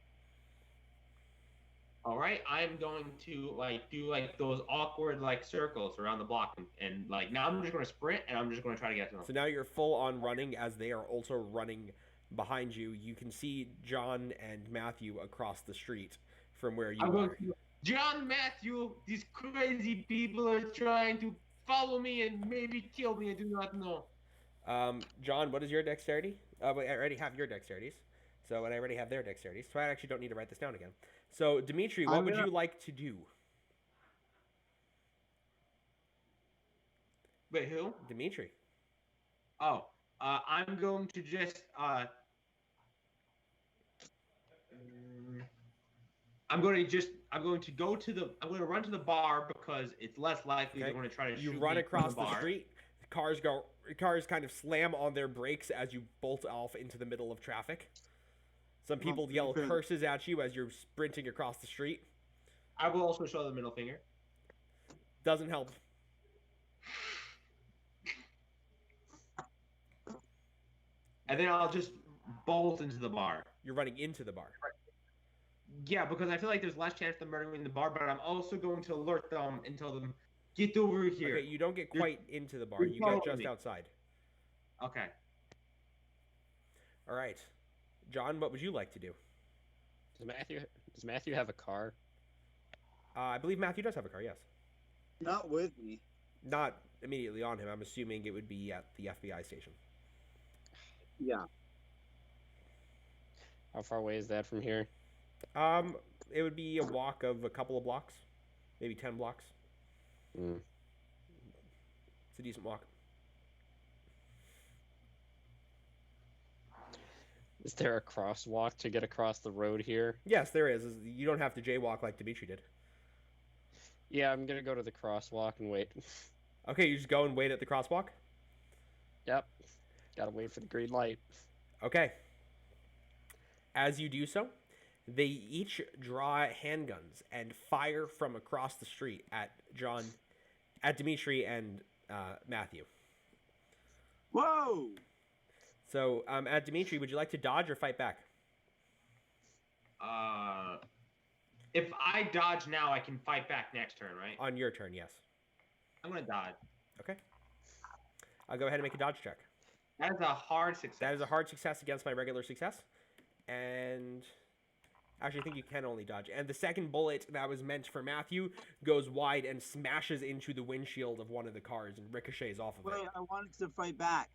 All right, I'm going to do those awkward circles around the block, and now I'm just going to sprint, and I'm just going to try to get to them. So now you're full on running as they are also running behind you. You can see John and Matthew across the street from where you are. John, Matthew, these crazy people are trying to follow me and maybe kill me. I do not know. John, what is your dexterity? Wait, I already have your dexterities. So, and I already have their dexterities. So I actually don't need to write this down again. So, Dimitri, what would you like to do? Wait, who? Dimitri. Oh, I'm going to just I'm going to run to the bar because it's less likely they're going to try to shoot me. You run across the the street. Cars kind of slam on their brakes as you bolt off into the middle of traffic. Some people yell curses at you as you're sprinting across the street. I will also show the middle finger. Doesn't help. And then I'll just bolt into the bar. You're running into the bar. Yeah, because I feel like there's less chance of them murdering the bar, but I'm also going to alert them and tell them, get over here. Okay, you don't get quite into the bar. You get just outside. Okay. All right. John, what would you like to do? Does Matthew have a car? I believe Matthew does have a car, yes. Not with me. Not immediately on him. I'm assuming it would be at the FBI station. Yeah. How far away is that from here? It would be a walk of a couple of blocks. Maybe 10 blocks. Mm. It's a decent walk. Is there a crosswalk to get across the road here? Yes, there is. You don't have to jaywalk like Dimitri did. Yeah, I'm gonna go to the crosswalk and wait. Okay, you just go and wait at the crosswalk? Yep. Gotta wait for the green light. Okay. As you do so, they each draw handguns and fire from across the street at Dimitri and Matthew. Whoa! So, at Dimitri, would you like to dodge or fight back? If I dodge now, I can fight back next turn, right? On your turn, yes. I'm gonna dodge. Okay. I'll go ahead and make a dodge check. That is a hard success. That is a hard success against my regular success. And actually, I think you can only dodge. And the second bullet that was meant for Matthew goes wide and smashes into the windshield of one of the cars and ricochets off of it. Wait, I wanted to fight back.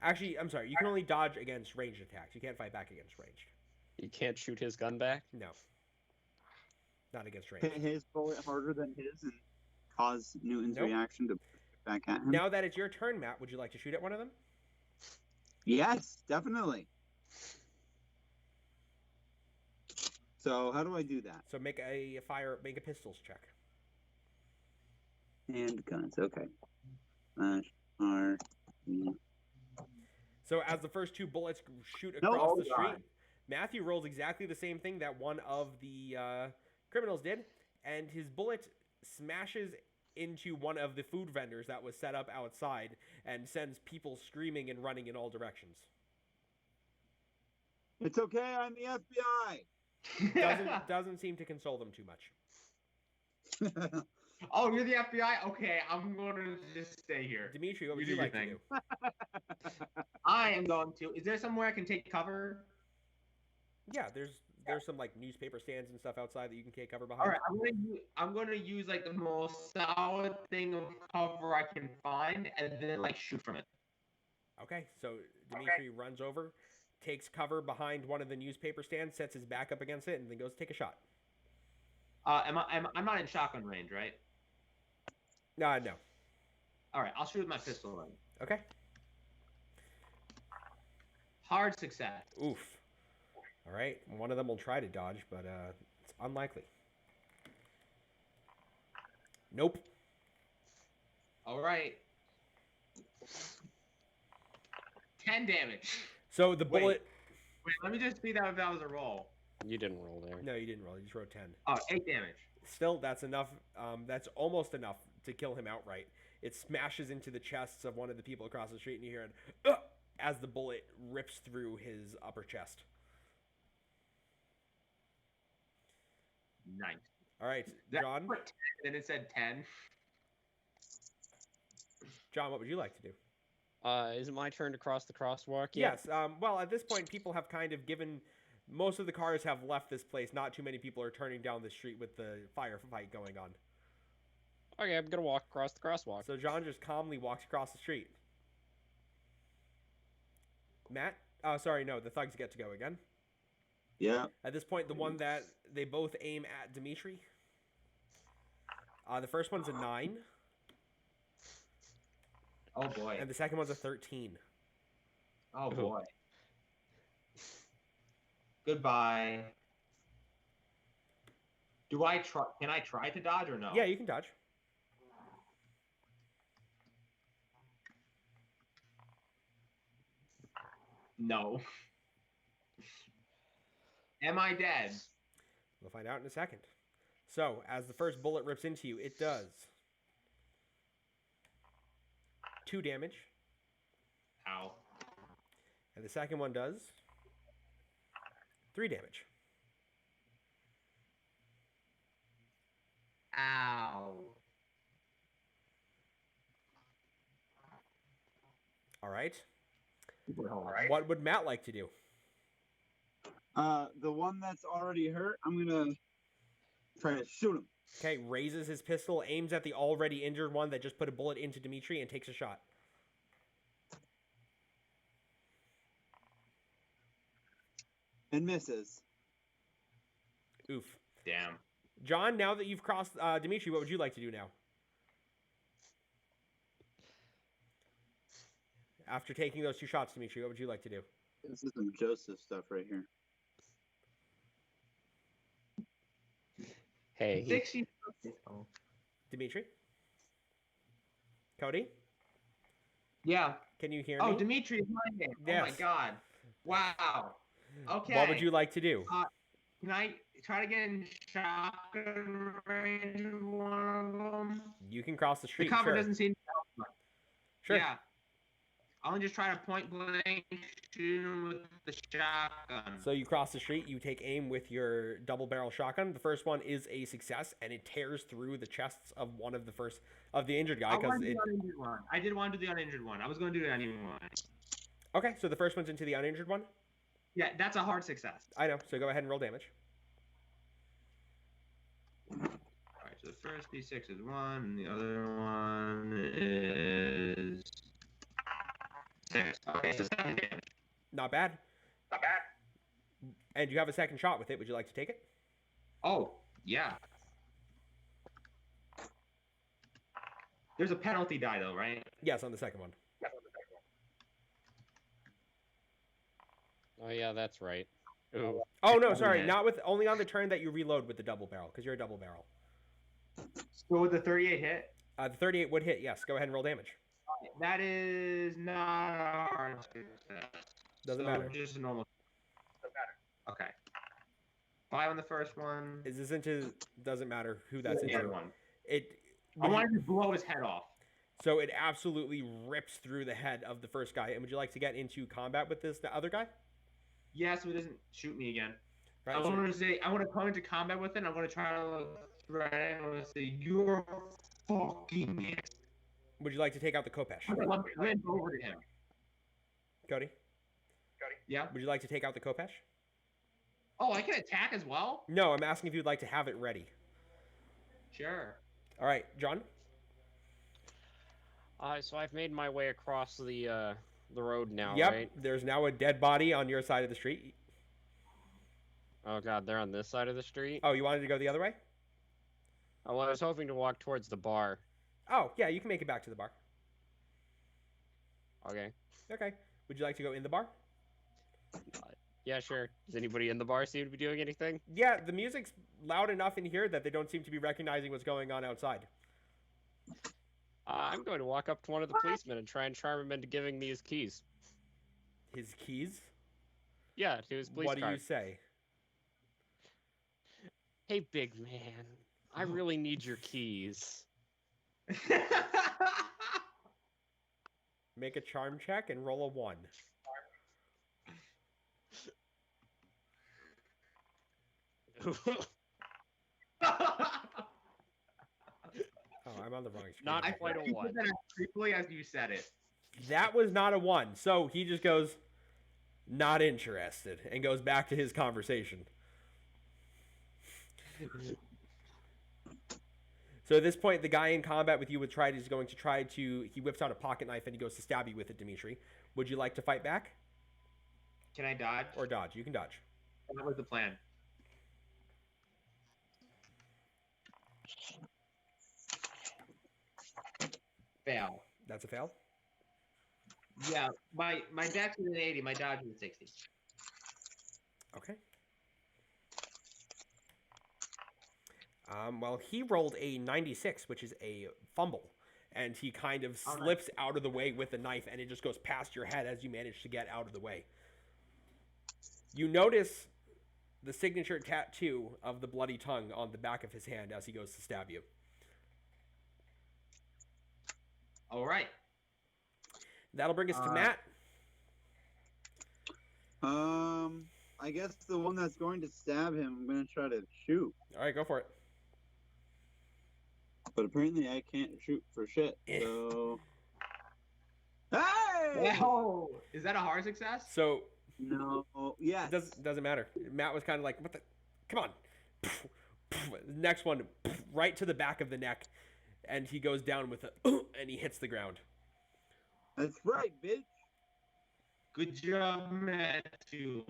Actually, I'm sorry. You can only dodge against ranged attacks. You can't fight back against ranged. You can't shoot his gun back? No. Not against Hit ranged. his bullet harder than his and cause Newton's Nope. reaction to push it back at him. Now that it's your turn, Matt, would you like to shoot at one of them? Yes, definitely. So how do I do that? So make a pistols check. Handguns, okay. R. So as the first two bullets shoot No, across oh the God. street, Matthew rolls exactly the same thing that one of the criminals did, and his bullet smashes into one of the food vendors that was set up outside and sends people screaming and running in all directions. It's okay, I'm the FBI. Doesn't seem to console them too much. Oh, you're the FBI? Okay, I'm going to just stay here. Dimitri, what would You you do your like to thing. do? I am going to. Is there somewhere I can take cover? Yeah, there's some like newspaper stands and stuff outside that you can take cover behind. All right, I'm going to use like the most solid thing of cover I can find, and then like shoot from it. Okay, so Dimitri runs over, takes cover behind one of the newspaper stands, sets his back up against it, and then goes to take a shot. I'm not in shotgun range, right? No. All right, I'll shoot with my pistol then. Okay. Hard success. Oof. All right, one of them will try to dodge, but it's unlikely. Nope. All right. 10 damage. So the bullet... Wait, let me just see that if that was a roll. You didn't roll there. No, you didn't roll. You just rolled 10. Oh, 8 damage. Still, that's enough. That's almost enough to kill him outright. It smashes into the chests of one of the people across the street, and you hear it as the bullet rips through his upper chest. Nice. All right, That John. put 10, and it said 10. John, what would you like to do? Is it my turn to cross the crosswalk yet? Yes. Well, at this point, people have kind of given... Most of the cars have left this place. Not too many people are turning down the street with the firefight going on. Okay, I'm gonna walk across the crosswalk. So John just calmly walks across the street. Matt? Oh, sorry, no. The thugs get to go again. Yeah. At this point, the one that they both aim at Dimitri. The first one's a 9. Oh, boy. And the second one's a 13. Oh, boy. Goodbye. Do I try? Can I try to dodge or no? Yeah, you can dodge. No. Am I dead? We'll find out in a second. So, as the first bullet rips into you, it does 2 damage. Ow. And the second one does 3 damage. Ow. All right. All right. What would Matt like to do? The one that's already hurt, I'm gonna try to shoot him. Okay, raises his pistol, aims at the already injured one that just put a bullet into Dimitri, and takes a shot. And misses. Oof. Damn. John, now that you've crossed Dimitri, what would you like to do now? After taking those 2 shots, Dimitri, what would you like to do? This is some Joseph stuff right here. Hey, 60. Dimitri? Cody? Yeah. Can you hear Oh, me? Dimitri is my name. Yes. Oh my god. Wow. Okay. What would you like to do? Can I try to get in shotgun range of one of them? You can cross the street. The cover Sure. doesn't seem to help much. Sure. Yeah. I'll just try to point blank shoot him with the shotgun. So you cross the street, you take aim with your double barrel shotgun. The first one is a success, and it tears through the chests of one of the injured guy. I did want to do the uninjured one. I was going to do the uninjured one. Okay, so the first one's into the uninjured one? Yeah, that's a hard success. I know, so go ahead and roll damage. Alright, so the first D6 is 1, and the other one is 6. Okay, so 7 damage. Not bad. Not bad. And you have a second shot with it. Would you like to take it? Oh, yeah. There's a penalty die, though, right? Yes, on the second one. Oh yeah, that's right. Ooh. Oh no, sorry, not with only on the turn that you reload with the double barrel, because you're a double barrel. So would the 38 hit? The 38 would hit. Yes, go ahead and roll damage. That is not a hard success. Doesn't matter. Just a normal. Doesn't matter. Okay. 5 on the first one. Is this into? Doesn't matter who that's The into. other one. I wanted to blow his head off. So it absolutely rips through the head of the first guy. And would you like to get into combat with the other guy? Yeah, so he doesn't shoot me again. Right, I want to come into combat with it. And I'm going to try to threaten. I'm going to say, "You're fucking it." Would you like to take out the Kopesh? I'm going to limp over to him. Cody? Yeah. Would you like to take out the Kopesh? Oh, I can attack as well? No, I'm asking if you'd like to have it ready. Sure. All right, John? So I've made my way across the road now, Yep, right? there's now a dead body on your side of the street. Oh god, they're on this side of the street? Oh, you wanted to go the other way? Oh, well, I was hoping to walk towards the bar. Oh, yeah, you can make it back to the bar. Okay. Okay. Would you like to go in the bar? Yeah, sure. Does anybody in the bar seem to be doing anything? Yeah, the music's loud enough in here that they don't seem to be recognizing what's going on outside. I'm going to walk up to one of the policemen and try and charm him into giving me his keys. His keys? Yeah, to his police What do card. you say? Hey, big man. I really need your keys. Make a charm check and roll a 1. Oh, I'm on the wrong screen. Not quite a You 1. said that as creepily as you said it. That was not a 1. So he just goes, not interested, and goes back to his conversation. So at this point, the guy in combat with you is going to try to... He whips out a pocket knife and he goes to stab you with it, Dimitri. Would you like to fight back? Can I dodge? Or dodge? You can dodge. That was the plan. Fail. That's a fail? Yeah, my dex is an 80, my dodge is a 60. Okay. Well, he rolled a 96, which is a fumble. And he kind of slips out of the way with the knife, and it just goes past your head as you manage to get out of the way. You notice the signature tattoo of the bloody tongue on the back of his hand as he goes to stab you. All right. That'll bring us to Matt. I guess the one that's going to stab him, I'm going to try to shoot. All right, go for it. But apparently I can't shoot for shit, so... Hey! Oh, is that a hard success? So... No, yeah. It doesn't matter. Matt was kind of like, what the... Come on. Next one, right to the back of the neck. And he goes down with a... And he hits the ground. That's right, bitch. Good job, Matthew.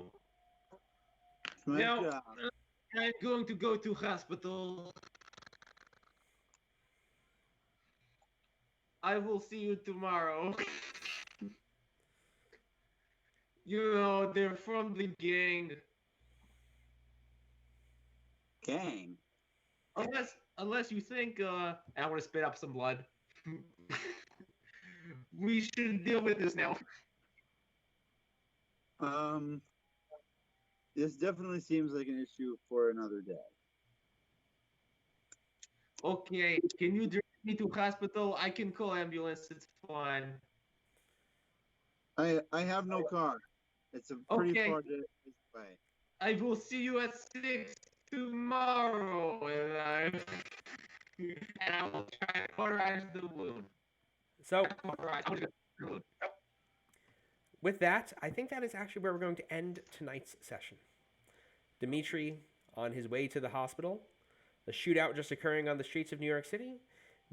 It's my job. I'm going to go to hospital. I will see you tomorrow. You know, they're from the gang. Gang? Unless you think, I want to spit up some blood. We should deal with this now. This definitely seems like an issue for another day. Okay, can you drive me to hospital? I can call ambulance. It's fine. I have no car. It's a pretty Okay. far distance away. I will see you at 6 tomorrow, and I will try to cauterize the wound. So, Cauterize the wound. with that, I think that is actually where we're going to end tonight's session. Dimitri on his way to the hospital, the shootout just occurring on the streets of New York City,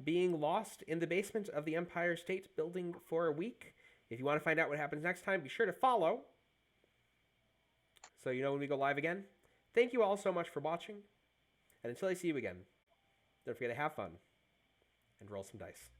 being lost in the basement of the Empire State Building for a week. If you want to find out what happens next time, be sure to follow so you know when we go live again. Thank you all so much for watching, and until I see you again, don't forget to have fun and roll some dice.